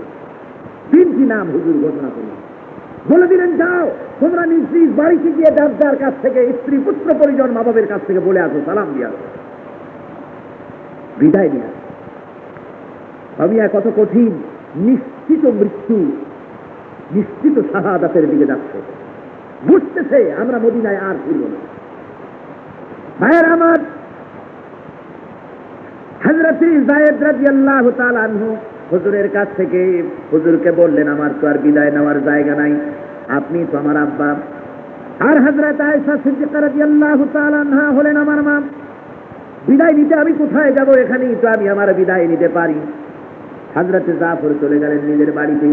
3টি নাম হুজুর ঘোষণা করলেন, বলে দিলেন যাও তোমরা নিজ নিজ বাড়িতে গিয়ে যার কাছ থেকে, স্ত্রী পুত্র পরিজন মা বাবের কাছ থেকে বলে আসো, সালাম দিয়ে আসো, বিদায় নিয়ে আসো। আমি কত কঠিন, নিশ্চিত মৃত্যু, নিশ্চিত শাহাদাতের দিকে যাচ্ছে, বুঝতেছে আমরা মদিনায় আর ফিরব না। ভাইয়ের আমার, হযরত যায়েদ রাদিয়াল্লাহু তাআলা আনহু হুজুরের কাছ থেকে হুজুরকে বললেন আমার তো আর বিদায় নেওয়ার জায়গা নাই, আপনি তো আমার আব্বা, আর হযরত আয়েশা সিদ্দিকা রাদিয়াল্লাহু তাআলা আনহা হলেন আমার মা, বিদায় নিতে আমি কোথায় যাব? এখানেই তো আমি আমার বিদায় নিতে পারি। হযরত জাফর চলে গেলেন নিজের বাড়িতে,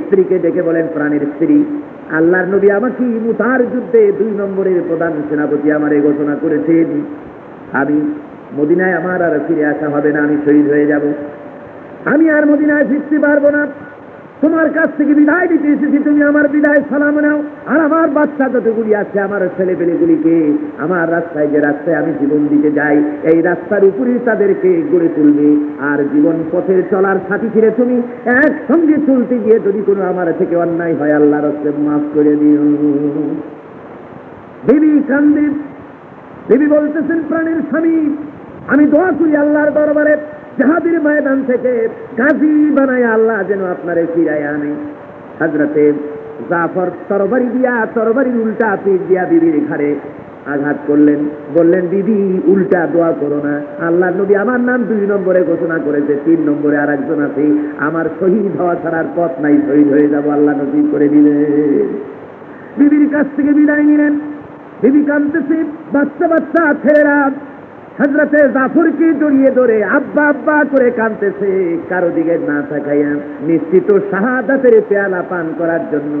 স্ত্রীকে ডেকে বলেন, প্রাণের স্ত্রী, আল্লাহর নবী আমাকে মুতার যুদ্ধে 2 নম্বরের প্রধান সেনাপতি আমারে ঘোষণা করেছেন, আমি মদিনায় আমার আর ফিরে আসা হবে না, আমি শহীদ হয়ে যাব, আমি আর মদিনায় ফিরতে পারবো না, তোমার কাছ থেকে বিদায় দিতে এসেছি, তুমি আমার বিদায় সালাম নাও, আর আমার বাচ্চা যতগুলি আছে, আমার ছেলে পেলেগুলিকে আমার রাস্তায়, যে রাস্তায় আমি জীবন দিতে যাই, এই রাস্তার উপরেই তাদেরকে গড়ে তুলবে, আর জীবন পথের চলার সাথী ছিঁড়ে তুমি একসঙ্গে চলতে গিয়ে যদি কোনো আমার থেকে অন্যায় হয়, আল্লাহর রাস্তায় মাফ করে দিও। বিবি কান্দে, বিবি বলতেছেন, প্রাণের স্বামী, আমি দোয়া করি আল্লাহর দরবারে জিহাদের ময়দান থেকে গাজী বানায় আল্লাহ যেন আপনারে ফিরায় আনে। হযরতে জাফর তরবারির উল্টা পিঠ দিয়া বিবির ঘাড়ে আঘাত করলেন, বললেন, বিবি উল্টা দোয়া করো না, আল্লাহর নবী আমার নাম 2 নম্বরে ঘোষণা করেছে, 3 নম্বরে আর একজন আছে, আমার শহীদ হওয়া ছাড়ার পথ নাই, শহীদ হয়ে যাব, আল্লাহ নবী করে দিলেন। বিবির কাছ থেকে বিদায় নিলেন, বিবি কাঁদতেছে, বাচ্চা ছেলেরা হযরতে জাফরকে জড়িয়ে ধরে আব্বা আব্বা করে কাঁদতেছে, কারো দিকে না তাকাইয়া নিশ্চিত শাহাদাতের পেয়ালা পান করার জন্য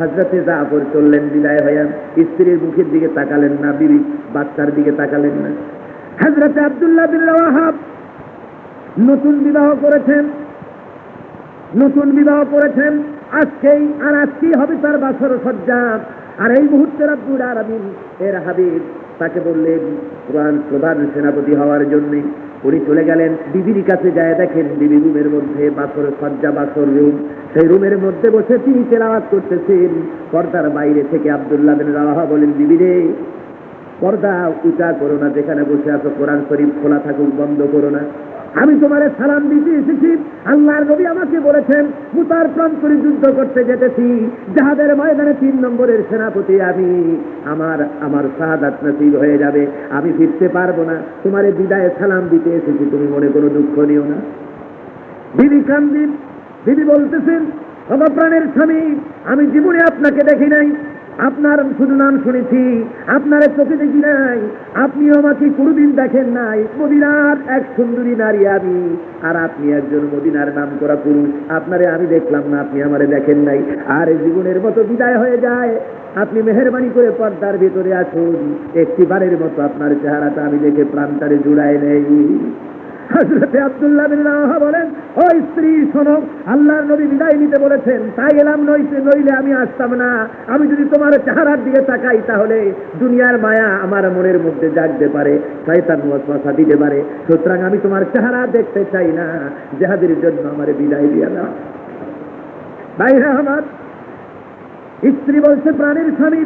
হযরতে জাফর চললেন বিদায় হইয়া। স্ত্রীর মুখের দিকে তাকালেন না, বিবি বাচ্চার দিকে তাকালেন না। হযরতে আব্দুল্লাহ বিন রাওয়াহা নতুন বিবাহ করেছেন, আজকেই হবে তার বাসর সজ্জা। আর এই মুহূর্তে রব্বুল আলামিন এর হাবিব তাকে বললেন প্রধান সেনাপতি হওয়ার জন্য। উনি চলে গেলেন, বিবির কাছে যায়, দেখেন বিবি রুমের মধ্যে বাসর সজ্জা, বাসর রুম, সেই রুমের মধ্যে বসে তিনি তেলাওয়াত করতেছেন। পর্দার বাইরে থেকে আব্দুল্লাহ বিন রাওয়াহা বলেন, বিবি রে, পর্দা উঁচা করো না, যেখানে বসে আছো কোরআন শরীফ খোলা থাকুক, বন্ধ করো না, আমি তোমারে সালাম দিতে এসেছি। আল্লাহর নবী আমাকে বলেছেন মুতার প্রান্তরে যুদ্ধ করতে যেতেছি, জিহাদের ময়দানে 3 নম্বরের সেনাপতি আমি, আমার শাহাদাত নসিব হয়ে যাবে, আমি ফিরতে পারবো না, তোমারে বিদায়ে সালাম দিতে এসেছি, তুমি মনে কোনো দুঃখ নিও না। বিবি কান্দিন, বিবি বলতেছেন, বাবা প্রাণের স্বামী, আমি জীবনে আপনাকে দেখি নাই, আপনার শুধু নাম শুনেছি, আপনারে চোখে দেখি নাই, আপনিও আমাকে কোনোদিন দেখেন নাই, মদিনার এক সুন্দরী নারী আমি, আর আপনি একজন মদিনার নাম করা পুরুষ, আপনারে আমি দেখলাম না, আপনি আমারে দেখেন নাই, আর জীবনের মতো বিদায় হয়ে যায়, আপনি মেহেরবানি করে পর্দার ভিতরে আসুন, একটিবারের মতো আপনার চেহারাটা আমি দেখে প্রাণটারে জুড়ায় নেই। হযরতে আব্দুল্লাহ বিন রাওয়াহা বলেন, ও স্ত্রী শোনো, আল্লাহর নবী বিদায় নিতে বলেছেন, তাই এলাম, নইলে আমি আসতাম না। আমি যদি তোমার চেহারার দিকে তাকাই, তাহলে দুনিয়ার মায়া আমার মনের মধ্যে জাগতে পারে, শয়তান ওয়াসওয়াসা দিতে পারে, সুতরাং আমি তোমার চেহারা দেখতে চাই না, জিহাদের জন্য আমার বিদায় দিয়ে দাও। ভাইরা আমার, স্ত্রী বলছে, প্রাণের স্বামী,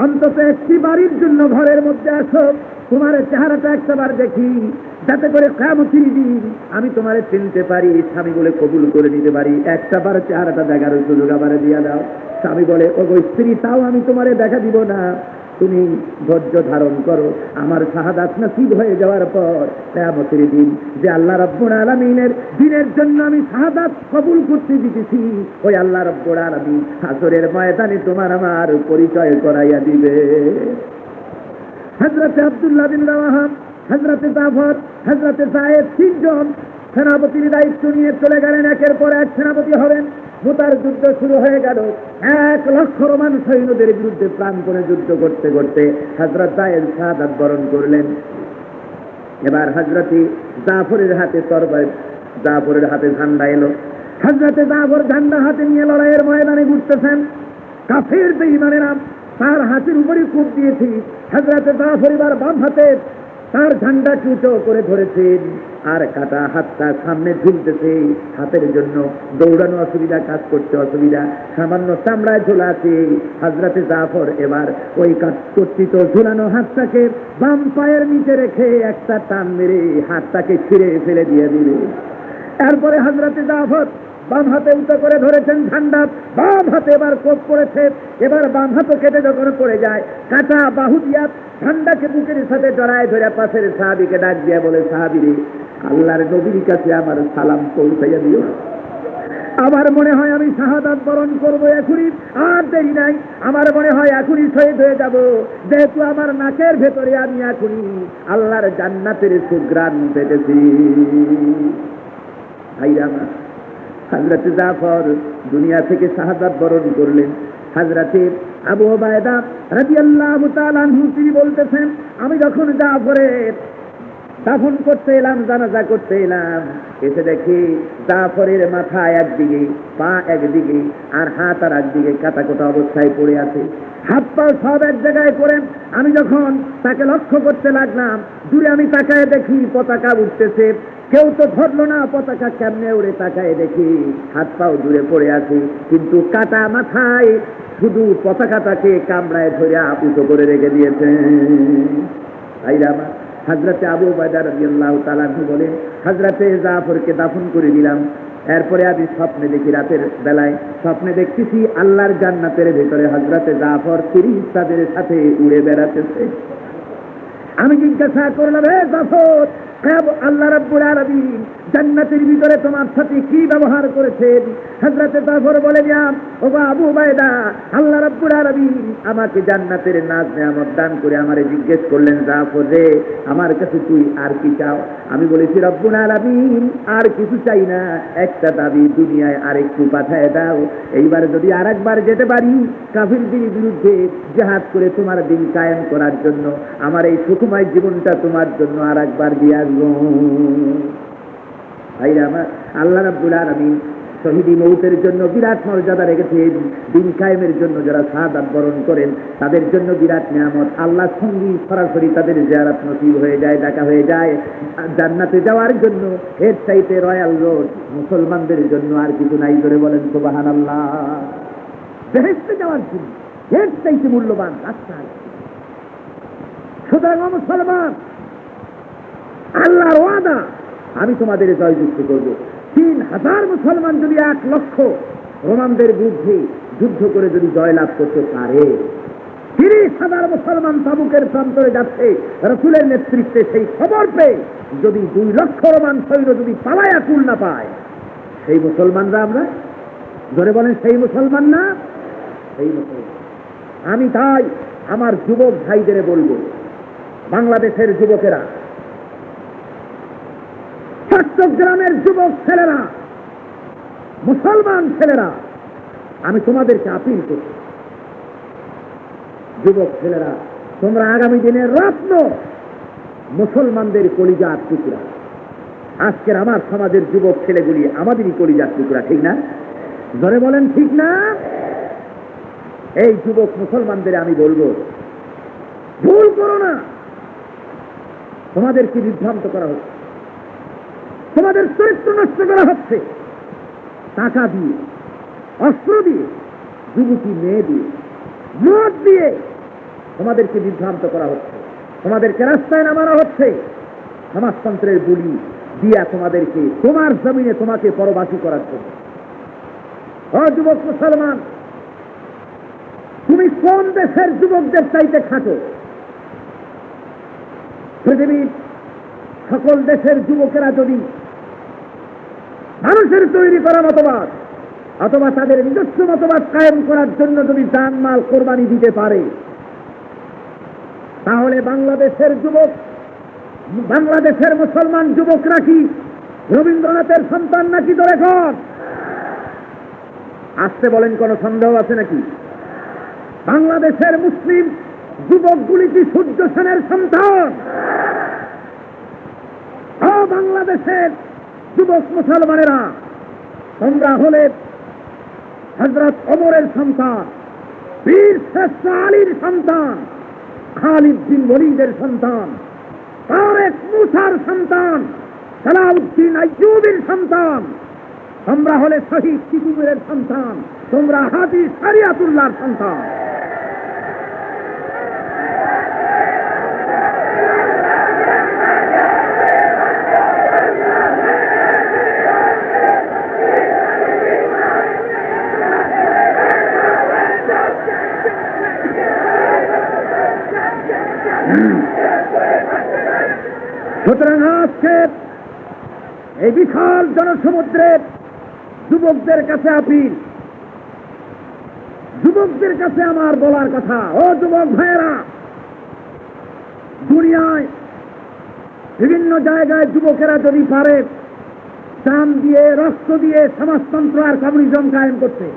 অন্তত একটি বাড়ির জন্য ঘরের মধ্যে আসো, তোমার চেহারাটা একটাবার দেখি, যাতে করে কিয়ামতের দিন আমি তোমারে চিনতে পারি, স্বামী বলে কবুল করে নিতে পারি। একটাবার চেহারাটা দেখার সুযোগ আমারে দিয়ে দাও। স্বামী বলে, ওগো স্ত্রী, তাও আমি তোমারে দেখা দিব না, তুমি ধৈর্য ধারণ করো। আমার শাহাদাত নসিব হয়ে যাওয়ার পর কিয়ামতের দিন যে আল্লাহ রাব্বুল আলামিনের দিনের জন্য আমি শাহাদাত কবুল করতে দিতেছি, ওই আল্লাহ রাব্বুল আলামিন হাসরের ময়দানে তোমার আমার পরিচয় করাইয়া দিবে। হযরতে আব্দুল্লাহ বিন রাওয়াহা, হযরতে জাফর, হযরতে সায়েদ তিনজন সেনাপতির দায়িত্ব নিয়ে চলে গেলেন। একের পর এক সেনাপতি হবেন। মুতার যুদ্ধ শুরু হয়ে গেল। 1,00,000 রোমান সৈন্যদের বিরুদ্ধে প্রাণপণে যুদ্ধ করতে করতে হযরত সায়েদ শাহাদাত বরণ করলেন। এবার হযরতে জাফরের হাতে তরবারি, জাফরের হাতে ঝান্ডা এলো। হযরতে জাফর ঝান্ডা হাতে নিয়ে লড়াইয়ের ময়দানে ঘুরতেছেন। কাফের বেঈমানেরা তার হাতের উপরে কূপ দিয়েছি। হযরতে জাফর এবার বাম হাতে তার ঝান্ডা উঁচু করে ধরেছেন, আর কাটা হাতটা সামনে ঝুলতেছে। হাতের জন্য দৌড়ানো অসুবিধা, কাজ করতে অসুবিধা, সামান্য চামড়ায় ঝোলা আছে। হযরতে জাফর এবার ওই কর্তৃত ঝুলানো হাতটাকে বাম পায়ের নিচে রেখে একটা টান মেরে হাতটাকে ছিঁড়ে ফেলে দিয়ে দিবে। এরপরে হযরতে জাফর বাম হাতে উঁচু করে ধরেছেন ঝান্ডা, বাম হাতে এবার কোপ করেছে। এবার বাম হাতে কেটে যখন পড়ে যায়, কাটা বাহু দিয়া ঝান্ডাকে বুকের সাথে জড়ায় ধরে পাশের সাহাবীকে ডাক দিয়া বলে, সাহাবীরে, আল্লাহর নবীর কাছে আমার সালাম পৌঁছাইয়া দিও। আমার মনে হয় আমি শাহাদাত বরণ করবো এখনই, আর দেরি নাই। আমার মনে হয় এখনই শহীদ হয়ে যাব, যেহেতু আমার নাকের ভেতরে আমি এখনই আল্লাহর জান্নাতের সুঘ্রাণ পেতেছি। ভাইরা আমার, হযরতে জাফর দুনিয়া থেকে শাহাদাত বরণ করলেন। হযরতে আবু উবায়দা রাদিয়াল্লাহু তাআলা আনহু তিনি বলতেছেন, আমি যখন জাফরের দাফন করতে এলাম, জানাজা করতে এলাম, এসে দেখি জাফরের মাথা একদিকে, পা একদিকে, আর হাত আর একদিকে কাটা কোটা অবস্থায় পড়ে আছে। হাত পা সব এক জায়গায় করে আমি যখন তাকে লক্ষ্য করতে লাগলাম, দূরে আমি তাকায় দেখি পতাকা উঠতেছে। কেউ তো ধরলো না, পতাকা কেমনে উড়ে তাকায় দেখি হাত পাও দূরে পড়ে আছে, কিন্তু কাটা মাথায় শুধু পতাকাটাকে কামড়ায় ধরে উঁচু করে রেখে দিয়েছে। ভাইরা আমার, হযরতে আবু উবায়দা রাদিয়াল্লাহু তাআলা আনহু বলেন, হযরতে জাফরকে দাফন করে দিলাম। এরপরে আমি স্বপ্নে দেখি, রাতের বেলায় স্বপ্নে দেখতেছি আল্লাহর জান্নাতের ভেতরে হযরতে জাফর ফেরেশতাদের সাথে উড়ে বেড়াতেছে। আমি জিজ্ঞাসা করলাম, হে জাফর, আল্লাহ রাব্বুল আলামিন জান্নাতের ভিতরে তোমার সাথে কি ব্যবহার করেছেন? হযরতে জাফর বলে দিলাম, ও আবু উবায়দা, আল্লাহ রাব্বুল আলামিন আমাকে জান্নাতের নাজ নেয়ামত দান করে আমারে জিজ্ঞেস করলেন, জাফর রে, আমার কাছে তুই আর কি চাও? আমি বলেছি, রব্বুল আলামিন আর কিছু চাই না, একটা দাবি, দুনিয়ায় আরেকটু পাঠায় দাও। এইবার যদি আরেকবার যেতে পারি কাফিরদের বিরুদ্ধে জিহাদ করে তোমার দিন কায়েম করার জন্য, আমার এই সুখময় জীবনটা তোমার জন্য আরেকবার দিয়ে আসবো। ভাইরা আমার, আল্লাহ রাব্বুল আলামিন শহীদি মৌতের জন্য বিরাট মর্যাদা রেখেছেন। দিন কায়েমের জন্য যারা শাহাদাত বরণ করেন তাদের জন্য বিরাট নিয়ামত। আল্লাহ সঙ্গী সরাসরি তাদের জিয়ারত নসিব হয়ে যায়, দেখা হয়ে যায়। জান্নাতে যাওয়ার জন্য এর চাইতে রয়্যাল রোড মুসলমানদের জন্য আর কিছু নাই। ধরে বলেন সুবহানাল্লাহ। বেহেশতে যাওয়ার জন্য এর চাইতে মূল্যবান রাস্তা। সুতরাং মুসলমান, আল্লাহর ওয়াদা, আমি তোমাদের জয়যুক্ত করবো। 3,000 মুসলমান যদি 1,00,000 রোমানদের বিরুদ্ধে যুদ্ধ করে যদি জয়লাভ করতে পারে, 30,000 মুসলমান তাবুকের প্রান্তরে যাচ্ছে রাসূলের নেতৃত্বে, সেই খবর পেয়ে যদি 2,00,000 রোমান সৈন্য যদি পালায়া কুল না পায়, সেই মুসলমানরা আমরা, ধরে বলেন সেই মুসলমান না? সেই মুসলমান। আমি তাই আমার যুবক ভাইদের বলবো, বাংলাদেশের যুবকেরা, চট্টগ্রামের যুবক ছেলেরা, মুসলমান ছেলেরা, আমি তোমাদেরকে আপিল করছি, যুবক ছেলেরা, তোমরা আগামী দিনের রত্ন, মুসলমানদের কলিজার টুকরা। আজকের আমার সমাজের যুবক ছেলেগুলি আমাদেরই কলিজার টুকরা, ঠিক না? ধরে বলেন ঠিক না? এই যুবক মুসলমানদের আমি বলবো, ভুল করো না। তোমাদেরকে বিভ্রান্ত করা হচ্ছে, তোমাদের চরিত্র নষ্ট করা হচ্ছে, টাকা দিয়ে, অস্ত্র দিয়ে, যুবতী মেয়ে দিয়ে, মদ দিয়ে তোমাদেরকে বিভ্রান্ত করা হচ্ছে। তোমাদেরকে রাস্তায় নামানো হচ্ছে সমাজতন্ত্রের বুলি দিয়া তোমাদেরকে তোমার জমিনে তোমাকে পরবাসী করার জন্য। ও যুবক মুসলমান, তুমি কোন দেশের যুবকদের চাইতে খাটো? পৃথিবীর সকল দেশের যুবকেরা যদি মানুষের তৈরি করা মতবাদ অথবা তাদের নিজস্ব মতবাদ কায়েম করার জন্য যদি জানমাল কোরবানি দিতে পারে, তাহলে বাংলাদেশের যুবক, বাংলাদেশের মুসলমান যুবকরা কি রবীন্দ্রনাথের সন্তান নাকি? ধরে কর আসতে বলেন, কোন সন্দেহ আছে নাকি? বাংলাদেশের মুসলিম যুবকগুলি কি সূর্য সেনের সন্তান? বাংলাদেশের যুবক মুসলমানেরা, তোমরা হলে হযরত ওমরের সন্তান, বীর শ্রেষ্ঠ আলীর সন্তান, খালিদ বিন ওলীদের সন্তান, তারেক মুসার সন্তান, সালাউদ্দিন আইয়ুবীর সন্তান। তোমরা হলে শহীদ কুতুবের সন্তান, তোমরা হাজী শরিয়াতুল্লাহর সন্তান। সুতরাং আজকে এই বিশাল জনসমুদ্রের যুবকদের কাছে আপিল, যুবকদের কাছে আমার বলার কথা, ও যুবক ভাইয়েরা, দুনিয়ায় বিভিন্ন জায়গায় যুবকেরা যদি পারে দাম দিয়ে, রক্ত দিয়ে সমাজতন্ত্র আর কমিউনিজম কায়েম করতে,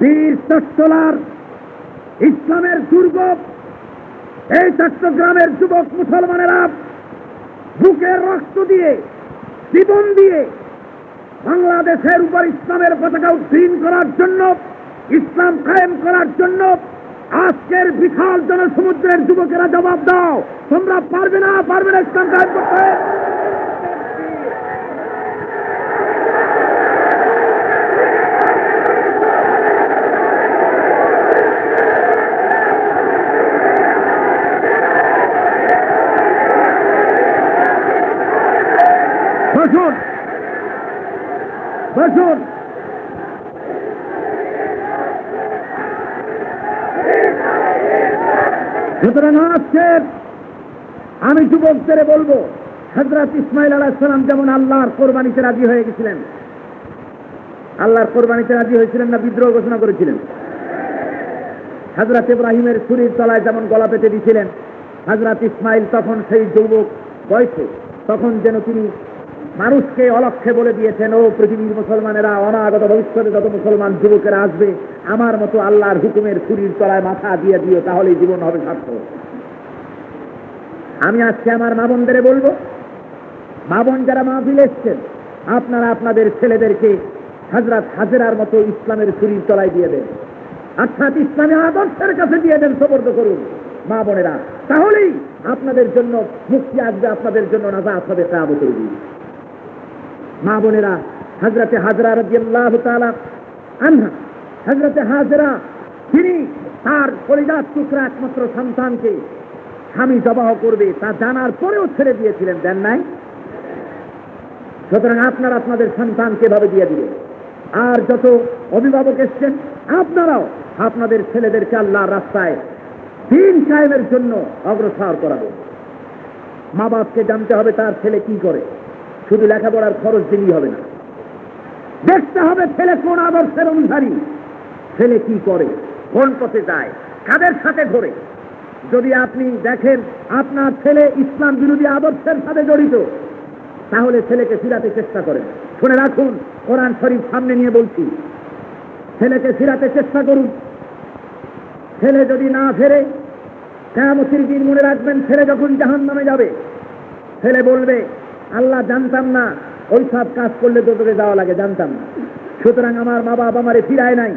বীর চট্টলার ইসলামের দুর্গ এই চট্টগ্রামের যুবক মুসলমানেরা বুকের রক্ত দিয়ে, জীবন দিয়ে বাংলাদেশের উপর ইসলামের পতাকা উত্তীর্ণ করার জন্য, ইসলাম কায়েম করার জন্য আজকের বিশাল জনসমুদ্রের যুবকেরা জবাব দাও, তোমরা পারবে না, পারবে না ইসলাম কায়েম করতে? বসুন, বসুন। সুতরাং আজকে আমি যুবকদের বলবো, হযরত ইসমাঈল আলাইহিস সালাম যেমন আল্লাহর কোরবানিতে রাজি হয়ে গেছিলেন, আল্লাহর কোরবানিতে রাজি হয়েছিলেন না বিদ্রোহ ঘোষণা করেছিলেন? হযরত ইব্রাহিমের ছুরির তলায় যেমন গলা পেতে দিয়েছিলেন, হযরত ইসমাঈল তখন সেই যুবক বয়সে, তখন যেন তিনি মানুষকে অলক্ষ্যে বলে দিয়েছেন, ও পৃথিবীর মুসলমানেরা, অনাগত ভবিষ্যতে যত মুসলমান যুবকেরা আসবে, আমার মতো আল্লাহর হুকুমের ছুরির তলায় মাথা দিয়ে দিও, তাহলেই জীবন হবে সার্থক। আমি আজকে আমার মা বোনদের বলবো, মা বোন যারা মাহফিলে এসছেন, আপনারা আপনাদের ছেলেদেরকে হযরত হাজেরার মতো ইসলামের ছুরির তলায় দিয়ে দেন, অর্থাৎ ইসলামী আদর্শের কাছে দিয়ে দেন, সুপর্দ করুন মা বোনেরা, তাহলেই আপনাদের জন্য মুক্তি আসবে, আপনাদের জন্য নাজাত হবে কিয়ামতের দিন। মা বোনেরা, হযরতে হাজরা রাদিয়াল্লাহু তাআলা আনহা, হযরতে হাজরা, তিনি তার কলিজার টুকরা একমাত্র সন্তানকে স্বামী জবাহ করবে তা জানার পরেও ছেড়ে দিয়েছিলেন, দেন নাই? সুতরাং আপনারা আপনাদের সন্তানকে এভাবে দিয়ে দিবেন। আর যত অভিভাবক এসছেন, আপনারাও আপনাদের ছেলেদেরকে আল্লাহর রাস্তায় দ্বীন কায়েমের জন্য অগ্রসর করাবেন। মা বাপকে জানতে হবে তার ছেলে কি করে, শুধু লেখাপড়ার খরচ দিলেই হবে না, দেখতে হবে ছেলে কোন আদর্শের অনুসারী, ছেলে কি করে, কোন পথে যায়, কাদের সাথে ঘোরে। যদি আপনি দেখেন আপনার ছেলে ইসলাম বিরোধী আদর্শের সাথে জড়িত, তাহলে ছেলেকে ফিরাতে চেষ্টা করেন। শুনে রাখুন, কোরআন শরীফ সামনে নিয়ে বলছি, ছেলেকে ফিরাতে চেষ্টা করুন। ছেলে যদি না ফেরে, কিয়ামতের দিন মনে রাখবেন, ছেলে যখন জাহান্নামে যাবে, ছেলে বলবে, আল্লাহ জানতাম না ওই সব কাজ করলে দোজখে যাওয়া লাগে, জানতাম না। সুতরাং আমার মা বাবা আমারে ফিরায় নাই,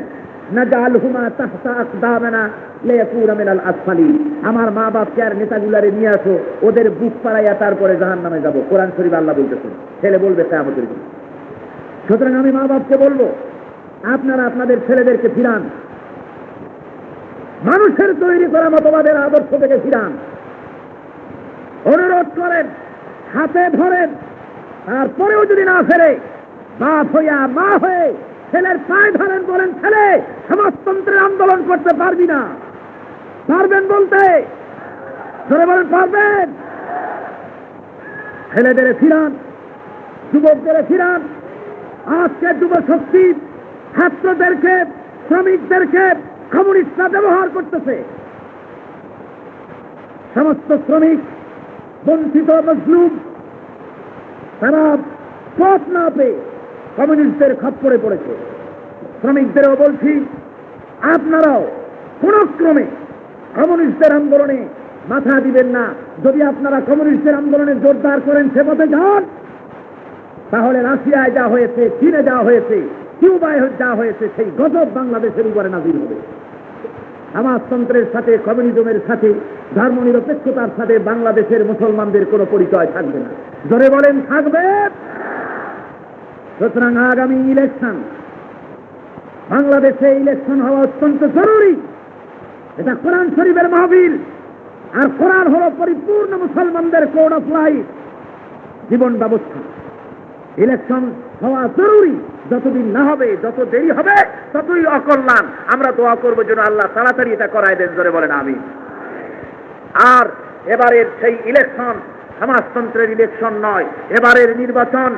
নাজআলহুমা তাহতা আকদামানা লিয়াকুনা মিনাল আসফালিন। আমার মা বাপকে আর নেতাগুলারে নিয়ে আসো, ওদের বুক পাড়াইয়া তারপরে জাহান্নামে যাব। কোরআন শরীফ আল্লাহ বলতেছেন, ছেলে বলবে কিয়ামতের দিন। সুতরাং আমি মা বাপকে বলবো, আপনারা আপনাদের ছেলেদেরকে ফিরান, মানুষের তৈরি করা মতবাদের আদর্শ থেকে ফিরান। অনুরোধ করেন, হাতে ধরেন, তারপরেও যদি না ফেরে, বাপ হইয়া মা হয়ে ছেলের পায়ে ধরেন, বলেন ছেলে সমাজতন্ত্রের আন্দোলন করতে পারবি না। পারবেন বলতে? ধরে বলেন পারবেন? ছেলেদের ফিরান, যুবকদের ফিরান। আজকে যুব শক্তি ছাত্রদেরকে, শ্রমিকদেরকে কমিউনিস্টরা ব্যবহার করতেছে। সমস্ত শ্রমিক বঞ্চিত, মজলুম, তারা পথ না পেয়ে কমিউনিস্টদের খপ্পরে পড়েছে। শ্রমিকদেরও বলছি, আপনারাও কোন ক্রমে কমিউনিস্টদের আন্দোলনে মাথা দিবেন না। যদি আপনারা কমিউনিস্টদের আন্দোলনে জোরদার করেন, সে পথে যান, তাহলে রাশিয়ায় যা হয়েছে, চীনে যা হয়েছে, কিউবায় যা হয়েছে, সেই গজব বাংলাদেশের উপরে নাজিল হবে। সমাজতন্ত্রের সাথে, কমিউনিজমের সাথে, ধর্মনিরপেক্ষতার সাথে বাংলাদেশের মুসলমানদের কোনো পরিচয় থাকবে না। জোরে বলেন থাকবে? সুতরাং আগামী ইলেকশন, বাংলাদেশে ইলেকশন হওয়া অত্যন্ত জরুরি। এটা কোরআন শরীফের মাহফিল, আর কোরআন হল পরিপূর্ণ মুসলমানদের কোড অফ লাইফ, জীবন ব্যবস্থা। ইলেকশন হওয়া জরুরি। যতদিন না হবে, যত দেরি হবে, ততই অকল্যাণ। আমরা দোয়া করবো যেন আল্লাহ তাড়াতাড়ি এটা করায় দেন। জোরে বলেন আমিন। আর এবারের সেই ইলেকশন সমাজতন্ত্রের ইলেকশন নয়, এবারের নির্বাচন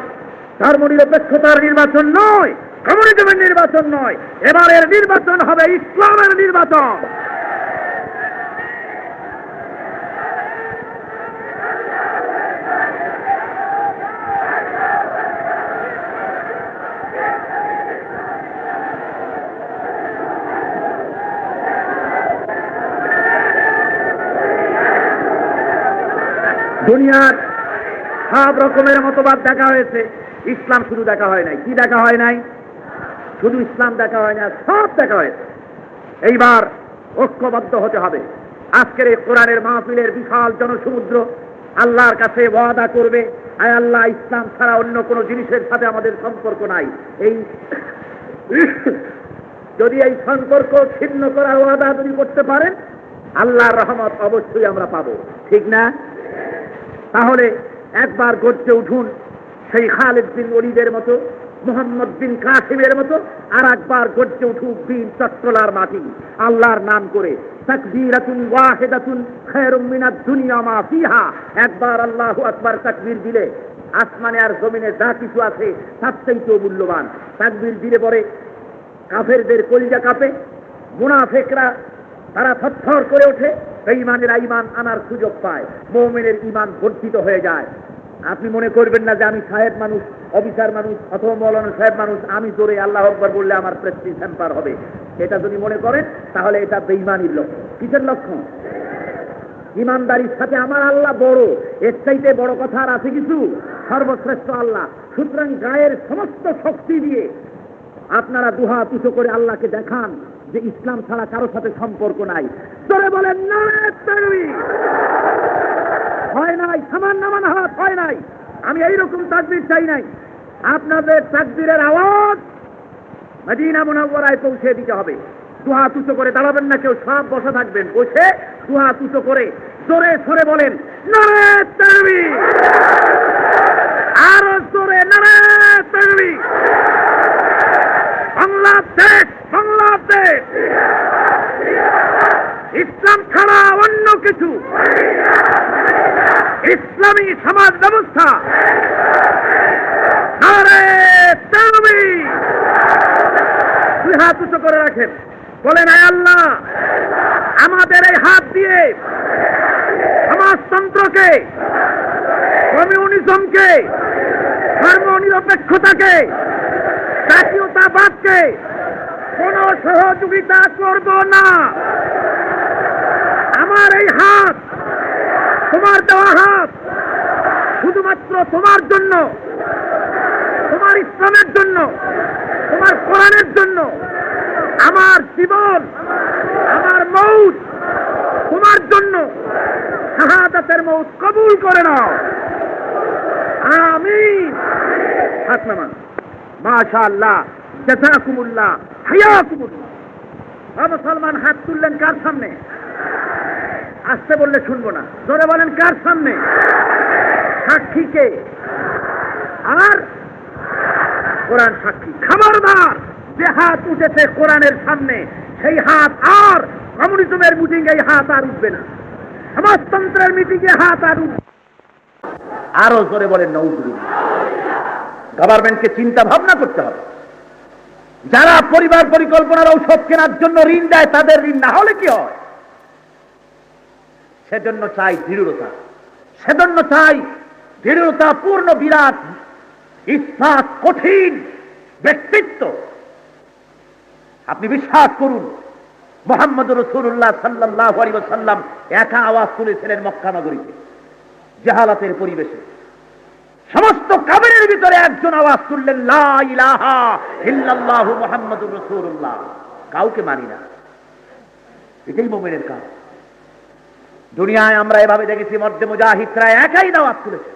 ধর্মনিরপেক্ষতার নির্বাচন নয়, কমিউনিজমের নির্বাচন নয়, এবারের নির্বাচন হবে ইসলামের নির্বাচন। দুনিয়ার সব রকমের মতবাদ দেখা হয়েছে, ইসলাম শুধু দেখা হয় নাই। কি দেখা হয় নাই? শুধু ইসলাম দেখা হয় না, সব দেখা হয়েছে। এইবার ঐক্যবদ্ধ হতে হবে। আজকের এই কোরআনের মাহফিলের বিশাল জনসমুদ্র আল্লাহর কাছে ওয়াদা করবে, আয় আল্লাহ, ইসলাম ছাড়া অন্য কোনো জিনিসের সাথে আমাদের সম্পর্ক নাই। এই যদি এই সম্পর্ক ছিন্ন করার ওয়াদা যদি করতে পারেন, আল্লাহর রহমত অবশ্যই আমরা পাবো, ঠিক না? তাহলে একবার গর্জে উঠুন সেই খালিদ বিন ওলীদের মতো, মুহাম্মদ বিন কাসিমের মতো, আর একবার গর্জে উঠুক বীর চট্টলার মাটি আল্লাহর নাম করে। তাকবীরাতুন ওয়াহিদাতুন খায়রুম মিনাদ দুনিয়া মা ফিহা। একবার আল্লাহু আকবার তাকবীর দিলে আসমানে আর জমিনে যা কিছু আছে তার চাইতেও মূল্যবান। তাকবীর দিলে পরে কাফেরদের কলিজা কাঁপে, মুনাফিকরা তারা থরথর করে ওঠে, বেঈমানেরা ঈমান আনার সুযোগ পায়, মুমিনের ঈমান বর্ধিত হয়ে যায়। আপনি মনে করবেন না যে আমি সাহেব মানুষ, অফিসার মানুষ, অথবা মৌলানা সাহেব মানুষ, আমি জোরে আল্লাহু আকবার বললে আমার প্রেস্টিজ হ্যাম্পার হবে। এটা যদি মনে করেন তাহলে এটা বেঈমানির লক্ষণ। কিসের লক্ষণ? ঈমানদারির সাথে আমার আল্লাহ বড়, এর চাইতে বড় কথা আর আছে কিছু? সর্বশ্রেষ্ঠ আল্লাহ। সুতরাং গায়ের সমস্ত শক্তি দিয়ে আপনারা দুহাত উঁচু করে আল্লাহকে দেখান যে ইসলাম ছাড়া কারো সাথে সম্পর্ক নাই। জোরে বলেন নারে তাকবীর। হয় নাই, সামান্য হাত হয় নাই। আমি এইরকম তাকবীর চাই নাই। আপনাদের তাকবীরের আওয়াজ মদিনা মুনাওয়ারায় পৌঁছে দিতে হবে। দুহাত উঁচু করে দাঁড়াবেন না কেউ, সব বসে থাকবেন। বসে দুহাত উঁচু করে জোরে সরে বলেন নারে তাকবীর। আরো জোরে নারে তাকবীর। বাংলাদেশ, বাংলাদেশ ইসলাম ছাড়া অন্য কিছু, ইসলামী সমাজ ব্যবস্থা। নারে তাকবীর। দুই হাত উঁচু করে রাখেন, বলেন আয় আল্লাহ, আমাদের এই হাত দিয়ে সমাজতন্ত্রকে, কমিউনিজমকে, ধর্মনিরপেক্ষতাকে, জাতীয়তাবাদকে কোন সহযোগিতা করব না। আমার এই হাত, তোমার দেওয়া হাত, শুধুমাত্র তোমার জন্য, তোমার ইসলামের জন্য, তোমার কোরআনের জন্য। আমার জীবন, আমার মৌত তোমার জন্য। শাহাদাতের মৌত কবুল করে নাও, আমিন। হাত নামান। মাশাআল্লাহ, জাযাকুমুল্লাহ, হায়াকুমুল্লাহ। মুসলমান হাত তুললেন কার সামনে? আসতে বললে শুনবো না। জোরে বলেন কার সামনে? সাক্ষীকে। আর কোরআন সাক্ষী। খবরদার, যে হাত উঠেছে কোরআনের সামনে, সেই হাত আর কমিউনিজমের মিটিং এই হাত আর উঠবে না, সমাজতন্ত্রের মিটিং এ হাত আর উঠবে। আরো জোরে বলেন নাউজুবিল্লাহ। গভর্নমেন্টকে চিন্তা ভাবনা করতে হবে। যারা পরিবার পরিকল্পনার ঔষধ কেনার জন্য ঋণ দেয়, তাদের ঋণ না হলে কি হয়? সেজন্য চাই দৃঢ়তা, সেজন্য চাই দৃঢ়তা পূর্ণ বিরাট ইসলাম, কঠিন ব্যক্তিত্ব। আপনি বিশ্বাস করুন, মুহাম্মদ রাসূলুল্লাহ সাল্লাল্লাহু আলাইহি ওয়াসাল্লাম একা আওয়াজ তুলেছিলেন মক্কা নগরীতে, জাহালাতের পরিবেশে। সমস্ত কাফেরের ভিতরে একজন আওয়াজ তুললেন, লা ইলাহা ইল্লাল্লাহু মুহাম্মাদুর রাসূলুল্লাহ। কাউকে মানি না, এটাই মুমিনের কাজ। দুনিয়ায় আমরা এভাবে দেখেছি, মধ্যে মুজাহিদরা একাই দাওয়াত তুলেছে।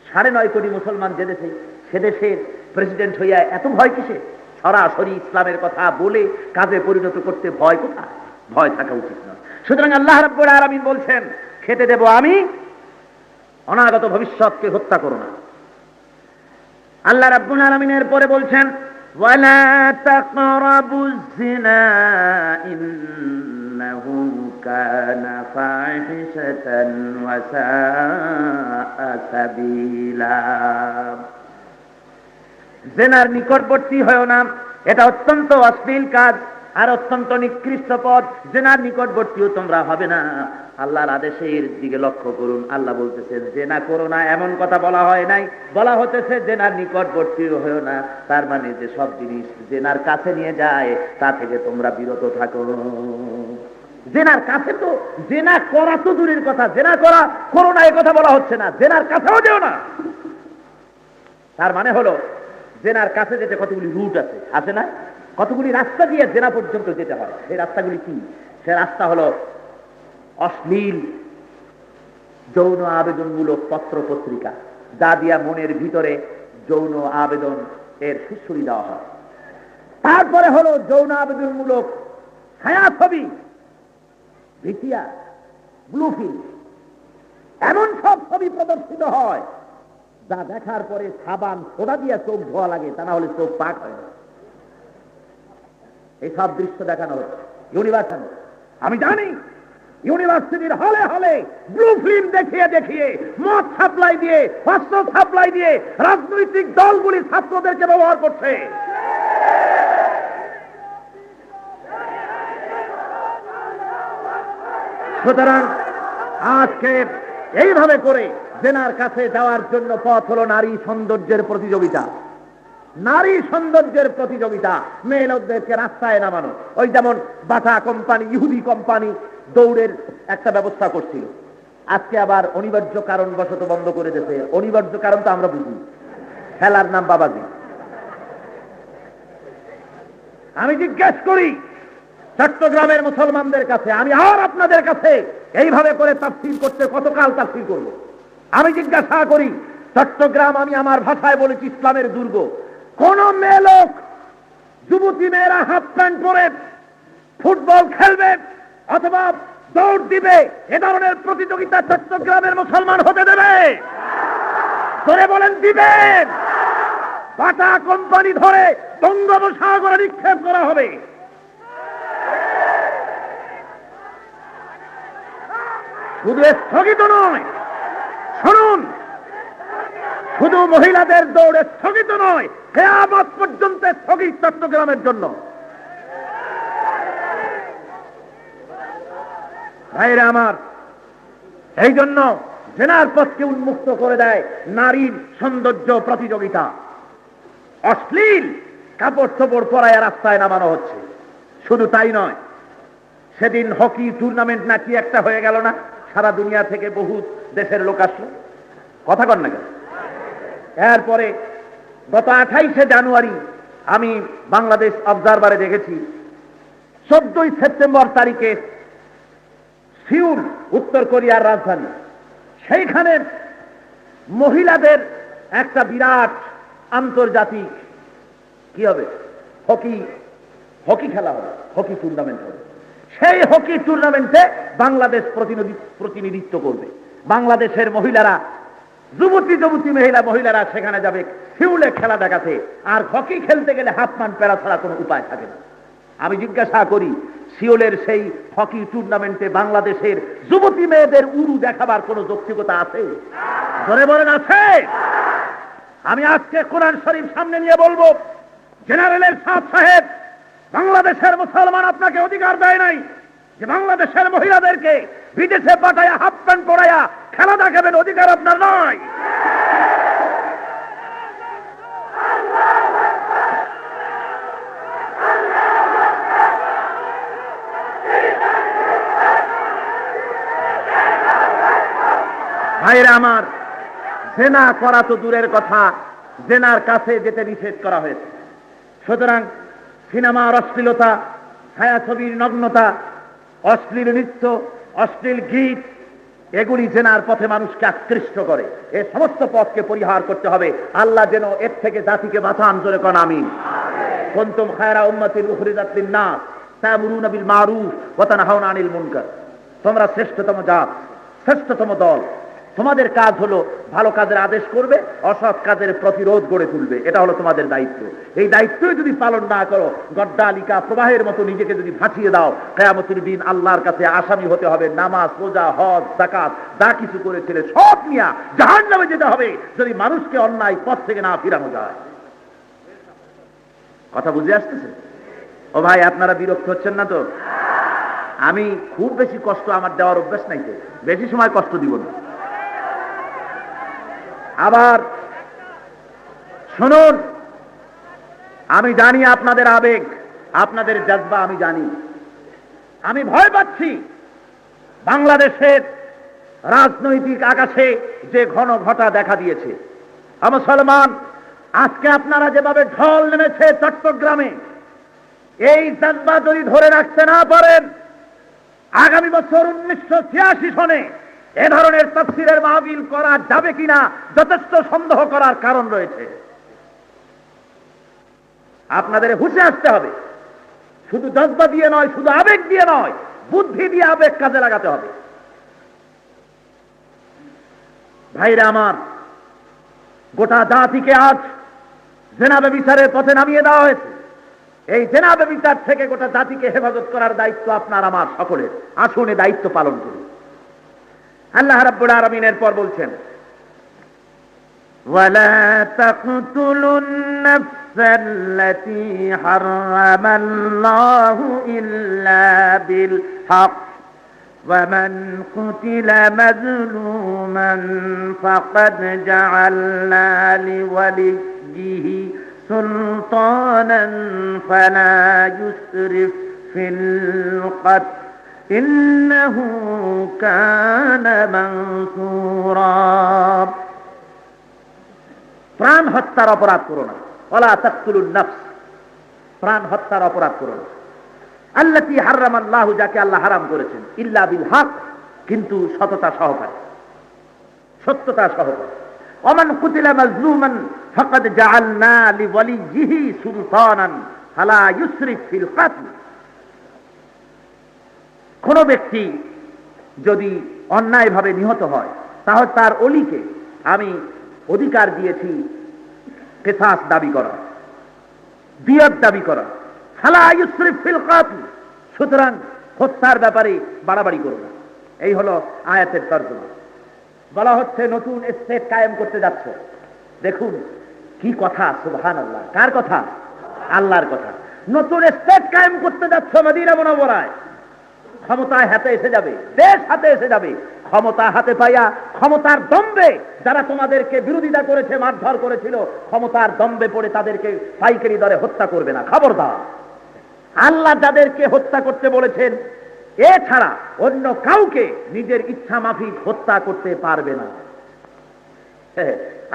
9.5 কোটি মুসলমান যে দেশে, সে দেশের প্রেসিডেন্ট হইয়া এত ভয় কিসে? সরাসরি ইসলামের কথা বলে কাজে পরিণত করতে ভয় কোথায়? ভয় থাকা উচিত নয়। সুতরাং আল্লাহ রাব্বুল আলামিন বলছেন, খেতে দেব আমি, অনাগত ভবিষ্যৎকে হত্যা করো না। আল্লাহ রাব্বুল আলামিনের পরে বলছেন, ওয়ালা তাকরাবুজ জিনা ইন্নাহু কানা ফাহিশাতান ওয়া সাআ সাবিলা। জিনার নিকটবর্তী হয়ো না, এটা অত্যন্ত অশ্লীল কাজ আর অত্যন্ত নিকৃষ্ট পথ। জিনার নিকটবর্তীও তোমরা হবে না। আল্লাহর আদেশের দিকে লক্ষ্য করুন। আল্লাহ বলতেছেন জেনা করো না, এমন কথা বলা হয় নাই, বলা হতেছে জেনার নিকটবর্তীও হয়ো না। তার মানে যে সব জিনিস জেনার কাছে নিয়ে যায়, তা থেকে তোমরা বিরত থাকো। জেনার কাছে তো, জেনা করা তো দূরের কথা, জেনা করা করো না এ কথা বলা হচ্ছে না, জেনার কাছেও যেও না। তার মানে হলো জেনার কাছে যেতে কতগুলি রুট আছে, আছে না? কতগুলি রাস্তা দিয়ে জেনা পর্যন্ত যেতে হয়। সেই রাস্তাগুলি কি? সে রাস্তা হলো অশ্লীল যৌন আবেদনমূলক পত্র পত্রিকা, যা দিয়া মনের ভিতরে যৌন আবেদন এর সুশ্রী দেওয়া হয়। তারপরে হলো যৌন আবেদনমূলক ছায়াছবি, ভিটিয়া, ব্লু ফিল্ম, এমন সব ছবি প্রদর্শিত হয় যা দেখার পরে সাবান সোডা দিয়ে চোখ ধোয়া লাগে, তা না হলে চোখ পাক হয় না। এই সব দৃশ্য দেখানো হচ্ছে ইউনিভার্সিটি। আমি জানি ইউনিভার্সিটির হলে হলে ব্লু ফিল্ম দেখিয়ে দেখিয়ে, মদ সাপ্লাই দিয়ে, অস্ত্র সাপ্লাই দিয়ে রাজনৈতিক দলগুলি ছাত্রদেরকে ব্যবহার করছে। সুতরাং আজকে এইভাবে করে জেনার কাছে যাওয়ার জন্য পথ হলো নারী সৌন্দর্যের প্রতিযোগিতা। নারী সৌন্দর্যের প্রতিযোগিতা, মেয়ে লোকদেরকে রাস্তায় নামানো। ওই যেমন বাটা কোম্পানি, ইহুদি কোম্পানি দৌড়ের একটা ব্যবস্থা করছিল, আজকে আবার অনিবার্য কারণবশত বন্ধ করে দিয়েছে। অনিবার্য কারণ তো আমরা বুঝি, খেলার নাম বাবাজি। আমি জিজ্ঞেস করি চট্টগ্রামের মুসলমানদের কাছে, আমি আর আপনাদের কাছে এইভাবে করে তাফসীর করতে কতকাল তাফসীর করব? আমি জিজ্ঞাসা করি, চট্টগ্রাম, আমি আমার ভাষায় বলেছি, ইসলামের দুর্গ। কোন মেয়ে লোক, যুবতী মেয়েরা হাফ প্যান্ট পরে ফুটবল খেলবে অথবা দৌড় দিবে, এ ধরনের প্রতিযোগিতা চট্টগ্রামের মুসলমান হতে দেবে? ধরে বলেন দিবেন? বাটা কোম্পানি ধরে বঙ্গোপসাগরে নিক্ষেপ করা হবে। শুধু স্থগিত নয়, শুনুন, শুধু মহিলাদের দৌড়ে স্থগিত নয়, কিয়ামত পর্যন্ত স্থগিত চট্টগ্রামের জন্য। ভাইরা আমার, এই জন্য জেনার পথকে উন্মুক্ত করে দেয় নারীর সৌন্দর্য প্রতিযোগিতা। অশ্লীল কাপড় চোপড় পরায় রাস্তায় নামানো হচ্ছে। শুধু তাই নয়, সেদিন হকি টুর্নামেন্ট নাকি একটা হয়ে গেল না? সারা দুনিয়া থেকে বহু দেশের লোক আসলো, কথা কন না কেন? এরপরে গত 28শে জানুয়ারি আমি বাংলাদেশ অবজারভারে দেখেছি, 14ই সেপ্টেম্বর তারিখে সিউল, উত্তর কোরিয়ার রাজধানী, সেইখানে মহিলাদের একটা বিরাট আন্তর্জাতিক কি হবে, হকি খেলা হবে, হকি টুর্নামেন্ট হবে। সেই হকি টুর্নামেন্টে বাংলাদেশ প্রতিনিধিত্ব করবে। বাংলাদেশের মহিলারা, যুবতী মহিলারা সেখানে যাবে সিউলে খেলা দেখাতে, আর হকি খেলতে গেলে হাফ মান প্যারা ছাড়া কোনো উপায় থাকে না। আমি জিজ্ঞাসা করি, সিওলের সেই হকি টুর্নামেন্টে বাংলাদেশের যুবতী মেয়েদের উরু দেখাবার কোন যৌক্তিকতা আছে? ধরে বলেন আছে? আমি আজকে কোরআন শরীফ সামনে নিয়ে বলবো, জেনারেলের সাহেব, বাংলাদেশের মুসলমান আপনাকে অধিকার দেয় নাই যে বাংলাদেশের মহিলাদেরকে বিদেশে পাঠায়া হাফ প্যান্ট পরাইয়া খেলা দেখাবেন, অধিকার আপনার নয়। ভাইরা আমার, জেনা করা তো দূরের কথা, জেনার কাছে যেতে নিষেধ করা হয়েছে। সুতরাং সিনেমার অশ্লীলতা, ছায়াছবির নগ্নতা, অশ্লীল নৃত্য, অশ্লীল গীত, এগুলি জেনার পথে মানুষকে আকৃষ্ট করে। এই সমস্ত পথকে পরিহার করতে হবে। আল্লাহ যেন এর থেকে জাতিকে বাঁচান। জোরে কোন আমিন। কুনতুম খায়রা উম্মাতিন উখরিজাত লিন-নাস তা'মুরুনা বিল মারুফ ওয়া তানহাউনা আনিল মুনকার। তোমরা শ্রেষ্ঠতম জাত, শ্রেষ্ঠতম দল। তোমাদের কাজ হলো ভালো কাজের আদেশ করবে, অসৎ কাজের প্রতিরোধ গড়ে তুলবে। এটা হলো তোমাদের দায়িত্ব। এই দায়িত্বই যদি পালন না করো, গড্ডালিকা প্রবাহের মতো নিজেকে যদি ভাসিয়ে দাও, কিয়ামতের দিন আল্লাহর কাছে আসামি হতে হবে। নামাজ, রোজা, হজ, যাকাত যা কিছু করেছিলে সব নিয়ে জাহান্নামে যেতে হবে, যদি মানুষকে অন্যায় পথ থেকে না ফিরানো যায়। কথা বুঝে আসতেছে? ও ভাই, আপনারা বিরক্ত হচ্ছেন না তো? আমি খুব বেশি কষ্ট আমার দেওয়ার অভ্যাস নাই, তো বেশি সময় কষ্ট দিব না। আবার শুনুন, আমি জানি আপনাদের আবেগ, আপনাদের জজবা আমি জানি। আমি ভয় পাচ্ছি বাংলাদেশের রাজনৈতিক আকাশে যে ঘন ঘটা দেখা দিয়েছে। মুসলমান, আজকে আপনারা যেভাবে ঢল নেমেছে চট্টগ্রামে, এই জজবা যদি ধরে রাখতে না পারেন, আগামী বছর 1986 সনে এ ধরনের তাফসীরের মাহফিল করা যাবে কিনা যথেষ্ট সন্দেহ করার কারণ রয়েছে। আপনাদের হুঁশে আসতে হবে। শুধু জজবা দিয়ে নয়, শুধু আবেগ দিয়ে নয়, বুদ্ধি দিয়ে আবেগ কাজে লাগাতে হবে। ভাইরা আমার, গোটা জাতিকে আজ জেনাবে বিচারের পথে নামিয়ে দেওয়া হয়েছে। এই জেনাবে বিচার থেকে গোটা জাতিকে হেফাজত করার দায়িত্ব আপনার আমার সকলের। আসুন এই দায়িত্ব পালন করুন। আল্লাহ রাব্বুল আলামিন এরপর বলছেন, ওয়ালা তাকতুলুন নাফসাল্লাতী হারামাল্লাহু ইল্লা বিল হক ওয়া মান কুতিলা মাজলুমান ফাকাদ জাআলনা লিওয়ালিয়্যিহি সুলতানান ফালা ইউসরিফ ফিল কতল ইন্নাহু কানা মানসুরা। প্রাণ হত্যার অপরাধ করো না। ওয়ালা তাকতুলুন নাফস, প্রাণ হত্যার অপরাধ করো না। আল্লাতী হারামাল্লাহু, যাকে আল্লাহ হারাম করেছেন, ইল্লা বিল হক, কিন্তু সততা সহকারে, সত্যতা সহকারে। ওয়া মান কুতিলা মাজলুমান ফাকাদ জাআলনা লিওয়ালিয়্যিহি সুলতানান ফালা ইউসরিফ ফিল কতল। কোন ব্যক্তি যদি অন্যায়ভাবে নিহত হয়, তাহলে তার অলিকে আমি অধিকার দিয়েছি কিসাস দাবি করা, দিয়ত দাবি করা। ফালা ইউসরিফ ফিল কতল, সুতরাং হত্যার ব্যাপারে বাড়াবাড়ি করো না। এই হলো আয়াতের তর্জমা। বলা হচ্ছে নতুন স্টেট কায়েম করতে যাচ্ছ। দেখুন কি কথা, সুবহানাল্লাহ। কার কথা? আল্লাহর কথা। নতুন স্টেট কায়েম করতে যাচ্ছ মদিনা মুনাওয়ারায়। ক্ষমতায় হাতে এসে যাবে, দেশ হাতে এসে যাবে। ক্ষমতা হাতে পাইয়া ক্ষমতার দম্বে যারা তোমাদেরকে বিরোধিতা করেছে, মারধর করেছিল, ক্ষমতার দম্বে পড়ে তাদেরকে পাইকারি দরে হত্যা করবে না, খবরদার। আল্লাহ যাদেরকে হত্যা করতে বলেছেন, এছাড়া অন্য কাউকে নিজের ইচ্ছা মাফিক হত্যা করতে পারবে না।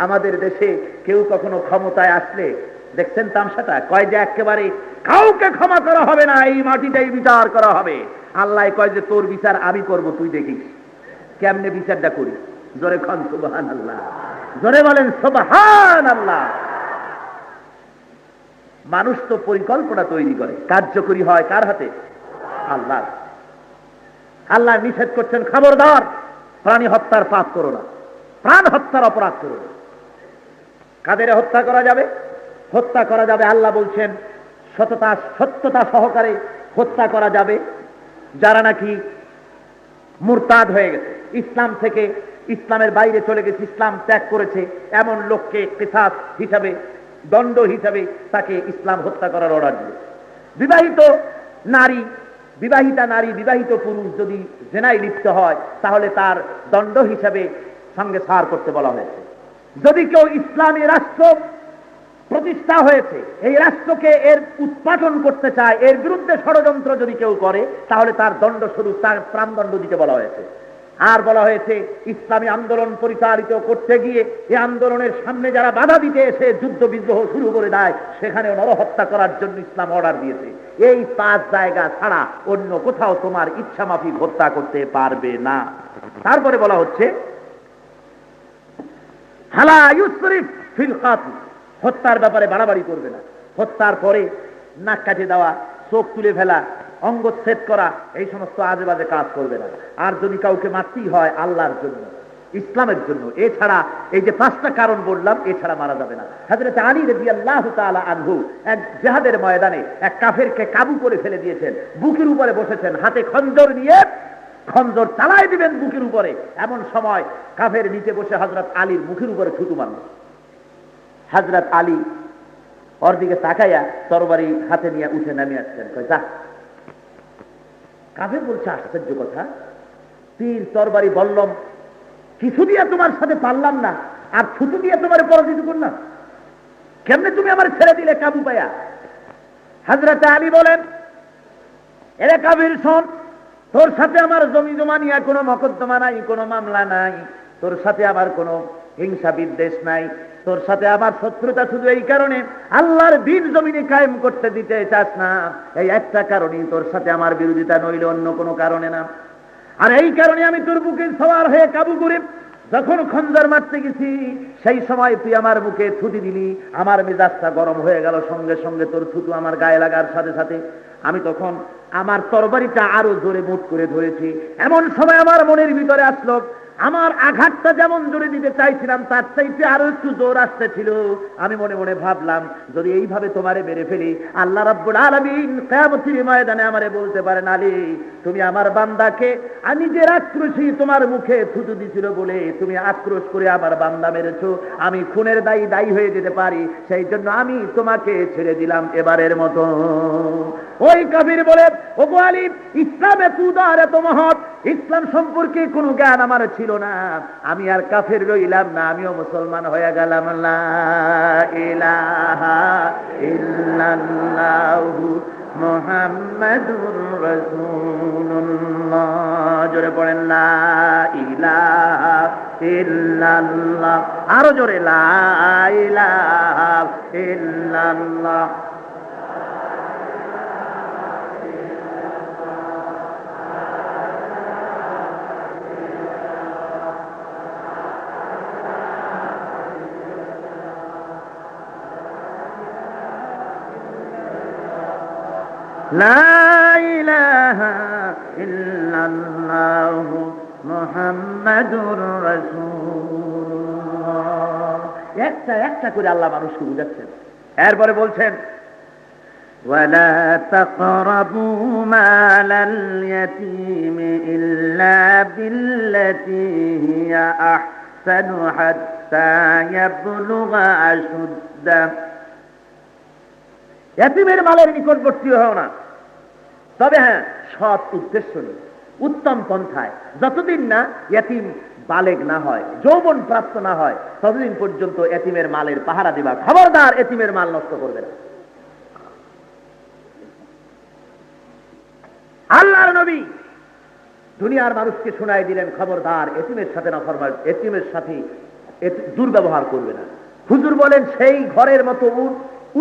আমাদের দেশে কেউ কখনো ক্ষমতায় আসলে দেখছেন তামসাটা, কয় যে একেবারে কাউকে ক্ষমা করা হবে না, এই মাটিটাই বিচার করা হবে। আল্লাহ কয় যে তোর বিচার আমি করব, তুই দেখিস কেমনে বিচারটা করি। জোরে খান সুবহানাল্লাহ, জোরে বলেন সুবহানাল্লাহ। মানুষ তো পরিকল্পনা তৈরি করে, কার্যকরী হয় কার হাতে? আল্লাহ। আল্লাহ নিষেধ করছেন, খবরদার প্রাণী হত্যার পাপ করো না, প্রাণ হত্যার অপরাধ করো না। কাদের হত্যা করা যাবে? হত্যা করা যাবে, আল্লাহ বলছেন সত্যতা সহকারে হত্যা করা যাবে যারা নাকি মুরতাদ হয়ে গেছে, ইসলাম থেকে ইসলামের বাইরে চলে গেছে, ইসলাম ত্যাগ করেছে, এমন লোককে কিসাস হিসাবে, দণ্ড হিসাবে তাকে ইসলাম হত্যা করার অর্ডার দিল। বিবাহিতা নারী, বিবাহিত পুরুষ যদি জেনায় লিপ্ত হয় তাহলে তার দণ্ড হিসাবে সঙ্গে সার করতে বলা হয়েছে। যদি কেউ ইসলামী রাষ্ট্র প্রতিষ্ঠা হয়েছে, এই রাষ্ট্রকে এর উৎপাটন করতে চায়, এর বিরুদ্ধে ষড়যন্ত্র যদি কেউ করে তাহলে তার দণ্ড স্বরূপ তার প্রাণদণ্ড দিতে বলা হয়েছে। আর বলা হয়েছে ইসলামী আন্দোলন পরিচালিত করতে গিয়ে এই আন্দোলনের সামনে যারা বাধা দিতে এসে যুদ্ধ বিদ্রোহ শুরু করে দেয়, সেখানে নরহত্যা করার জন্য ইসলাম অর্ডার দিয়েছে। এই 5 জায়গা ছাড়া অন্য কোথাও তোমার ইচ্ছা মাফিক হত্যা করতে পারবে না। তারপরে বলা হচ্ছে হালা ইউসরিফ ফিল কাতল, হত্যার ব্যাপারে বাড়াবাড়ি করবে না। হত্যার পরে নাক কাটে দেওয়া, চোখ তুলে ফেলা, অঙ্গচ্ছেদ করা, এই সমস্ত আজে বাজে কাজ করবে না। আর যদি কাউকে মারতেই হয় আল্লাহর জন্য, ইসলামের জন্য, এছাড়া এই যে 5টা কারণ বললাম, এছাড়া মারা যাবে না। হযরত আলী রাদিয়াল্লাহু তাআলা আনহু এক জিহাদের ময়দানে এক কাফেরকে কাবু করে ফেলে দিয়েছেন, বুকের উপরে বসেছেন, হাতে খঞ্জর নিয়ে খঞ্জর চালায় দিবেন বুকের উপরে, এমন সময় কাফের নিচে বসে হযরত আলীর মুখের উপরে থুতু মারল। হযরত আলী ওর দিকে তাকাইয়া তরবারি হাতে নিয়ে উঠে নামিয়ে আসছেন, কয় যা। কাফের বলছে আশ্চর্য কথা, তীর তরবারি বললাম কিছু দিয়ে তোমার সাথে পারলাম না, আর থুতু দিয়ে তোমার পরাজিত করলাম, কেমনে তুমি আমার ছেড়ে দিলে কাবু পায়া? হযরত আলী বলেন, এরে কাফির শোন, তোর সাথে আমার জমি জমা নিয়ে কোনো মকদ্দমা নাই, কোনো মামলা নাই, তোর সাথে আমার কোনো হিংসা বিদ্বেষ নাই, তোর সাথে আমার শত্রুতা শুধু এই কারণে আল্লাহর দ্বীন জমিনে কায়েম করতে দিতে চাস না, এই একটা কারণেই তোর সাথে আমার বিরোধিতা, নইলে অন্য কোনো কারণে না। আর এই কারণে আমি তোর বুকে সওয়ার হয়ে কাবু করে যখন খঞ্জর মারতে গেছি, সেই সময় তুই আমার মুখে থুতু দিলি, আমার মেজাজটা গরম হয়ে গেল, সঙ্গে সঙ্গে তোর থুতু আমার গায়ে লাগার সাথে সাথে আমি তখন আমার তরবারিটা আরো জোরে মুঠ করে ধরেছি। এমন সময় আমার মনের ভিতরে আসলো, আমার আঘাতটা যেমন জোরে দিতে চাইছিলাম তার চাইতে আরো একটু জোর আসতেছিল। আমি মনে মনে ভাবলাম, যদি এইভাবে তোমারে মেরে ফেলি, আল্লাহ রাব্বুল আলামিন কিয়ামতের ময়দানে আমারে বলতে পারেন, আলী তুমি আমার বান্দাকে নিজের আক্রোশী তোমার মুখে থুতু দিছিল বলে তুমি আক্রোশ করে আমার বান্দা মেরেছো, আমি খুনের দায়ী হয়ে যেতে পারি, সেই জন্য আমি তোমাকে ছেড়ে দিলাম এবারের মতো। ওই কাফির বলে, ওগো আলী, ইসলাম এত উদার, এত মহৎ, ইসলাম সম্পর্কে কোনো জ্ঞান আমার ছিল না, আমি আর কাফের রইলাম না, আমিও মুসলমান হয়ে গেলাম। লা ইলাহা ইল্লাল্লাহু মুহাম্মাদুর রাসূলুল্লাহ। জোরে পড়েন, লা ইলাহা ইল্লাল্লাহ, আরো জোরে, লা ইলাহা ইল্লাল্লাহ। লা ইলাহা ইল্লাল্লাহু মুহাম্মাদুর রাসূলুল্লাহ। একটা একটা করে আল্লাহ মানুষকে বুঝাচ্ছেন। এরপরে বলছেন, ওয়ালা তাকরাবু মালাল ইয়াতীমি ইল্লা বিল্লাতী হিয়া আহসানু হাত্তা ইয়াবলুগা আশুদ্দা। এতিমের মালের নিকটবর্তী হও না, তবে হ্যাঁ সৎ উদ্দেশ্য নেই, উত্তম পন্থায়, যতদিন না এতিম বালেগ না হয়, যৌবন প্রাপ্ত না হয়, ততদিন পর্যন্ত এতিমের মালের পাহারা দিবা। খবরদার এতিমের মাল নষ্ট করবে না। আল্লাহর নবী দুনিয়ার মানুষকে শোনায় দিলেন, খবরদার এতিমের সাথে নাফরমান, এতিমের সাথে দুর্ব্যবহার করবে না। হুজুর বলেন, সেই ঘরের মতো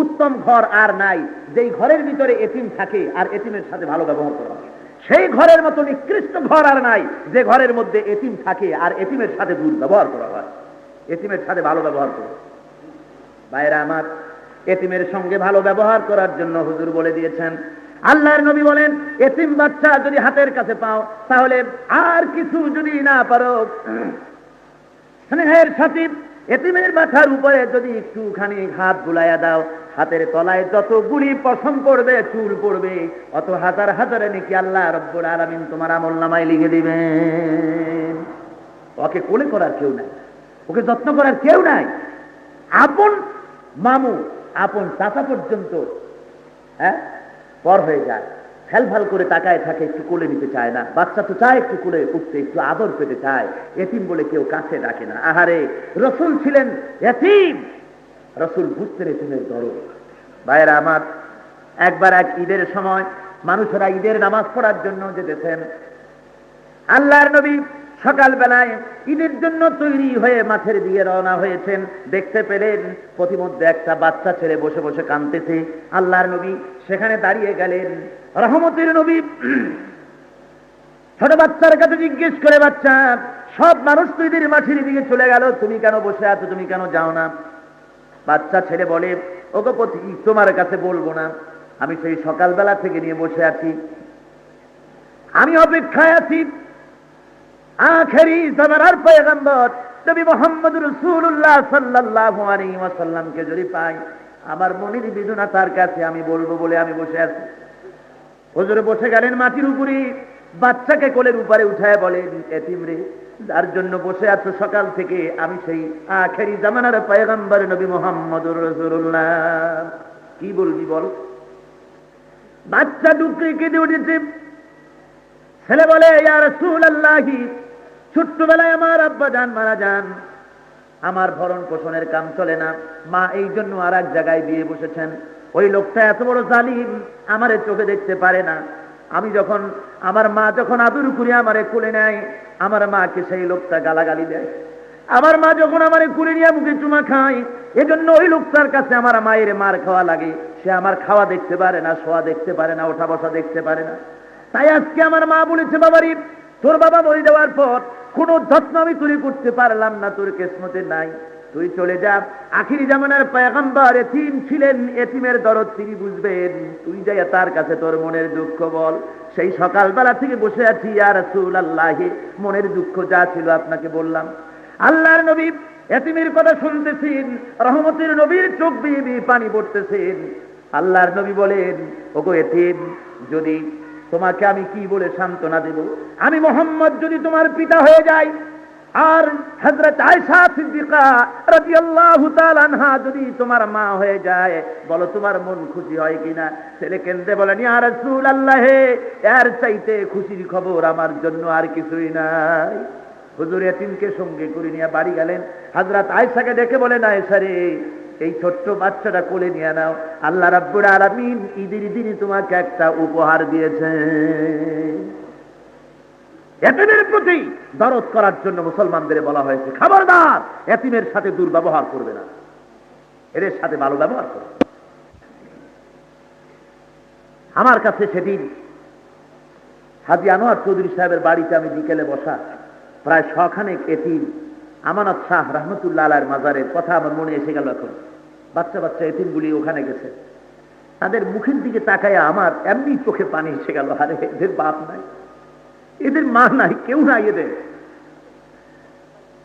উত্তম ঘর আর নাই, যেই ঘরের ভিতরে এতিম থাকে আর এতিমের সাথে ভালো ব্যবহার করা হয়। সেই ঘরের মতো নিকৃষ্ট ঘর আর নাই, যে ঘরের মধ্যে এতিম থাকে আর এতিমের সাথে দুর্ব্যবহার করা হয়। এতিমের সাথে ভালো ব্যবহার করো। ভাইরা আমার, এতিমের সঙ্গে ভালো ব্যবহার করার জন্য হুজুর বলে দিয়েছেন, আল্লাহর নবী বলেন, এতিম বাচ্চা যদি হাতের কাছে পাও, তাহলে আর কিছু যদি না পারো, স্নেহের সাথে এতিমের মাথার উপরে যদি একটুখানি হাত বুলাইয়া দাও, হাতের তলায় যতগুলি পশম পড়বে, চুল পড়বে, অত হাজার হাজারে নাকি আল্লাহ রব্বুল আলামিন তোমার আমলনামায় লিখে দিবেন। ওকে কোলে করার কেউ নাই, ওকে যত্ন করার কেউ নাই। আপন মামু, আপন চাচা পর্যন্ত পর হয়ে যায়, ফেলফাল করে তাকায় থাকে, একটু কোলে নিতে চায় না। বাচ্চা তো চায় একটু কোলে উঠতে, একটু আদর পেতে চায়। এতিম বলে কেউ কাছে ডাকে না। আহারে, রসুল ছিলেন এতিম, রসুল বুঝতে এতিমের দরদ। ভাইয়েরা আমার, একবার এক ঈদের সময় মানুষেরা ঈদের নামাজ পড়ার জন্য যেতেছেন। আল্লাহর নবী সকালবেলায় ঈদের জন্য তৈরি হয়ে মাঠের দিকে রওনা হয়েছেন। দেখতে পেলেন প্রতিমধ্যে একটা বাচ্চা ছেলে বসে বসে কাঁদতেছে। আল্লাহর নবী সেখানে দাঁড়িয়ে গেলেন। রহমতের নবী ছোট বাচ্চার কাছে জিজ্ঞেস করে, বাচ্চা, সব মানুষ তো ঈদের মাঠের দিকে চলে গেল, তুমি কেন বসে আছো, তুমি কেন যাও না? বাচ্চা ছেলে বলে, ওগো পথি, তোমার কাছে বলবো না, আমি সেই সকালবেলা থেকে নিয়ে বসে আছি, আমি অপেক্ষায় আছি আখেরি জামানার পয়গম্বর নবী মুহাম্মদ রাসূলুল্লাহ সাল্লাল্লাহু আলাইহি ওয়াসাল্লামকে যদি পাই, আমার মনের বেদনা তার কাছে আমি বলবো বলে আমি বসে আছি। হুজুর বসে গেলেন মাটির উপরে, বাচ্চাকে কোলের উপরে উঠায় বলেন, এতিম রে, যার জন্য বসে আছো সকাল থেকে, আমি সেই আখেরি জামানার পয়গম্বর নবী মুহাম্মদুর রাসূলুল্লাহ। কি বলবি বল? বাচ্চা ডুকরে কেঁদে উঠেছে। ছেলে বলে, ইয়া রাসূলুল্লাহ, ছোট্টবেলায় আমার আব্বা জান মারা যান, আমার ভরণ পোষণের কাম চলে না, মা এই জন্য আর এক জায়গায় বিয়ে বসেছেন। ওই লোকটা এত বড় জালিম, আমারে চোখে দেখতে পারে না। আমি যখন, আমার মা যখন আদর করে আমারে কোলে নেয়, আমার মাকে সেই লোকটা গালাগালি দেয়। আমার মা যখন আমারে কোলে নিয়ে মুখে চুমা খায়, এজন্য ওই লোকটার কাছে আমার মায়ের মার খাওয়া লাগে। সে আমার খাওয়া দেখতে পারে না, শোয়া দেখতে পারে না, ওঠা বসা দেখতে পারে না। তাই আজকে আমার মা বলেছে, বাবারি, তোর বাবা মরে যাওয়ার পর কোনো যত্ন আমি তুই করতে পারলাম না, তোর কিসমতে নাই, তুই চলে যা। আখিরি জামানার পয়গম্বর এতিম ছিলেন, এতিমের দরদ তিনি বুঝবেন, তুই যাই তার কাছে তোর মনের দুঃখ বল। সেই সকালবেলা থেকে বসে আছি, ইয়া রাসূলুল্লাহ, মনের দুঃখ যা ছিল আপনাকে বললাম। আল্লাহর নবী এতিমের কথা শুনতেছেন, রহমতের নবীর চোখ বেয়ে পানি পড়তেছেন। আল্লাহর নবী বলেন, ওগো এতিম, যদি তোমাকে আমি কি বলে সান্ত্বনা দেব? আমি মুহাম্মদ যদি তোমার পিতা হয়ে যাই, আর হযরত আয়েশা সিদ্দিকা রাদিয়াল্লাহু তাআলা আনহা যদি তোমার মা হয়ে যায়, বলো তোমার মন খুশি হয় কিনা? ছেলে কেঁদে বলেন, ইয়া রাসূলুল্লাহ, এর চাইতে খুশির খবর আমার জন্য আর কিছুই নাই। হুজুর এতিমকে সঙ্গে করে নিয়ে বাড়ি গেলেন। হযরত আয়েশাকে ডেকে বলেন, আয়েশা রে, এই ছোট্ট বাচ্চাটা কোলে নিয়ে নাও, আল্লাহ রাব্বুল আলামিন ঈদের দিনে তোমাকে একটা উপহার দিয়েছেন। এতিমের প্রতি দরদ করার জন্য মুসলমানদের বলা হয়েছে, খবরদার এতিমের সাথে দুর্ব্যবহার করবে না, এদের সাথে ভালো ব্যবহার করবে। আমার কাছে সেদিন হাজী আনোয়ার চৌধুরী সাহেবের বাড়িতে আমি বিকেলে বসা, প্রায় 100 খানেক এতিম আমানত শাহ রহমতুল্লাহ আলাইহির মাজারের কথা আমার মনে এসে গেল। এখন বাচ্চা বাচ্চা এতিমগুলি ওখানে গেছে, তাদের মুখের দিকে তাকায় আমার এমনি চোখে পানি এসে গেল। আরে, এদের বাপ নাই, এদের মা নাই, কেউ নাই, এদের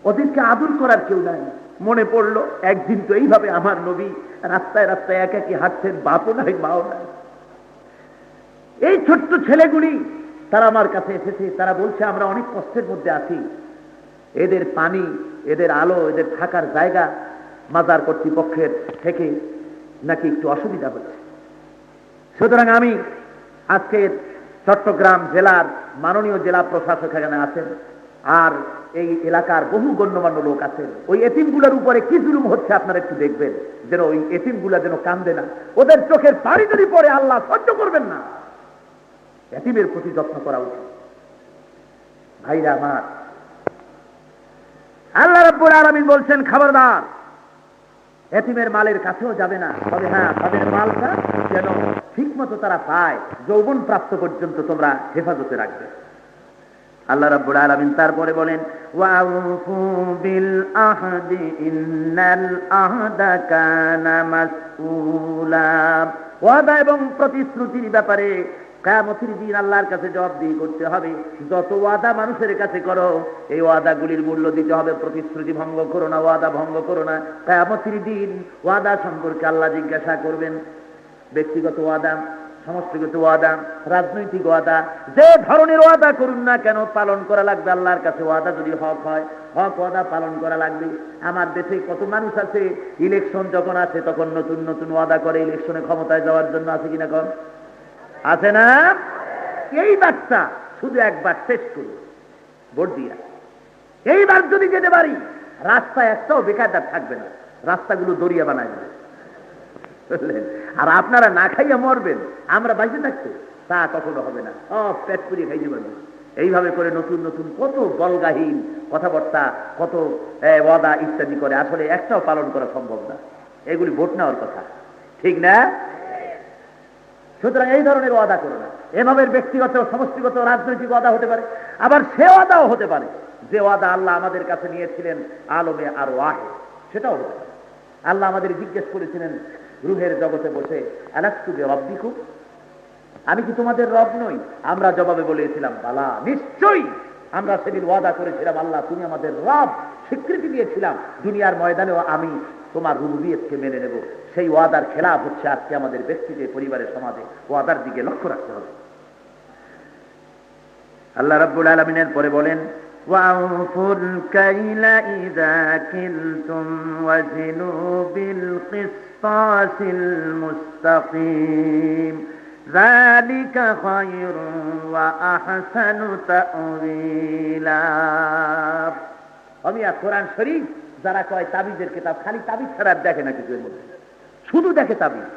ওদেরকে আদর করার কেউ নাই। মনে পড়লো, একদিন তো এইভাবে আমার নবী রাস্তায় রাস্তায় একাকি হাঁটছেন, বাপও নাই, মাও নাই। এই ছোট্ট ছেলেগুলি তারা আমার কাছে এসেছে, তারা বলছে, আমরা অনেক কষ্টের মধ্যে আছি, এদের পানি, এদের আলো, এদের থাকার জায়গা মাজার কর্তৃপক্ষের থেকে নাকি একটু অসুবিধা হচ্ছে। সুতরাং আমি আজকে চট্টগ্রাম জেলার মাননীয় জেলা প্রশাসক এখানে আছেন, আর এই এলাকার বহু গণ্যমান্য লোক আছেন। ওই এতিমগুলোর উপরে কি জুলুম হচ্ছে আপনারা একটু দেখবেন, যেন ওই এতিমগুলা যেন কান্দে না। ওদের চোখের পানি যদি পড়ে, আল্লাহ সহ্য করবেন না। এতিমের প্রতি যত্ন করা উচিত। ভাইরা আমার, আল্লাহ রাব্বুল আলামিন বলছেন, খবরদার এতিমের মালের কাছেও যাবে না, তবে হ্যাঁ, তাদের মালটা যেন ঠিকমতো তারা পায়, যৌবন প্রাপ্ত পর্যন্ত তোমরা হেফাজতে রাখবে। আল্লাহ রাব্বুল আলামিন তারপরে বলেন, ওয়াউফু বিল আহদি ইন্নাল আহদা কানা মাসউলা। ওয়াদা এবং প্রতিশ্রুতির ব্যাপারে কিয়ামতের দিন আল্লাহর কাছে জবাবদিহি করতে হবে। যত ওয়াদা মানুষের কাছে করো, এই ওয়াদাগুলির মূল্য দিতে হবে। প্রতিশ্রুতি ভঙ্গ করো না, ওয়াদা ভঙ্গ করো না। কিয়ামতের দিন ওয়াদা সম্পর্কে আল্লাহ জিজ্ঞাসা করবেন। ব্যক্তিগত ওয়াদা, সমষ্টিগত ওয়াদা, রাজনৈতিক ওয়াদা, যে ধরনের ওয়াদা করুন না কেন পালন করা লাগবে আল্লাহর কাছে। ওয়াদা যদি হক হয়, হক ওয়াদা পালন করা লাগবে। আমার দেশে কত মানুষ আছে, ইলেকশন যখন আছে তখন নতুন নতুন ওয়াদা করে ইলেকশনে ক্ষমতায় যাওয়ার জন্য, আছে কিনা কম? আছে না? এই বাচ্চা শুধু একবার শেষ করি ভোট দিয়া, এইবার যদি যেতে পারি রাস্তায় একটাও বেকারদার থাকবে না, রাস্তাগুলো দরিয়া বানায় দেবে। আর আপনারা না খাইয়া মরবেন, আমরা বাইরে থাকতে তা কখনো হবে না। পেট পুড়িয়ে খাইতে পারবেন। এইভাবে করে নতুন নতুন কত বলগাহীন কথাবার্তা, কত ওয়াদা ইত্যাদি করে, আসলে একটাও পালন করা সম্ভব না। এগুলি ভোট নেওয়ার কথা, ঠিক না? সুতরাং এই ধরনের ওয়াদা করো না। এভাবে ব্যক্তিগত, সমষ্টিগত, রাজনৈতিক ওয়াদা হতে পারে, আবার সে ওয়াদাও হতে পারে যে ওয়াদা আল্লাহ আমাদের কাছে নিয়েছিলেন আলমে আর ওয়াহে, সেটাও হতে পারে। আল্লাহ আমাদের জিজ্ঞেস করেছিলেন রুহের জগতে বসে, আলাস্তু বিরাব্বিকুম, আমি কি তোমাদের রব নই? আমরা জবাবে বলেছিলাম বালা, নিশ্চয়ই। আমরা সেদিন ওয়াদা করেছিলাম আল্লাহ তুমি আমাদের রব, স্বীকৃতি দিয়েছিলাম দুনিয়ার ময়দানেও আমি তোমার রুবুবিয়তকে মেনে নেব। সেই ওয়াদার খেলাফ হচ্ছে আজকে আমাদের ব্যক্তিতে, পরিবারের, সমাজে। ওয়াদার দিকে লক্ষ্য রাখতে হবে। আল্লাহ রাব্বুল আলামিনের পরে বলেন, وَأَوْفُوا الْكَيْلَ إِذَا كِلْتُمْ وَزِنُوا بِالْقِسْطَاسِ الْمُسْتَقِيمِ ذَلِكَ خَيْرٌ وَأَحْسَنُ تَأْوِيلًا। আমি কোরআন শরীফ যারা কয় তাবিজের কিতাব, খালি তাবিজ ছাড়া দেখে না কিছু, এর মধ্যে শুধু দেখে তাবিজ।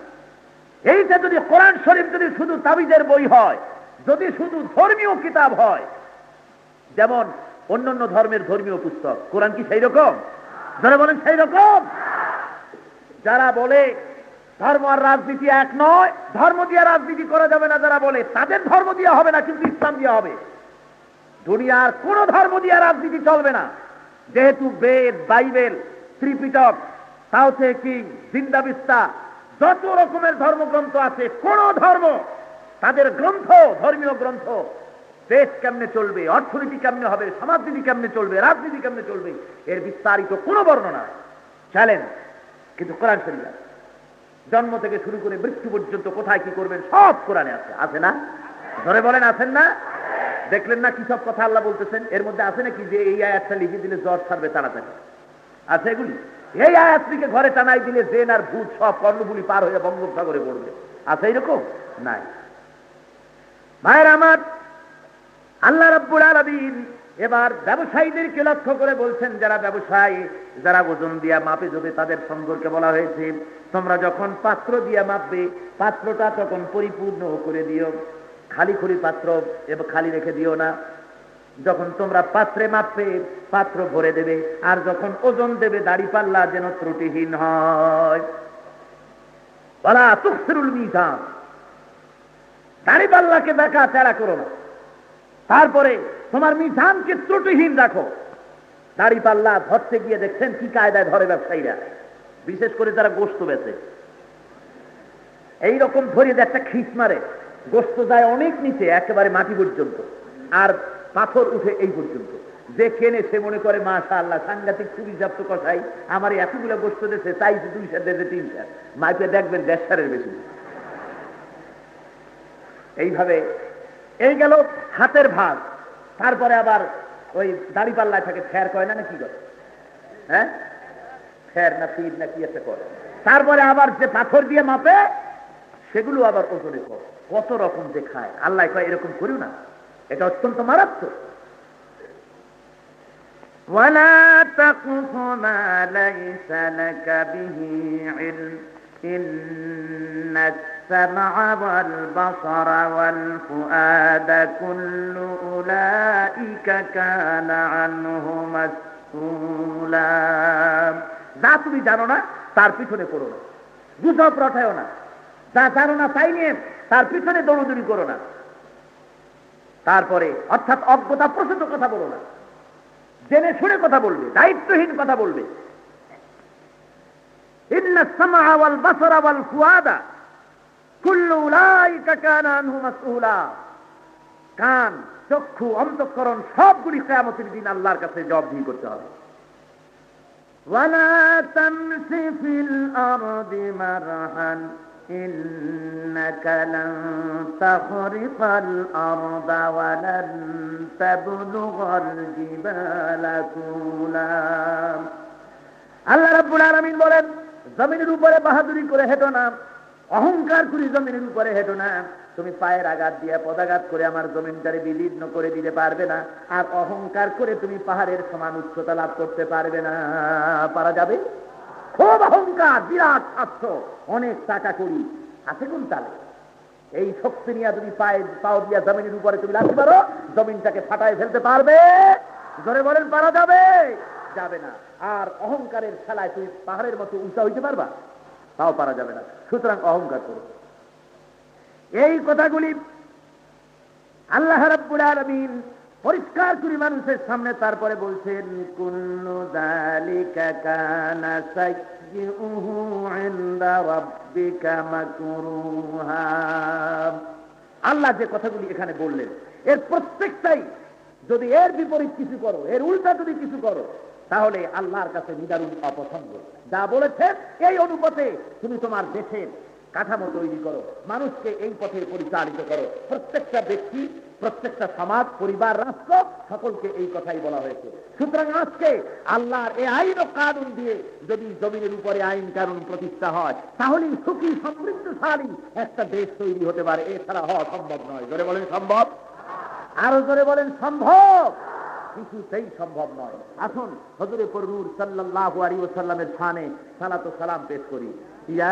এইটা যদি কোরআন শরীফ যদি শুধু তাবিজের বই হয়, যদি শুধু ধর্মীয় কিতাব হয়, যেমন অন্যান্য ধর্মের ধর্মীয় পুস্তক, কোরআন কি সেই রকম? যারা বলেন সেই রকম, যারা বলে ধর্ম আর রাজনীতি এক নয়, ধর্ম দিয়ে রাজনীতি করা যাবে না, যারা বলে তাদের ধর্ম দিয়ে হবে না, কিন্তু ইসলাম দিয়ে হবে। দুনিয়ার কোন ধর্ম দিয়ে রাজনীতি চলবে না, যেহেতু বেদ, বাইবেল, ত্রিপিটক, সাউথে কিং, জিন্দাবিস্তা, যত রকমের ধর্মগ্রন্থ আছে, কোন ধর্ম তাদের গ্রন্থ, ধর্মীয় গ্রন্থ, দেশ কেমনে চলবে, অর্থনীতি কেমনে হবে, সমাজনীতি কেমনে চলবে, রাজনীতি কেমনে চলবে, এর বিস্তারিত কোনো বর্ণনা চ্যালেঞ্জ। কিন্তু কোরআন শরীফ জন্ম থেকে শুরু করে মৃত্যু পর্যন্ত কোথায় কি করবেন সব কোরআনে আছে, আছে না? ধরে বলেন আছেন না? দেখলেন না কি সব কথা আল্লাহ বলতেছেন? এর মধ্যে আছে নাকি যে এই আয়াতটা লিখে দিলে জ্বর ছাড়বে তাড়াতাড়ি? আছে এগুলি? এই আয়াত লিখে ঘরে টানাই দিলে জেন আর ভূত সব কর্ণগুলি পার হয়ে বঙ্গোপসাগরে পড়বে? আছে এরকম? নাই। ভাইয়ের আমার, আল্লাহ রাব্বুল আলামিন এবার ব্যবসায়ীদেরকে লক্ষ্য করে বলছেন, যারা ব্যবসায়ী, যারা ওজন দিয়া মাপে যাবে, তাদের সম্পর্কে বলা হয়েছে, তোমরা যখন পাত্র দিয়া মাপবে, পাত্রটা তখন পরিপূর্ণ করে দিও, খালি খুলি পাত্র এবং খালি রেখে দিও না। যখন তোমরা পাত্রে মাপবে, পাত্র ভরে দেবে, আর যখন ওজন দেবে দাড়ি পাল্লা যেন ত্রুটিহীন হয়। ওয়ালা তুখসিরুল মিজান, দাড়ি পাল্লাকে দেখা তেরা করো না। তারপরে তোমার মিজানকে ত্রুটিহীন রাখো। দাড়ি পাল্লা ধরতে গিয়ে দেখছেন কি কায়দায় ধরে ব্যবসায়ীরা, বিশেষ করে যারা গোশত বেচে, এইরকম ধরিয়ে একটা খিস মারে, গোশত যায় অনেক নিচে, একেবারে মাটি পর্যন্ত, আর পাথর উঠে এই পর্যন্ত। যে কেনে সে মনে করে মাশাআল্লাহ সাংঘাতিক সুবিধাপ্ত কষাই, আমার এতগুলো গোশত দিয়েছে, চাইছে 2 সের, দেশে 3 সের, মাইপে দেখবেন 1.5 সেরের বেশি। এইভাবে এই গেল হাতের ভাগ। তারপরে আবার ওই দাড়ি পাল্লায় থাকে ফের কয় না, কি করে, হ্যাঁ ফের না ফির না কি একটা করে। তারপরে আবার যে পাথর দিয়ে মাপে সেগুলো আবার ওজনে কর, কত রকম দেখায়। আল্লাহ কয় এরকম করিও না, এটা অত্যন্ত মারাত্মক। ওয়ালা তাকুফু মা লাইসা লাকা বিহি ইলম ইন্নাস সামআ ওয়াল বাসারা ওয়াল ফুআদা কুল্লু উলাইকা কানা আনহু মাসউলা। যা তুমি জানো না তার পিছনে পড়ো না, গুজব রটায়ও না। যা জানো না তাই নিয়ে তার পিছনে দৌড়দৌড়ি করো না। তারপরে অর্থাৎ অজ্ঞতা প্রসূত কথা বলো না, জেনে শুনে কথা বলবে, দায়িত্বহীন কথা বলবে। ইন্নাস সামআ ওয়াল বাসারা ওয়াল ফুআদা, কুল্লু উলাইকা কানা আনহু মাসউলা। কান, চক্ষু, অন্তঃকরণ সবগুলি কিয়ামতের দিন আল্লাহর কাছে জবাবদিহি করতে হবে। ওয়ালা তামশি ফিল আরদি মারহান ইন্নাকা লান তাখরিকাল আরদা ওয়া লান তাবলুগাল জিবালা তুলা। আল্লাহ রাব্বুল আলামিন বলেন, জমিনের উপরে বাহাদুরি করে হেঁটো না, অহংকার করে জমিনের উপরে হেঁটো না। তুমি পায়ের আঘাত দিয়ে পদাঘাত করে আমার জমিনটারে বিদীর্ণ করে দিতে পারবে না, আর অহংকার করে তুমি পাহাড়ের সমান উচ্চতা লাভ করতে পারবে না। পারা যাবে? খুব অহংকার, বিরাট স্বার্থ, অনেক টাকা করি আছে কোন তালে। এই শক্তি নিয়ে তুমি পাও দিয়া জমিনের উপরে তুমি লাগতে পারো, জমিনটাকে ফাটায় ফেলতে পারবে? জোরে বলেন, পারা যাবে? যাবে না। আর অহংকারের খেলায় তুমি পাহাড়ের মতো উঁচা হইতে পারবা? তাও পারা যাবে না। সুতরাং অহংকার করো। এই কথাগুলি আল্লাহ রাব্বুল আলামিন পরিষ্কার করে মানুষের সামনে তারপরে বলছেন, কুল্লু যালিকা কানা সাইয়্যুহু ইনদা রাব্বিকা মাকরুহা। আল্লাহ যে কথাগুলি এখানে বললেন, এর প্রত্যেকটাই যদি এর বিপরীত কিছু করো, এর উল্টা যদি কিছু করো, তাহলে আল্লাহর কাছে নিদারুণ অপছন্দ। যা বলেছেন এই অনুপাতে তুমি তোমার দেশের কাঠামো তৈরি করো, মানুষকে এই পথে পরিচালিত করো। প্রত্যেকটা ব্যক্তি, প্রত্যেকটা সমাজ, পরিবার, রাষ্ট্র, সকলকে এই কথাই বলা হয়েছে। সুতরাং আজকে আল্লাহর এই আইন ও কানুন দিয়ে যদি জমিনের উপরে আইন কানুন প্রতিষ্ঠা হয়, তাহলে সুখী সমৃদ্ধশালী একটা দেশ তৈরি হতে পারে। এছাড়া হওয়া সম্ভব নয়। জোরে বলেন সম্ভব? আরো জোরে বলেন সম্ভব? কিছুতেই সম্ভব নয়। আসুন হযরত নূর সাল্লাল্লাহু আলাইহি ওয়াসাল্লামের শানে সালাত ও সালাম পেশ করি। ইয়া